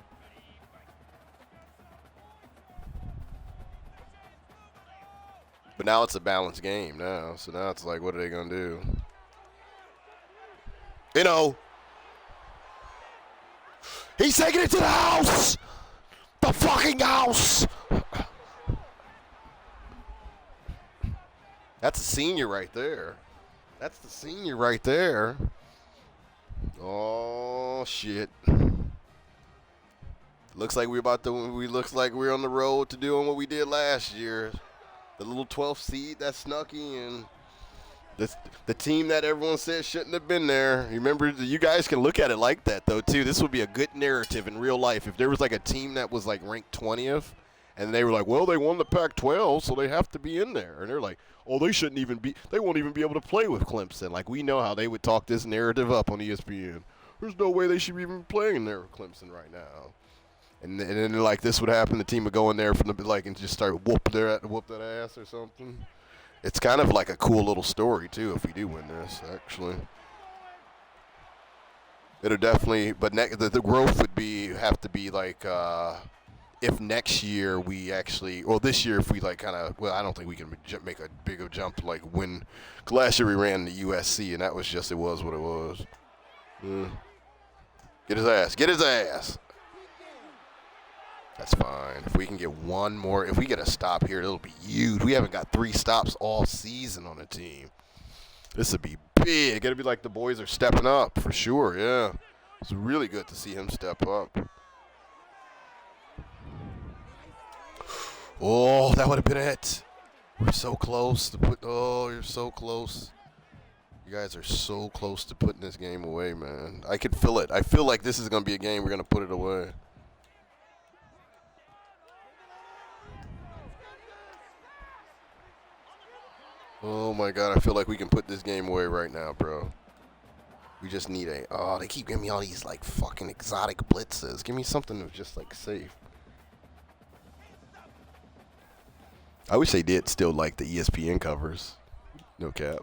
But now it's a balanced game now. So now it's like, what are they gonna do? You know, he's taking it to the house. The fucking house. That's a senior right there. That's the senior right there. Oh shit. Looks like looks like we're on the road to doing what we did last year. The little 12th seed that snuck in. The team that everyone said shouldn't have been there. Remember, you guys can look at it like that though too. This would be a good narrative in real life if there was like a team that was like ranked 20th, and they were like, well, they won the Pac-12, so they have to be in there. And they're like, oh, they shouldn't even be. They won't even be able to play with Clemson. Like we know how they would talk this narrative up on ESPN. There's no way they should be even playing there with Clemson right now. And then like this would happen, the team would go in there from the like and just start whoop that ass or something. It's kind of like a cool little story too if we do win this. Actually, it'll definitely. But the growth would have to be like if next year we actually, well, this year if we like kind of, well, I don't think we can make a bigger jump to like win. 'Cause last year we ran the USC and that was just it was what it was. Get his ass. Get his ass. That's fine. If we can get one more, if we get a stop here, it'll be huge. We haven't got 3 stops all season on the team. This would be big. It'll be like the boys are stepping up for sure, yeah. It's really good to see him step up. Oh, that would have been it. We're so close to put, oh, you're so close. You guys are so close to putting this game away, man. I can feel it. I feel like this is going to be a game we're going to put it away. Oh my God, I feel like we can put this game away right now, bro. We just need oh, they keep giving me all these like fucking exotic blitzes. Give me something that's just like safe. I wish they did still like the ESPN covers. No cap.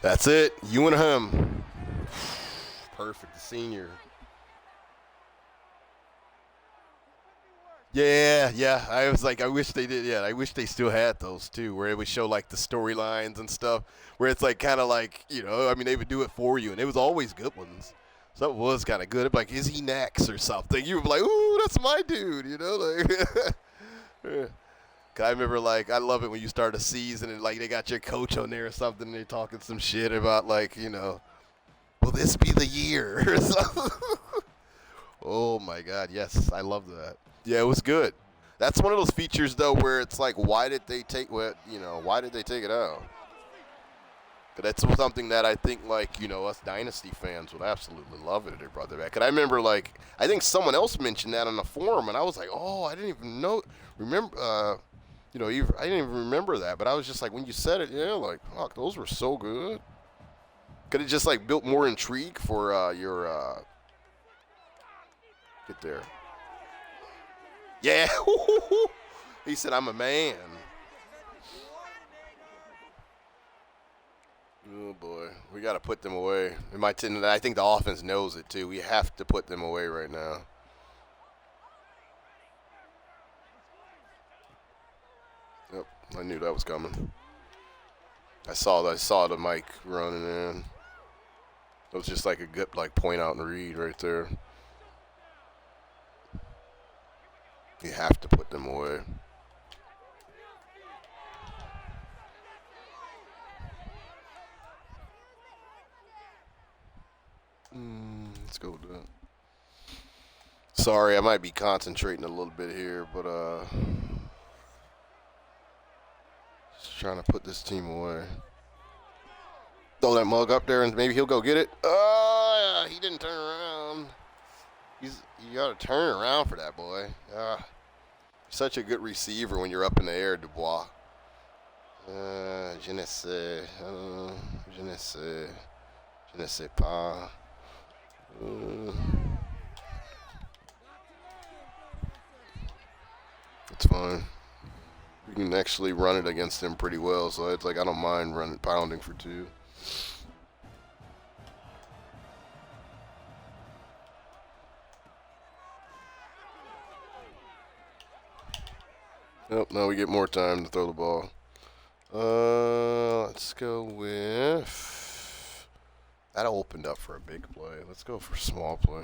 That's it. You and him. Perfect, the senior. Yeah. I was like, I wish they did. Yeah, I wish they still had those too, where it would show like the storylines and stuff, where it's like kind of like, you know, I mean, they would do it for you, and it was always good ones. So it was kind of good. It'd be like, is he next or something? You would be like, ooh, that's my dude, you know, like. I remember, like, I love it when you start a season and like they got your coach on there or something, and they're talking some shit about like, you know, will this be the year or something? Oh my God, yes, I love that. Yeah, it was good. That's one of those features though where it's like, why did they take why did they take it out? But that's something that I think like, you know, us Dynasty fans would absolutely love it if they brought that back. And I remember like, I think someone else mentioned that on the forum, and I was like, oh, I didn't even remember, I didn't even remember that. But I was just like, when you said it, yeah, like, fuck, those were so good. Could it just like built more intrigue for your get there. Yeah. He said, I'm a man. Oh, boy. We got to put them away. I think the offense knows it, too. We have to put them away right now. Yep. I knew that was coming. I saw the mic running in. It was just like a good point out and read right there. You have to put them away. Let's go with that. Sorry, I might be concentrating a little bit here, but just trying to put this team away. Throw that mug up there and maybe he'll go get it. Oh, he didn't turn around. You got to turn around for that, boy. Such a good receiver when you're up in the air, Dubois. Je ne sais pas. It's fine. We can actually run it against him pretty well, so it's like I don't mind pounding for 2. Nope, now we get more time to throw the ball. Let's go with... That opened up for a big play. Let's go for small play.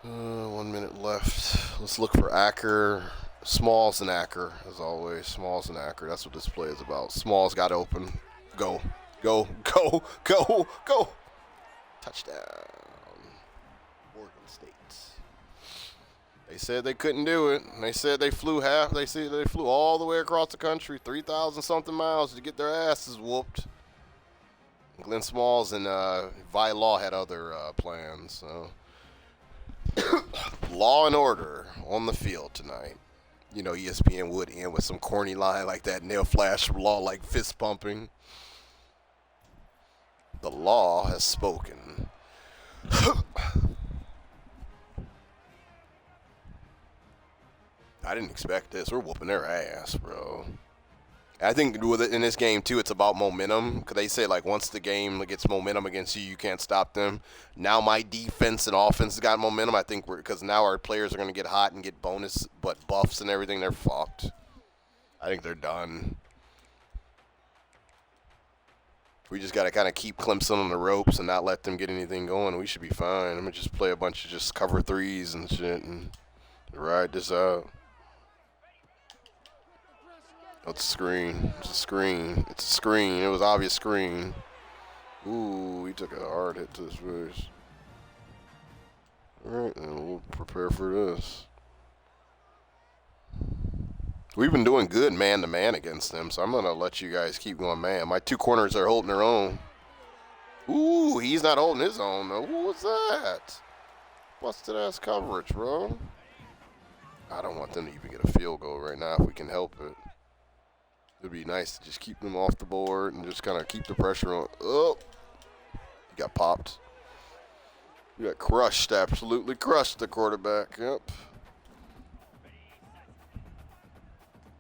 1 minute left. Let's look for Acker. Smalls and Acker, as always. Smalls and Acker. That's what this play is about. Smalls got open. Go. Go. Go. Go. Go. Touchdown. Oregon State. They said they couldn't do it. They said they flew They said they flew all the way across the country, 3,000 something miles to get their asses whooped. Glenn Smalls and Vi Law had other plans. So, Law and order on the field tonight. You know, ESPN would end with some corny line like that. Nail flash from Law, like fist pumping. The law has spoken. I didn't expect this. We're whooping their ass, bro. I think in this game, too, it's about momentum. Because they say, like, once the game gets momentum against you, you can't stop them. Now my defense and offense has got momentum. I think because now our players are going to get hot and get bonus buffs and everything. They're fucked. I think they're done. We just got to kind of keep Clemson on the ropes and not let them get anything going. We should be fine. I'm going to just play a bunch of just cover threes and shit and ride this out. Oh, it's a screen. It's a screen. It's a screen. It was obvious screen. Ooh, he took a hard hit to his face. All right, then we'll prepare for this. We've been doing good man-to-man against them, so I'm going to let you guys keep going man. My 2 corners are holding their own. Ooh, he's not holding his own, though. What was that? Busted-ass coverage, bro. I don't want them to even get a field goal right now if we can help it. It'd be nice to just keep them off the board and just kind of keep the pressure on. Oh, he got popped. We got crushed, absolutely crushed the quarterback. Yep.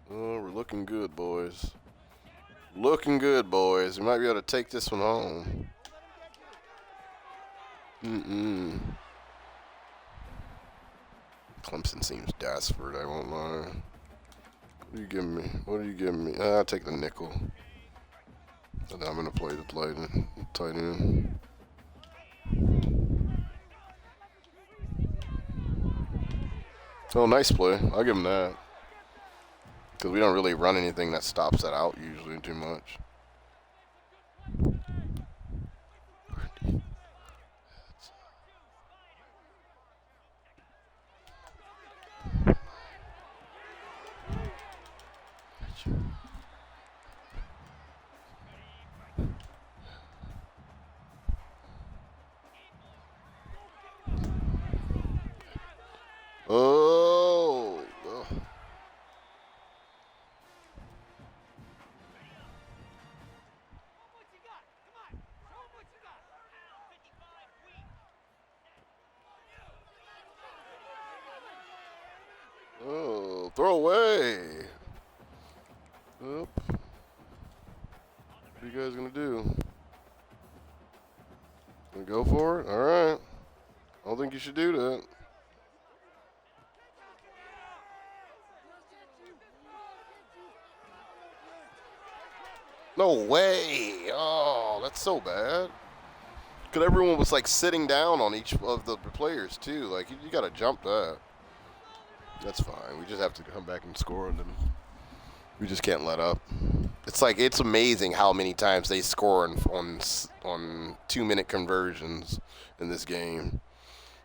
Oh, we're looking good, boys. Looking good, boys. We might be able to take this one home. Clemson seems desperate, I won't lie. What are you giving me? What are you giving me? I'll take the nickel. And then I'm going to play the tight end. Oh, nice play. I'll give him that. Because we don't really run anything that stops that out usually too much. Oh. Oh, throw away. Oop. What are you guys going to do? Gonna go for it? All right. I don't think you should do that. No way. Oh, that's so bad. Because everyone was, like, sitting down on each of the players, too. Like, you got to jump that. That's fine. We just have to come back and score on them. We just can't let up. It's like, it's amazing how many times they score on 2-minute conversions in this game.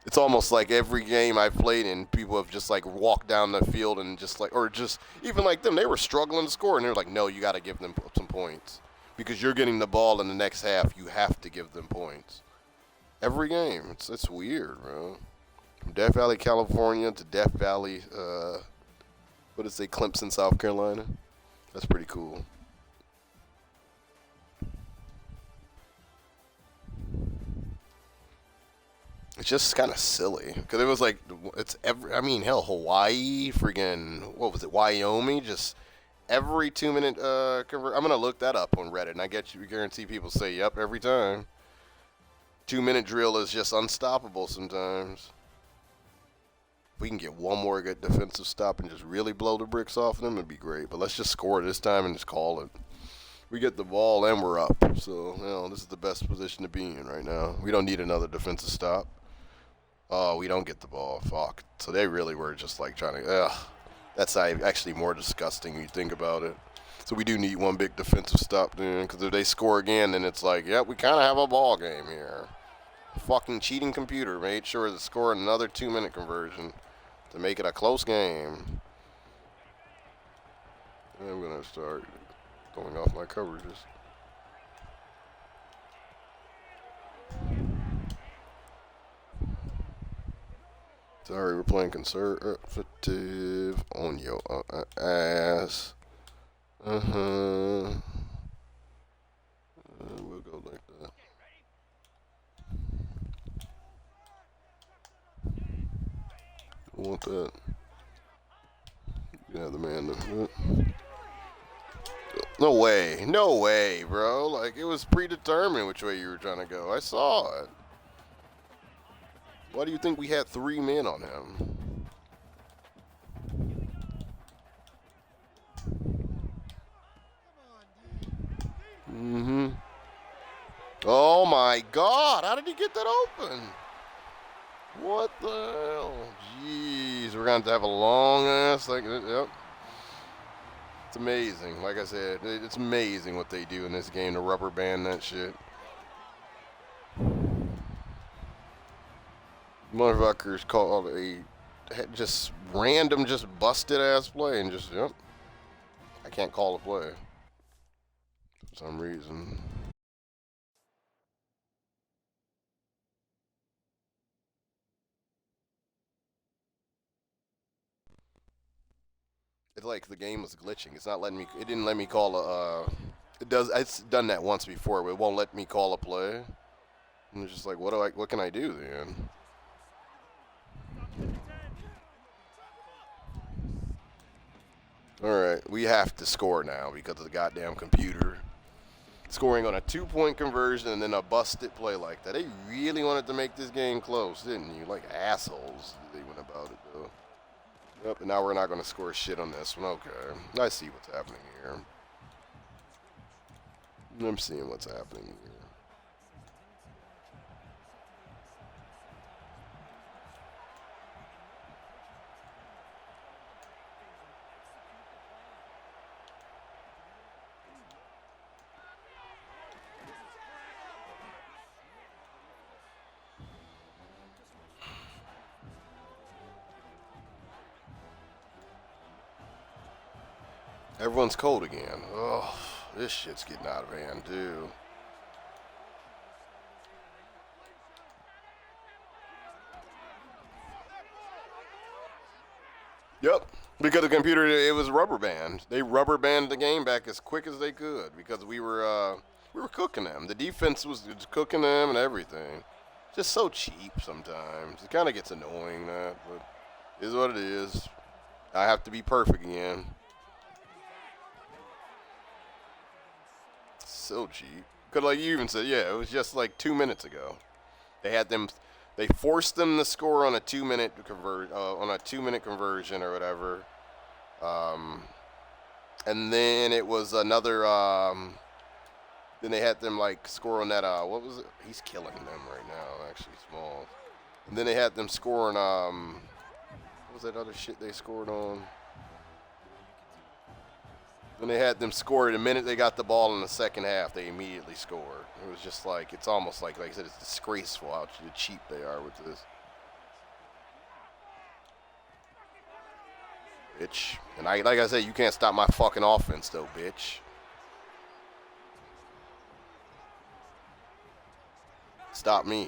It's almost like every game I've played in, people have just, like, walked down the field and just, like, or just, even like them, they were struggling to score, and they're like, no, you got to give them some points. Because you're getting the ball in the next half, you have to give them points. Every game. It's weird, bro. From Death Valley, California to Death Valley, what is it, Clemson, South Carolina? That's pretty cool. It's just kind of silly because it was like it's every. I mean, hell, Hawaii, friggin' what was it? Wyoming, just every 2 minute convert. I'm gonna look that up on Reddit, and I get you guarantee people say, "Yep," every time. 2 minute drill is just unstoppable sometimes. If we can get one more good defensive stop and just really blow the bricks off them, it'd be great. But let's just score this time and just call it. We get the ball and we're up. So, this is the best position to be in right now. We don't need another defensive stop. Oh, we don't get the ball. Fuck. So they really were just like trying to. Ugh. That's actually more disgusting when you think about it. So we do need one big defensive stop then, because if they score again, then it's like, yep, we kind of have a ball game here. Fucking cheating computer made sure to score another 2 minute conversion to make it a close game. And I'm gonna start throwing off my coverages. Sorry, we're playing conservative on your ass. We'll go like that. Want that? Yeah, the man. No way. No way, bro. Like, it was predetermined which way you were trying to go. I saw it. Why do you think we had 3 men on him? Oh, my God. How did he get that open? What the hell? Jeez. We're going to have a long ass. Yep. It's amazing. Like I said, it's amazing what they do in this game to rubber band that shit. Motherfuckers called a just random, just busted ass play and just, yep. I can't call a play for some reason. It's like the game was glitching. It's not letting me. It didn't let me call a. It does. It's done that once before, but it won't let me call a play. And it's just like, what can I do then? All right, we have to score now because of the goddamn computer. Scoring on a 2-point conversion and then a busted play like that. They really wanted to make this game close, didn't you? Like assholes, they went about it though. Yep, and now we're not going to score shit on this one. Okay, I see what's happening here. I'm seeing what's happening here. Everyone's cold again. Oh, this shit's getting out of hand, too. Yep, because the computer, it was rubber band. They rubber banded the game back as quick as they could because we were cooking them. The defense was cooking them and everything. Just so cheap sometimes. It kind of gets annoying that, but it is what it is. I have to be perfect again. So cheap. Because like you even said, yeah, it was just like 2 minutes ago. They forced them to score on a 2 minute conversion or whatever. And then it was another. Then they had them like score on that. What was it? He's killing them right now. Actually, small. And then they had them scoring. What was that other shit they scored on? When they had them score, the minute they got the ball in the second half, they immediately scored. It was just like, it's almost like I said, it's disgraceful how cheap they are with this. Bitch. And like I said, you can't stop my fucking offense, though, bitch. Stop me.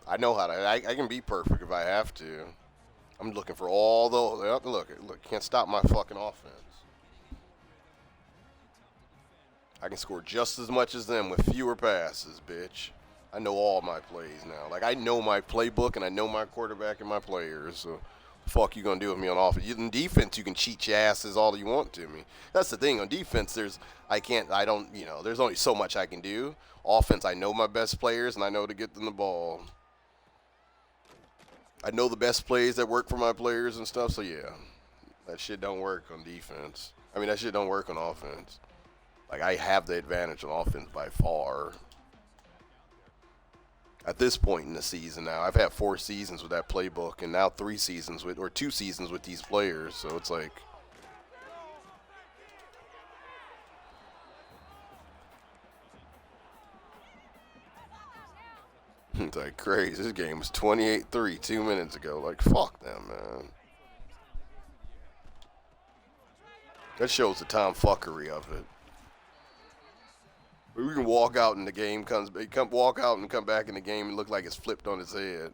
I know how to. I can be perfect if I have to. I'm looking for all those. Look, can't stop my fucking offense. I can score just as much as them with fewer passes, bitch. I know all my plays now. Like, I know my playbook, and I know my quarterback and my players. So, fuck you gonna do with me on offense? In defense, you can cheat your asses all you want to me. That's the thing. On defense, there's only so much I can do. Offense, I know my best players, and I know to get them the ball. I know the best plays that work for my players and stuff. So, yeah, that shit don't work on defense. I mean, that shit don't work on offense. Like, I have the advantage on offense by far. At this point in the season now, I've had 4 seasons with that playbook, and now 2 seasons with these players. So it's like, it's like crazy. This game was 28-3 2 minutes ago. Like, fuck them, man. That shows the tomfuckery of it. We can walk out and the game walk out and come back in the game and look like it's flipped on its head.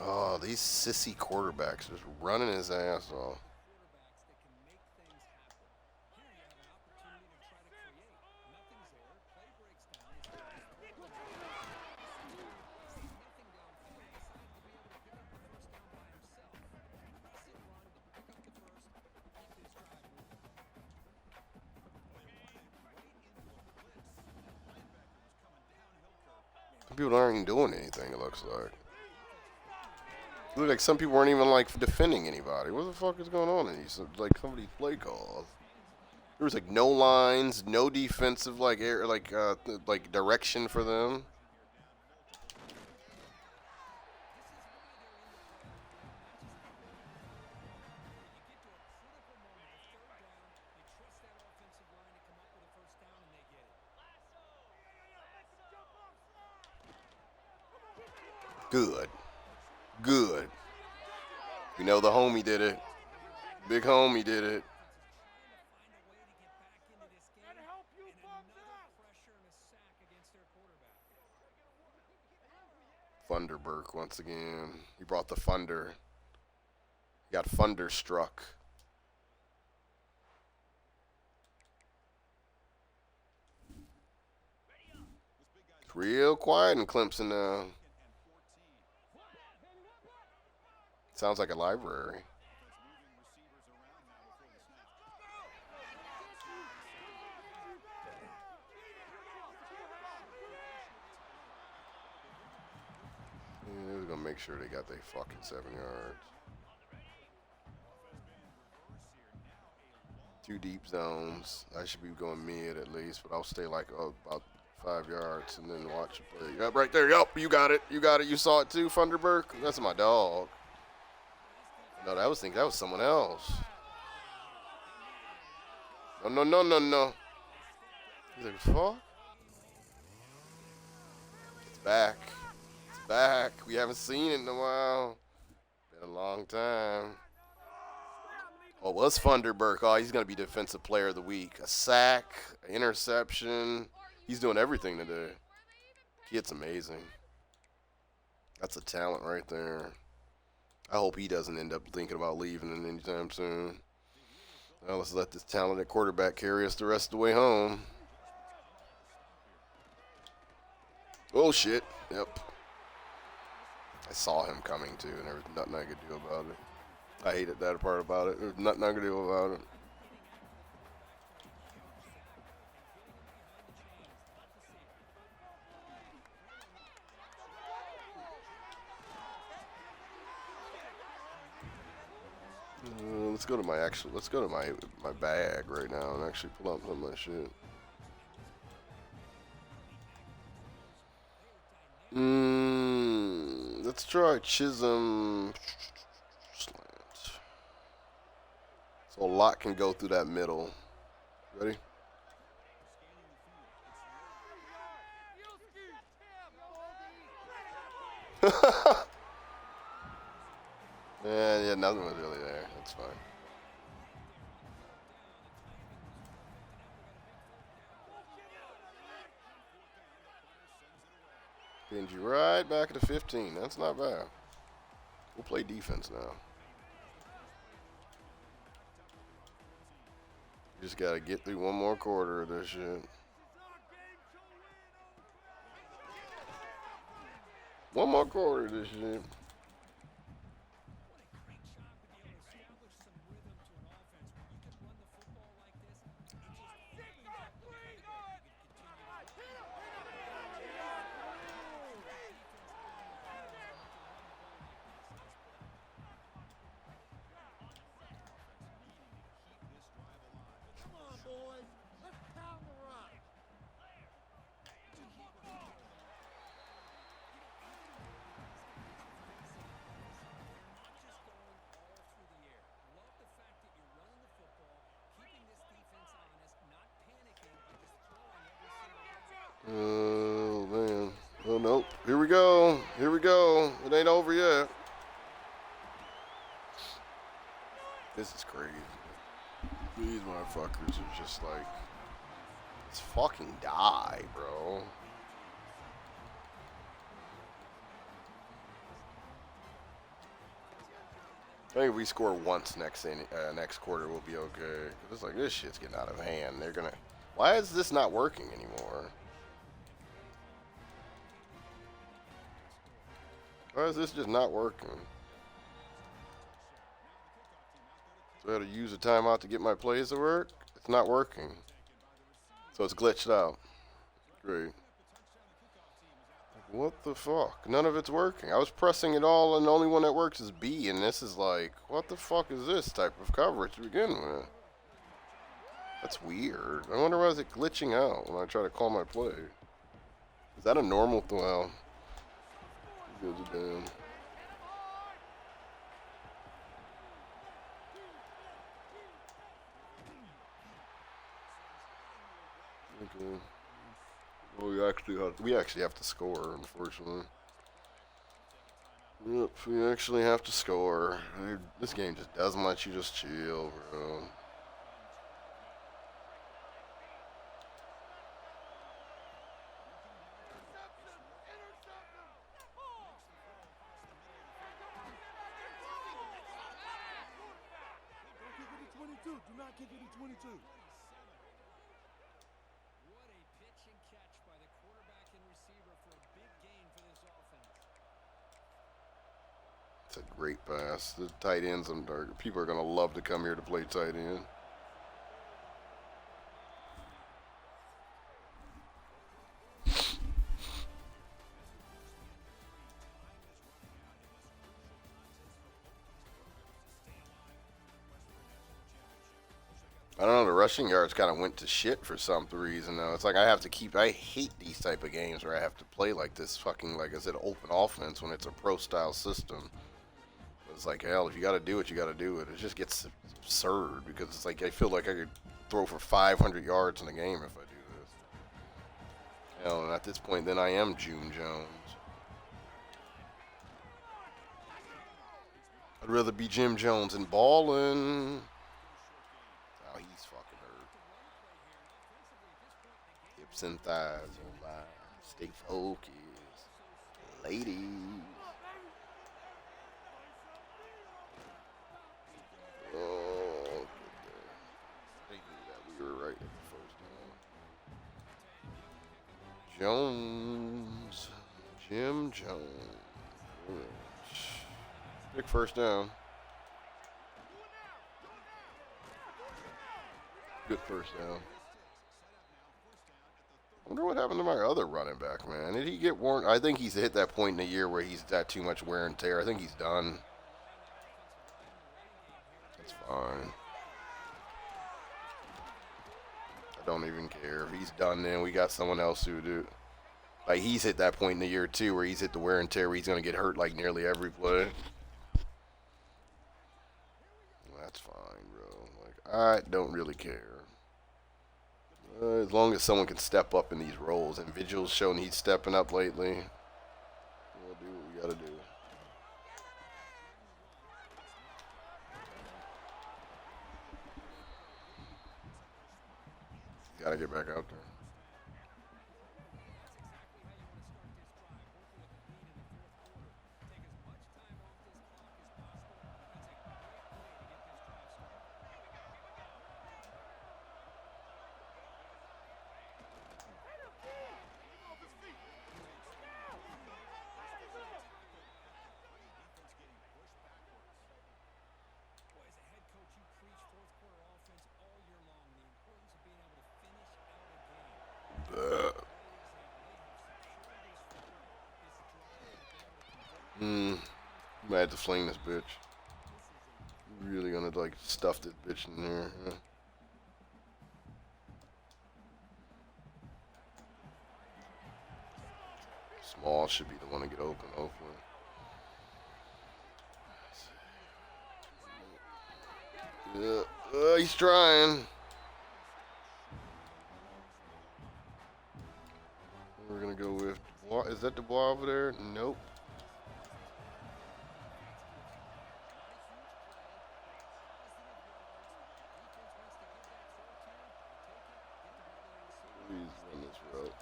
Oh, these sissy quarterbacks just running his ass off. Some people aren't even doing anything, it looks like. It looks like some people weren't even, like, defending anybody. What the fuck is going on in these, like, some of these play calls? There was, like, no lines, no defensive, like, direction for them. Good. Good. You know the homie did it. Big homie did it. Thunderberg once again. He brought the thunder. He got thunderstruck. It's real quiet in Clemson now. Sounds like a library. Yeah, they're gonna make sure they got their fucking 7 yards. 2 deep zones. I should be going mid at least, but I'll stay like about 5 yards and then watch it play. Yep, right there. Yep, you got it. You got it. You saw it too, Thunderberg. That's my dog. No, that was someone else. No. He's like, fuck. It's back. It's back. We haven't seen it in a while. Been a long time. Oh, it was Thunderberg. Oh, he's going to be Defensive Player of the Week. A sack, an interception. He's doing everything today. Kid's amazing. That's a talent right there. I hope he doesn't end up thinking about leaving anytime soon. Well, let's let this talented quarterback carry us the rest of the way home. Oh, shit. Yep. I saw him coming, too, and there was nothing I could do about it. I hated that part about it. There's nothing I could do about it. Let's go to my bag right now and actually pull up some of my shit. Let's try Chisholm slant. So a lot can go through that middle. Ready? Yeah, nothing was really there. That's fine. Pinned you right back at the 15. That's not bad. We'll play defense now. Just got to get through one more quarter of this shit. One more quarter of this shit. Oh, man. Oh, nope. Here we go. Here we go. It ain't over yet. This is crazy. These motherfuckers are just like, let's fucking die, bro. I think if we score once next quarter, we'll be okay. It's like, this shit's getting out of hand. They're gonna. Why is this not working anymore? Why is this just not working? So I had to use a timeout to get my plays to work? It's not working. So it's glitched out. Great. What the fuck? None of it's working. I was pressing it all and the only one that works is B, and this is like, what the fuck is this type of coverage to begin with? That's weird. I wonder why is it glitching out when I try to call my play? Is that a normal? Well, it goes down. Okay. Well, we actually have to score, unfortunately. Yep, we actually have to score. This game just doesn't let you just chill, bro. Do not kick it at 22. What a pitch and catch by the quarterback and receiver for a big gain for this offense. It's a great pass. The tight ends, people are going to love to come here to play tight end. I don't know, the rushing yards kind of went to shit for some reason, though. It's like I hate these type of games where I have to play like this fucking, like I said, open offense when it's a pro-style system. It's like, hell, if you got to do it, you got to do it. It just gets absurd because it's like I feel like I could throw for 500 yards in a game if I do this. Hell, and at this point, then I am June Jones. I'd rather be Jim Jones and ballin'. Oh, he's fucking hurt. Hips and thighs, oh my. Stay focused. Ladies. Oh, good there. They knew that we were right at the first time. Jones. Jim Jones. Big first down. Good first down. I wonder what happened to my other running back, man. Did he get worn? I think he's hit that point in the year where he's got too much wear and tear. I think he's done. That's fine. I don't even care. If he's done, then we got someone else who do. Like, he's hit that point in the year, too, where he's hit the wear and tear where he's going to get hurt, like, nearly every play. That's fine, bro. Like, I don't really care. As long as someone can step up in these roles, and Vigil's shown he's stepping up lately, we'll do what we gotta do. Gotta get back out there. Might have to fling this bitch. Really gonna like stuff this bitch in there. Yeah. Small should be the one to get open, hopefully. Yeah, he's trying. We're gonna go with. Is that the ball over there? Nope. Please run this route.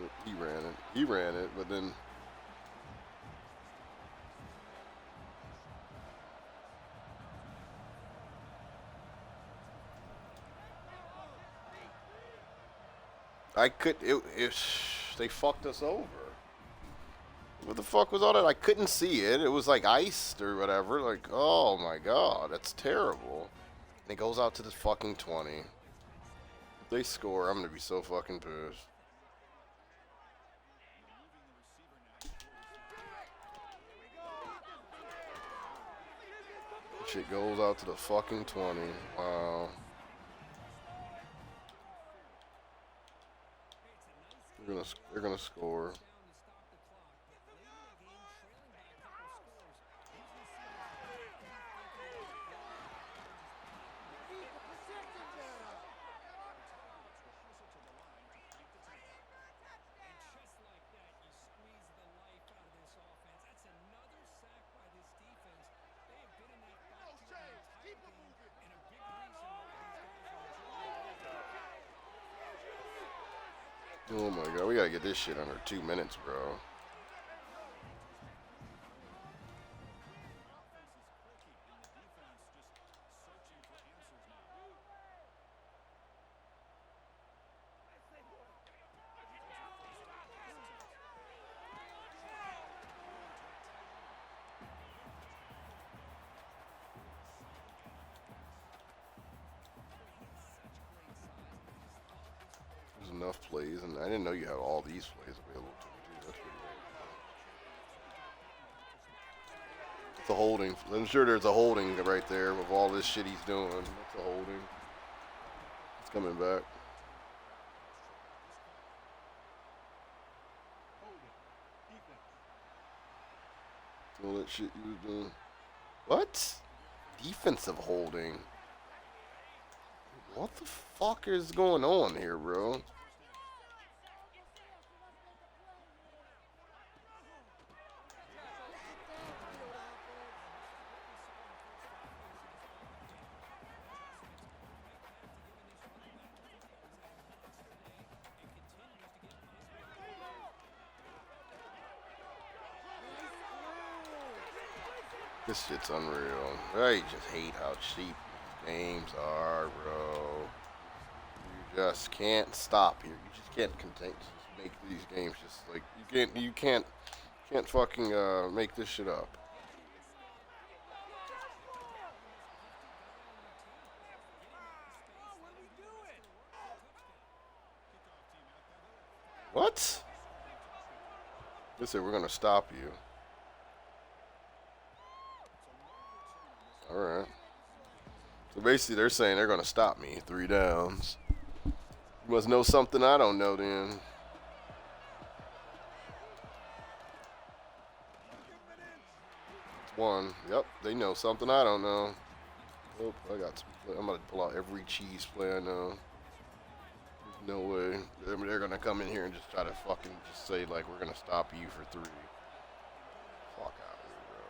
Yep, he ran it. He ran it, but then. I could. They fucked us over. What the fuck was all that? I couldn't see it. It was like iced or whatever. Like, oh my god, that's terrible. And it goes out to the fucking 20. If they score, I'm gonna be so fucking pissed. Shit goes out to the fucking 20. Wow. They're gonna score. Oh my god, we gotta get this shit under 2 minutes, bro. There's enough plays, and I didn't know you had all these plays available to me, too. That's pretty cool. It's a holding. I'm sure there's a holding right there with all this shit he's doing. That's a holding. It's coming back. All that shit you was doing. What? Defensive holding. What the fuck is going on here, bro? This shit's unreal. I just hate how cheap games are, bro. You just can't stop here. You just can't contain. Just make these games just like you can't fucking make this shit up. What? They said we're gonna stop you. All right. So basically, they're saying they're gonna stop me 3 downs. You must know something I don't know, then. It's 1. Yep, they know something I don't know. Oh, I got some. I'm gonna pull out every cheese play I know. There's no way they're gonna come in here and just try to fucking just say like we're gonna stop you for 3. Fuck out of here, bro.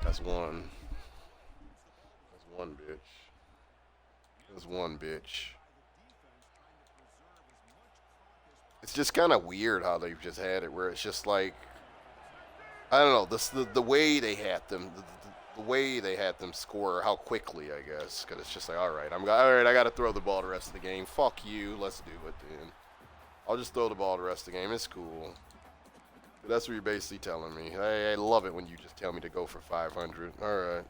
That's 1. That's 1, bitch. That's 1, bitch. It's just kind of weird how they've just had it, where it's just like, I don't know, the way they had them, the way they had them score, how quickly, I guess, because it's just like, all right, I got to throw the ball the rest of the game. Fuck you, let's do it then. I'll just throw the ball the rest of the game. It's cool. But that's what you're basically telling me. I love it when you just tell me to go for 500. All right.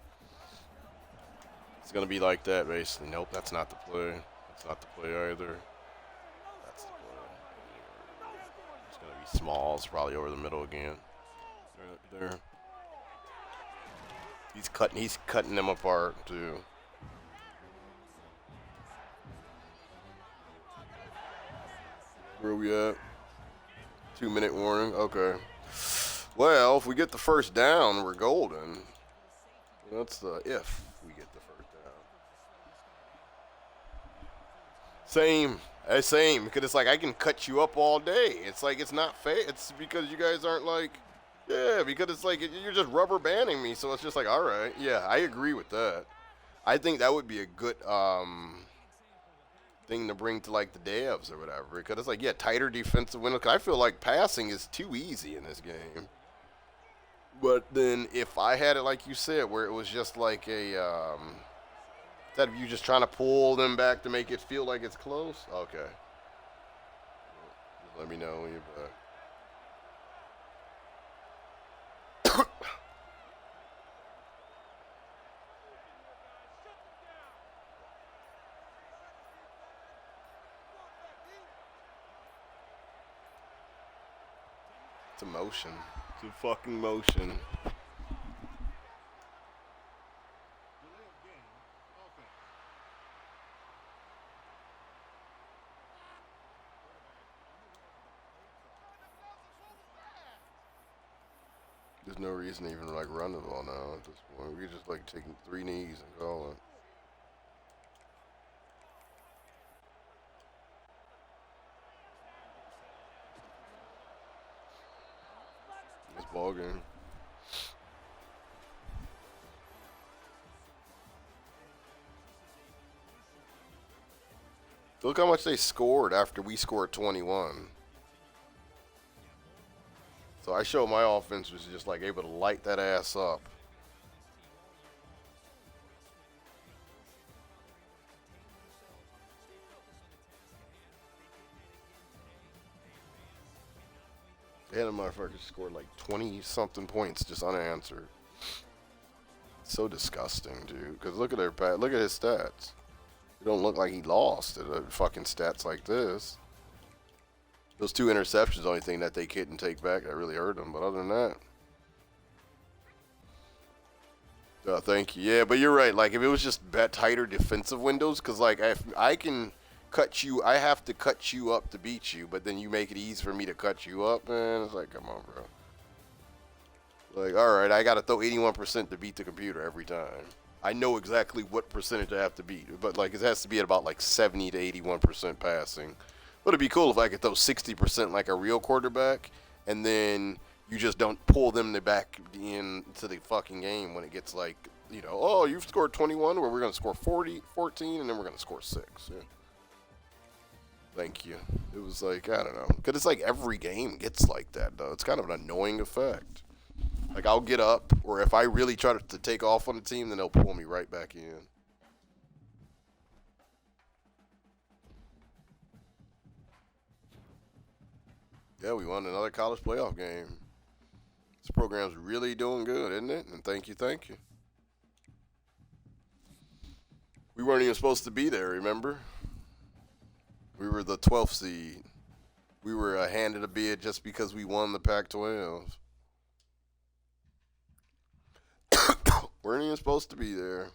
It's going to be like that, basically. Nope, that's not the play. It's not the play either. That's the play. It's going to be Smalls, probably over the middle again. Right there. He's cutting them apart too. Where are we at? 2-minute warning. Okay. Well, if we get the first down, we're golden. That's the if we get the first down. Same. Because it's like I can cut you up all day. It's like it's not fair. It's because you guys aren't like, yeah. Because it's like you're just rubber banding me. So it's just like, all right, yeah. I agree with that. I think that would be a good thing to bring to like the devs or whatever. Because it's like, yeah, tighter defensive window. Cause I feel like passing is too easy in this game. But then if I had it like you said, where it was just like a instead of you just trying to pull them back to make it feel like it's close. Okay. Just let me know when you're back. It's a motion. It's a fucking motion. There's no reason to even like run the ball now at this point. We just like taking 3 knees and call it. This ball game. Look how much they scored after we scored 21. So I showed my offense was just like able to light that ass up. And the motherfuckers scored like 20-something points just unanswered. So disgusting, dude. Because look at look at his stats. It don't look like he lost at fucking stats like this. Those 2 interceptions, the only thing that they couldn't take back that really hurt them. But other than that, thank you. Yeah, but you're right. Like if it was just tighter defensive windows, because like if I can cut you, I have to cut you up to beat you. But then you make it easy for me to cut you up, man. It's like, come on, bro. Like, all right, I got to throw 81% to beat the computer every time. I know exactly what percentage I have to beat, but like it has to be at about like 70 to 81% passing. But it'd be cool if I could throw 60% like a real quarterback, and then you just don't pull them back into the fucking game when it gets like, you know, oh, you've scored 21, where we're going to score 14, and then we're going to score 6. Yeah. Thank you. It was like, I don't know. Because it's like every game gets like that, though. It's kind of an annoying effect. Like, I'll get up, or if I really try to take off on the team, then they'll pull me right back in. Yeah, we won another college playoff game. This program's really doing good, isn't it? And thank you, thank you. We weren't even supposed to be there, remember? We were the 12th seed. We were handed a bid just because we won the Pac-12. Weren't even supposed to be there.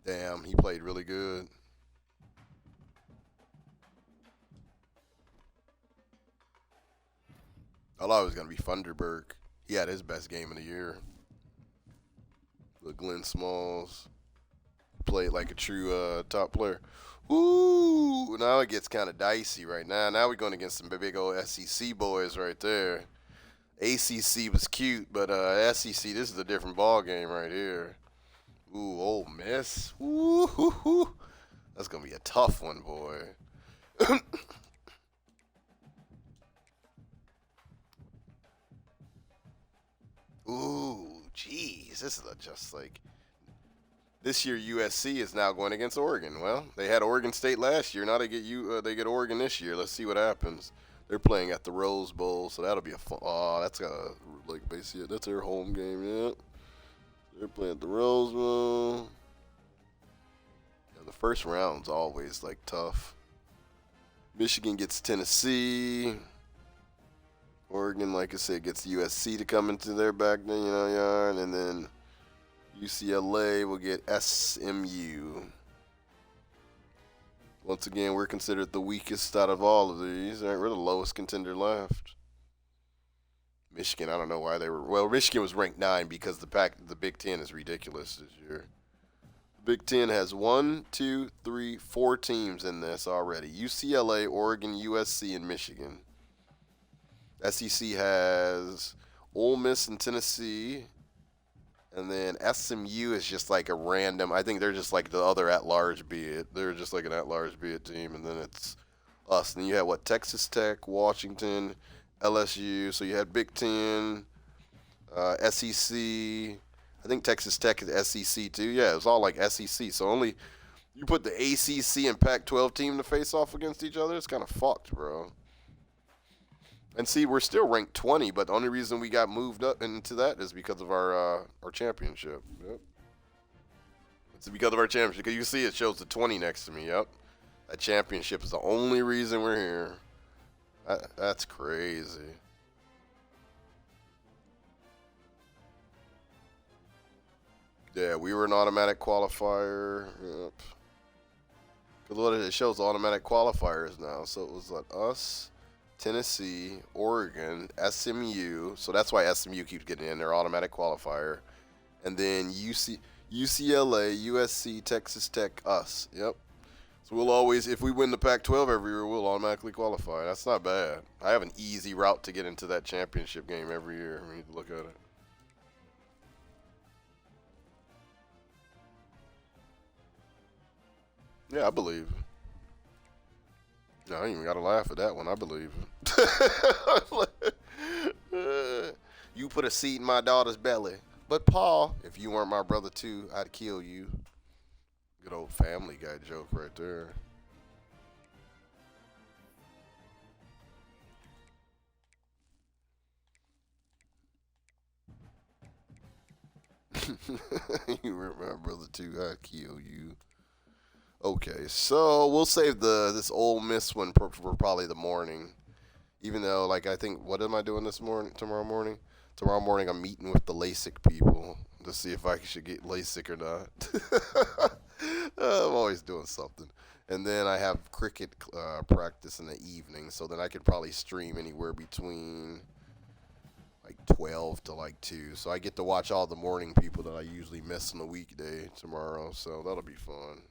Damn, he played really good. I thought it was going to be Funderburg. He had his best game of the year. The Glenn Smalls played like a true top player. Ooh, now it gets kind of dicey right now. Now we're going against some big old SEC boys right there. ACC was cute, but SEC, this is a different ball game right here. Ooh, Ole Miss. Ooh, that's going to be a tough one, boy. Ooh, jeez, this is just like this year. USC is now going against Oregon. Well, they had Oregon State last year. Now they get Oregon this year. Let's see what happens. They're playing at the Rose Bowl, so that'll be a fun. Oh, that's like basically that's their home game. Yeah, they're playing at the Rose Bowl. Yeah, the first round's always like tough. Michigan gets Tennessee. Oregon, like I said, gets USC to come into their yard, and then UCLA will get SMU. Once again, we're considered the weakest out of all of these. All right, we're the lowest contender left. Michigan, I don't know why they were. Well, Michigan was ranked 9 because the Big Ten is ridiculous this year. The Big Ten has 4 teams in this already: UCLA, Oregon, USC, and Michigan. SEC has Ole Miss and Tennessee. And then SMU is just like a random. I think they're just like the other at-large bid. They're just like an at-large bid team, and then it's us. And then you have Texas Tech, Washington, LSU. So you had Big Ten, SEC. I think Texas Tech is SEC too. Yeah, it was all like SEC. So only you put the ACC and Pac-12 team to face off against each other. It's kind of fucked, bro. And see, we're still ranked 20, but the only reason we got moved up into that is because of our championship. Yep. It's because of our championship. Because you see it shows the 20 next to me. Yep. That championship is the only reason we're here. That's crazy. Yeah, we were an automatic qualifier. Yep. Because what it shows automatic qualifiers now. So it was like us, Tennessee, Oregon, SMU. So that's why SMU keeps getting in their automatic qualifier. And then UCLA, USC, Texas Tech, us. Yep. So we'll always, if we win the Pac-12 every year, we'll automatically qualify. That's not bad. I have an easy route to get into that championship game every year. We need to look at it. Yeah, I believe it. No, I ain't even got to laugh at that one. I believe it. You put a seed in my daughter's belly. But, Paul, if you weren't my brother, too, I'd kill you. Good old Family Guy joke right there. You weren't my brother, too, I'd kill you. Okay, so we'll save this Ole Miss one for probably the morning. Even though, like, I think, what am I doing tomorrow morning? Tomorrow morning I'm meeting with the LASIK people to see if I should get LASIK or not. I'm always doing something. And then I have cricket practice in the evening, so then I could probably stream anywhere between like 12 to like 2. So I get to watch all the morning people that I usually miss on the weekday tomorrow, so that'll be fun.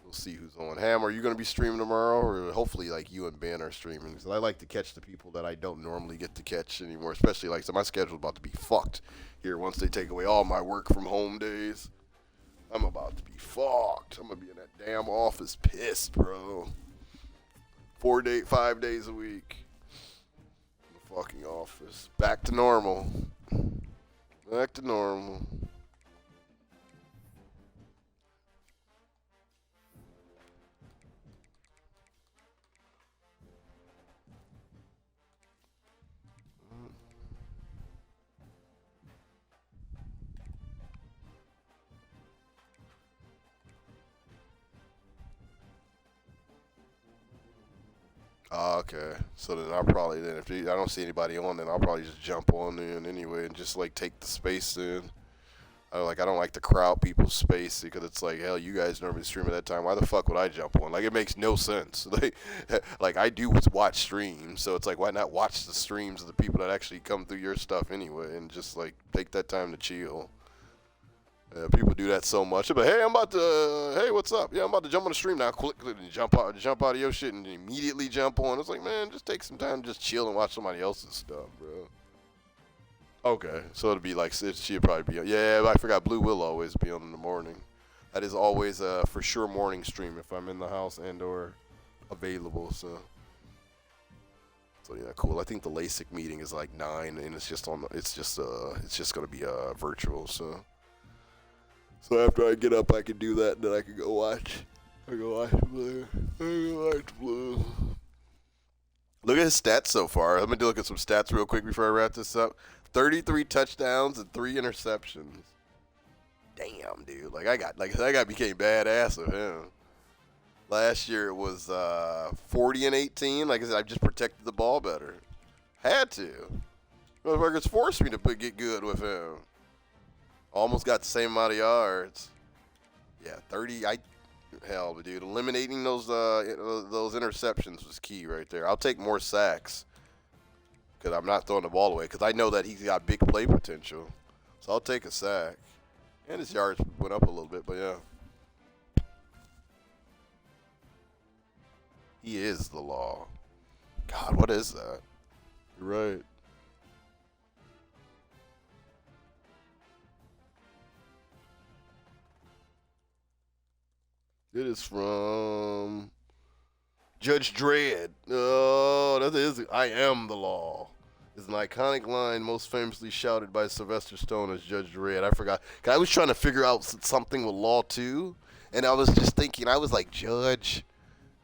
We'll see who's on. Ham, are you going to be streaming tomorrow? Or hopefully, like, you and Ben are streaming. Because I like to catch the people that I don't normally get to catch anymore. Especially, like, so my schedule's about to be fucked here once they take away all my work from home days. I'm about to be fucked. I'm going to be in that damn office pissed, bro. 5 days a week. In the fucking office. Back to normal. Back to normal. Oh, okay. So then I'll probably if I don't see anybody on, then I'll probably just jump on in anyway and just like take the space in. I don't like to crowd people's space because it's like, hell, you guys normally stream at that time. Why the fuck would I jump on? Like, it makes no sense. Like I do watch streams, so it's like, why not watch the streams of the people that actually come through your stuff anyway and just like take that time to chill. People do that so much. But hey, hey, what's up? Yeah, I'm about to jump on the stream now. Click and jump out of your shit and immediately jump on. It's like, man, just take some time to just chill and watch somebody else's stuff, bro. Okay, so it'll be like she'll probably be. Yeah, I forgot. Blue will always be on in the morning. That is always for sure morning stream if I'm in the house and or available. So yeah, cool. I think the LASIK meeting is like 9, and it's just gonna be virtual. So after I get up, I can do that, and then I can go watch. I go watch Blue. Look Look at his stats so far. Let me look at some stats real quick before I wrap this up. 33 touchdowns and 3 interceptions. Damn, dude. That guy became badass of him. Last year it was 40 and 18. Like I said, I just protected the ball better. Had to. Motherfuckers forced me to get good with him. Almost got the same amount of yards. Yeah, 30. Hell, dude, eliminating those interceptions was key right there. I'll take more sacks because I'm not throwing the ball away because I know that he's got big play potential. So I'll take a sack. And his yards went up a little bit, but yeah. He is the law. God, what is that? You're right. It is from Judge Dredd. Oh, that is I am the law. Is an iconic line most famously shouted by Sylvester Stallone as Judge Dredd. I forgot. I was trying to figure out something with Law 2, and I was just thinking, I was like, Judge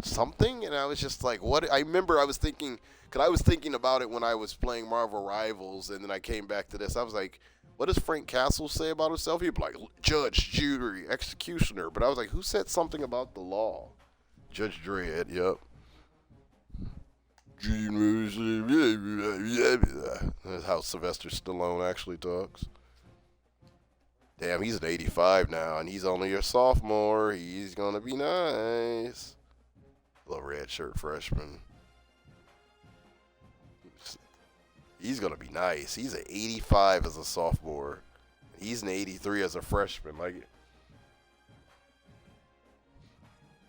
something? And I was just like, what? I remember I was thinking, because I was thinking about it when I was playing Marvel Rivals, and then I came back to this. I was like, what does Frank Castle say about himself? He'd be like, Judge, Jury, Executioner. But I was like, who said something about the law? Judge Dredd, yep. That's how Sylvester Stallone actually talks. Damn, he's an 85 now, and he's only a sophomore. He's going to be nice. Little red shirt freshman. He's going to be nice. He's an 85 as a sophomore. He's an 83 as a freshman. Like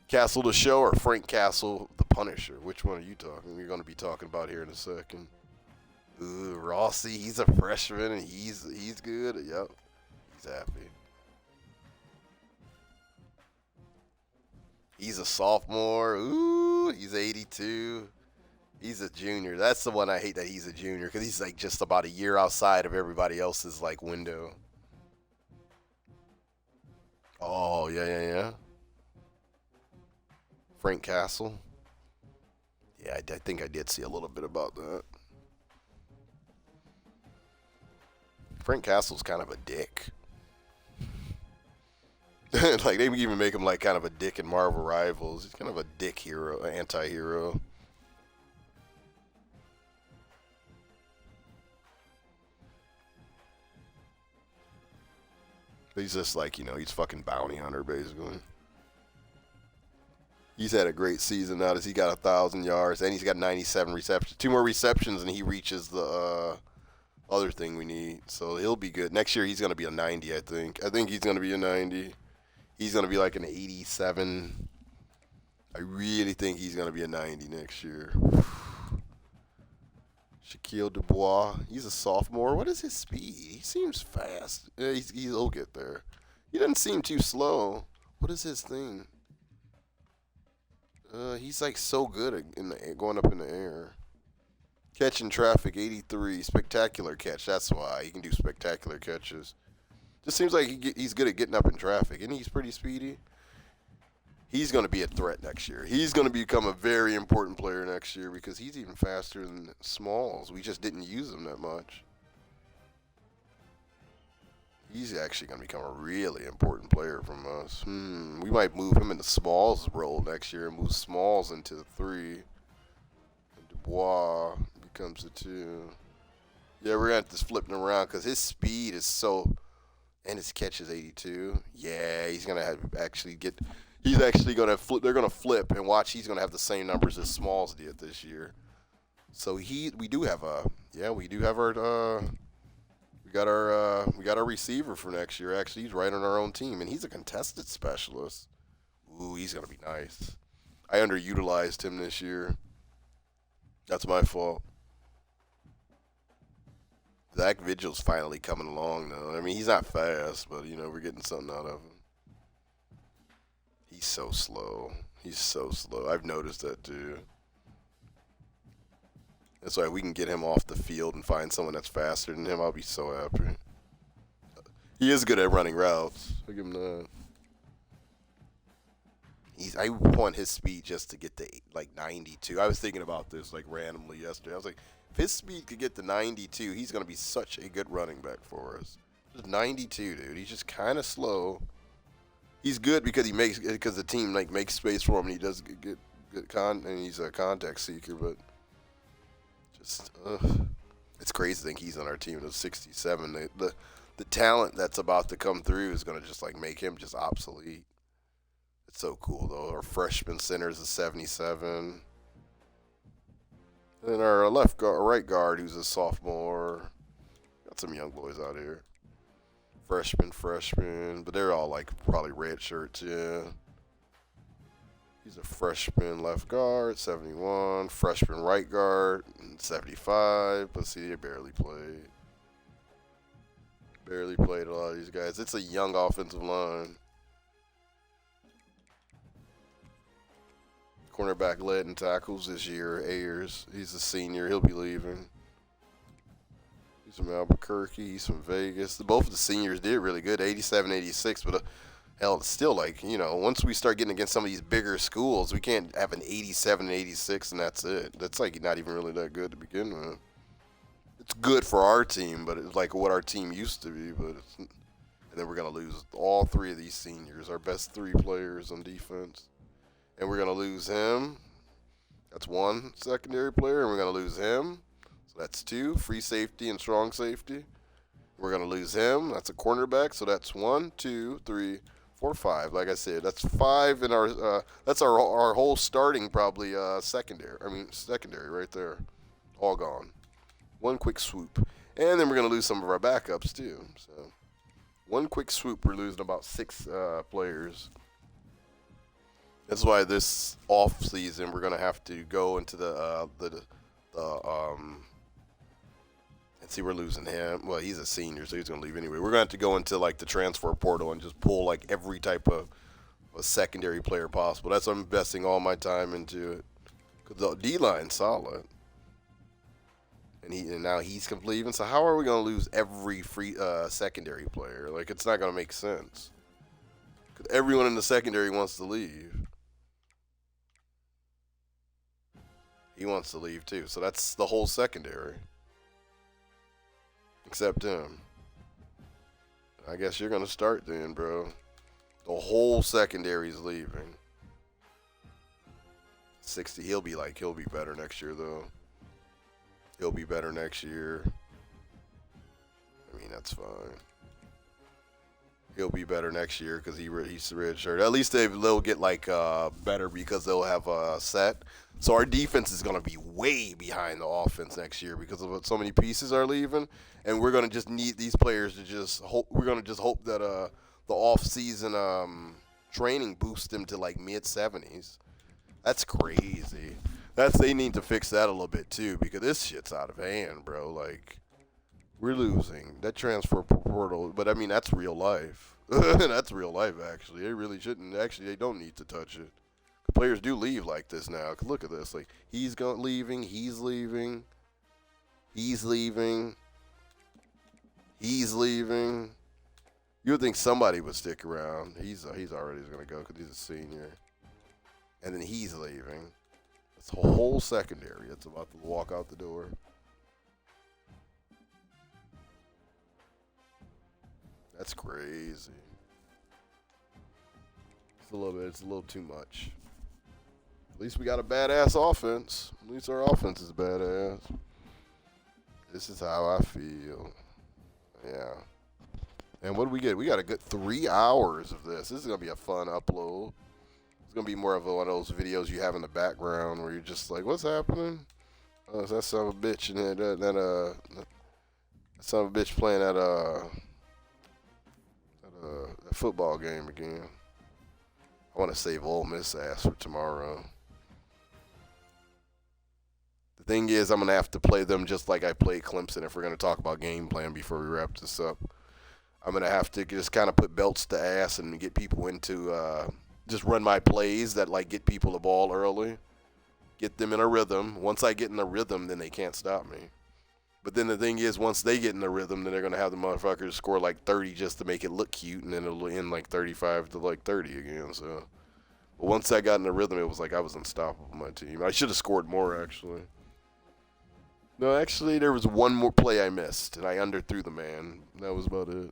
Castle the Show or Frank Castle the Punisher? Which one are you talking? We're going to be talking about here in a second. Ooh, Rossi, he's a freshman and he's good. Yep, he's happy. He's a sophomore. Ooh, he's 82. He's a junior. That's the one I hate, that he's a junior, because he's like just about a year outside of everybody else's like window. Oh, yeah. Frank Castle. Yeah, I think I did see a little bit about that. Frank Castle's kind of a dick. Like, they even make him like kind of a dick in Marvel Rivals. He's kind of a dick hero, an anti-hero. He's just like, he's fucking bounty hunter, basically. He's had a great season now. He got 1,000 yards, and he's got 97 receptions. 2 more receptions, and he reaches the other thing we need. So he'll be good. Next year, he's going to be a 90, I think. I think he's going to be a 90. He's going to be like an 87. I really think he's going to be a 90 next year. Shaquille Dubois. He's a sophomore. What is his speed? He seems fast. Yeah, he'll get there. He doesn't seem too slow. What is his thing? He's like so good at going up in the air. Catching traffic, 83. Spectacular catch. That's why he can do spectacular catches. Just seems like he's good at getting up in traffic, and he's pretty speedy. He's going to be a threat next year. He's going to become a very important player next year because he's even faster than Smalls. We just didn't use him that much. He's actually going to become a really important player from us. We might move him into Smalls' role next year and move Smalls into the 3. And Dubois becomes the 2. Yeah, we're going to have to flip him around because his speed is so... And his catch is 82. Yeah, he's going to have actually get... He's actually going to flip. They're going to flip and watch. He's going to have the same numbers as Smalls did this year. So we do have our we got our receiver for next year. Actually, he's right on our own team, and he's a contested specialist. Ooh, he's going to be nice. I underutilized him this year. That's my fault. Zach Vigil's finally coming along, though. I mean, he's not fast, but, we're getting something out of him. He's so slow. I've noticed that, too. That's why we can get him off the field and find someone that's faster than him. I'll be so happy. He is good at running routes. I'll give him that. I want his speed just to get to like 92. I was thinking about this like randomly yesterday. I was like, if his speed could get to 92, he's gonna be such a good running back for us. Just 92, dude. He's just kind of slow. He's good because the team like makes space for him and he does get and he's a contact seeker. But just it's crazy to think he's on our team at 67. The talent that's about to come through is gonna just like make him just obsolete. It's so cool though. Our freshman center is a 77. And our right guard, who's a sophomore. Got some young boys out here. Freshman, but they're all like probably red shirts. Yeah. He's a freshman left guard, 71. Freshman right guard, 75. But see, they barely played. Barely played a lot of these guys. It's a young offensive line. Cornerback led in tackles this year, Ayers. He's a senior. He'll be leaving. He's from Albuquerque. He's from Vegas. Both of the seniors did really good, 87, 86. But hell, it's still like, once we start getting against some of these bigger schools, we can't have an 87, 86, and that's it. That's like not even really that good to begin with. It's good for our team, but it's like what our team used to be. And then we're going to lose all three of these seniors, our best three players on defense. And we're going to lose him. That's one secondary player. And we're going to lose him. So that's two. Free safety and strong safety. We're going to lose him. That's a cornerback. So that's 1, 2, 3, 4, 5. Like I said, that's 5 in our that's our whole starting probably secondary right there. All gone. One quick swoop. And then we're going to lose some of our backups too. So one quick swoop, we're losing about 6 players. That's why this off season we're gonna have to go into the and see, we're losing him. Well, he's a senior, so he's gonna leave anyway. We're gonna have to go into like the transfer portal and just pull like every type of a secondary player possible. That's what I'm investing all my time into it. Cause the D line's solid, and now he's leaving. So how are we gonna lose every free secondary player? Like, it's not gonna make sense. Cause everyone in the secondary wants to leave. He wants to leave too, so that's the whole secondary. Except him. I guess you're going to start then, bro. The whole secondary's leaving. 60, he'll be better next year, though. He'll be better next year. I mean, that's fine. He'll be better next year because he's red shirt. At least they'll get like better because they'll have a set. So our defense is going to be way behind the offense next year because of so many pieces are leaving, and we're going to just need these players to just hope. We're going to just hope that the off-season training boosts them to like mid-70s. That's crazy. They need to fix that a little bit too because this shit's out of hand, bro. Like, we're losing that transfer portal, but I mean that's real life. That's real life, actually. They really shouldn't. Actually, they don't need to touch it. Players do leave like this now. Look at this. Like, he's leaving. He's leaving. He's leaving. He's leaving. You would think somebody would stick around. He's already going to go because he's a senior. And then he's leaving. It's a whole secondary. It's about to walk out the door. That's crazy. It's a little too much. At least we got a badass offense. At least our offense is badass. This is how I feel. Yeah. And what do we get? We got a good 3 hours of this. This is going to be a fun upload. It's going to be more of one of those videos you have in the background where you're just like, what's happening? Oh, is that son of a bitch in that son of a bitch playing that football game again. I want to save Ole Miss ass for tomorrow. The thing is, I'm going to have to play them just like I played Clemson if we're going to talk about game plan before we wrap this up. I'm going to have to just kind of put belts to ass and get people into just run my plays that like get people the ball early. Get them in a rhythm. Once I get in a rhythm, then they can't stop me. But then the thing is, once they get in the rhythm, then they're going to have the motherfuckers score like 30 just to make it look cute, and then it'll end like 35 to like 30 again. So But once I got in the rhythm, it was like I was unstoppable. My team. I should have scored more actually. No, actually, there was one more play I missed, and I underthrew the man. That was about it.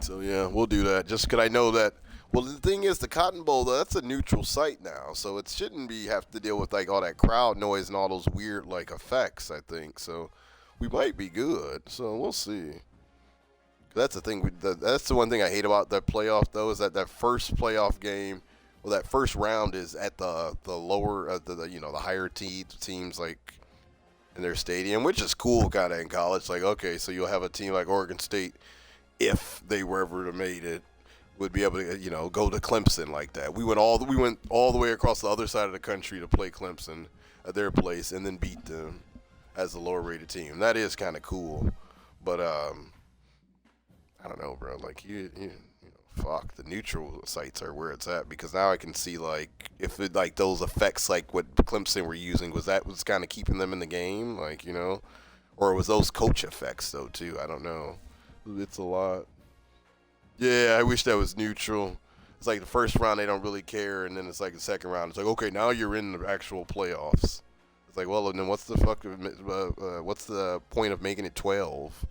So yeah, we'll do that. Just because I know that. Well, the thing is, the Cotton Bowl, that's a neutral site now, so it shouldn't be have to deal with like all that crowd noise and all those weird like effects. I think so. We might be good. So we'll see. That's the thing. That's the one thing I hate about that playoff, though, is that first playoff game, well, that first round is at the lower, the higher teams like in their stadium, which is cool, kind of in college. Like, okay, so you'll have a team like Oregon State, if they were ever to made it, would be able to go to Clemson like that. We went all the way across the other side of the country to play Clemson at their place and then beat them as the lower rated team. That is kind of cool, but I don't know, bro. Like fuck, the neutral sites are where it's at because now I can see like if it like those effects like what Clemson were using was kind of keeping them in the game, like or was those coach effects though too? I don't know. It's a lot. Yeah, I wish that was neutral. It's like the first round they don't really care, and then it's like the second round. It's like okay, now you're in the actual playoffs. It's like well, then what's the point of making it 12?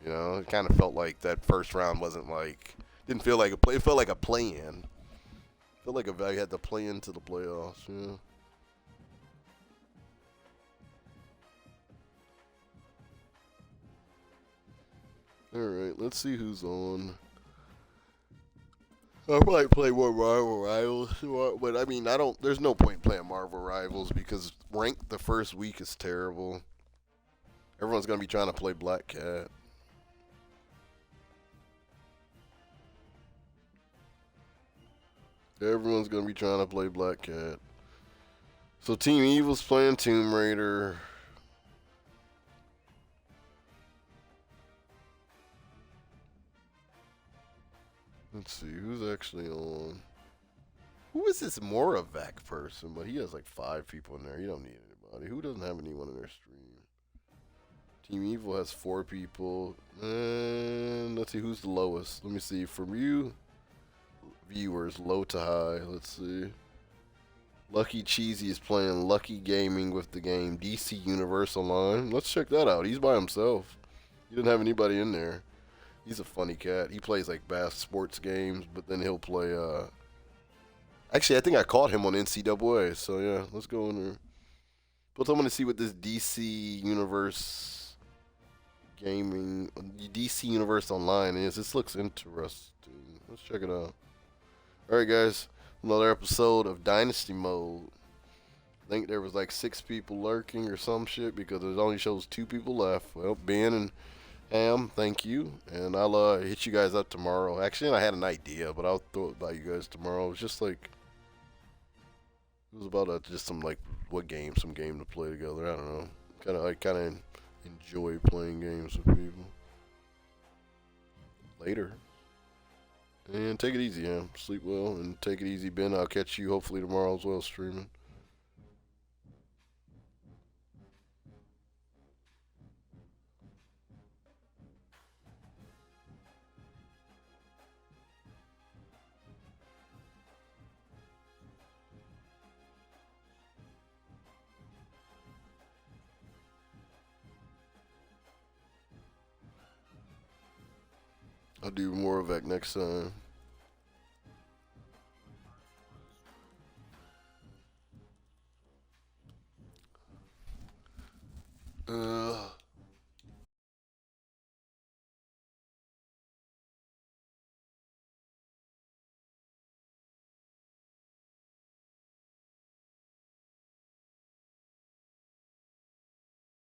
It kind of felt like that first round wasn't like didn't feel like a play. It felt like a play-in. Felt like I had to play into the playoffs. Yeah. All right, let's see who's on. I'll probably play more Marvel Rivals, but I mean, there's no point playing Marvel Rivals because ranked the first week is terrible. Everyone's gonna be trying to play Black Cat. Everyone's going to be trying to play Black Cat. So Team Evil's playing Tomb Raider. Let's see, who's actually on? Who is this Moravec person? But he has like 5 people in there. He don't need anybody. Who doesn't have anyone in their stream? Team Evil has 4 people. And let's see, who's the lowest? Let me see, from you... Viewers, low to high. Let's see. Lucky Cheesy is playing Lucky Gaming with the game DC Universe Online. Let's check that out. He's by himself. He didn't have anybody in there. He's a funny cat. He plays like bass sports games, but then he'll play. Actually, I think I caught him on NCAA. So yeah, let's go in there. But I'm gonna see what this DC Universe Gaming, DC Universe Online is. This looks interesting. Let's check it out. Alright guys, another episode of Dynasty Mode. I think there was like 6 people lurking or some shit because it only shows 2 people left. Well, Ben and Ham, thank you. And I'll hit you guys up tomorrow. Actually, I had an idea, but I'll throw it by you guys tomorrow. It was just like, it was about just some like, some game to play together. I don't know. I kind of enjoy playing games with people. Later. And take it easy, Ham. Sleep well and take it easy, Ben. I'll catch you hopefully tomorrow as well streaming. I'll do more of that next time.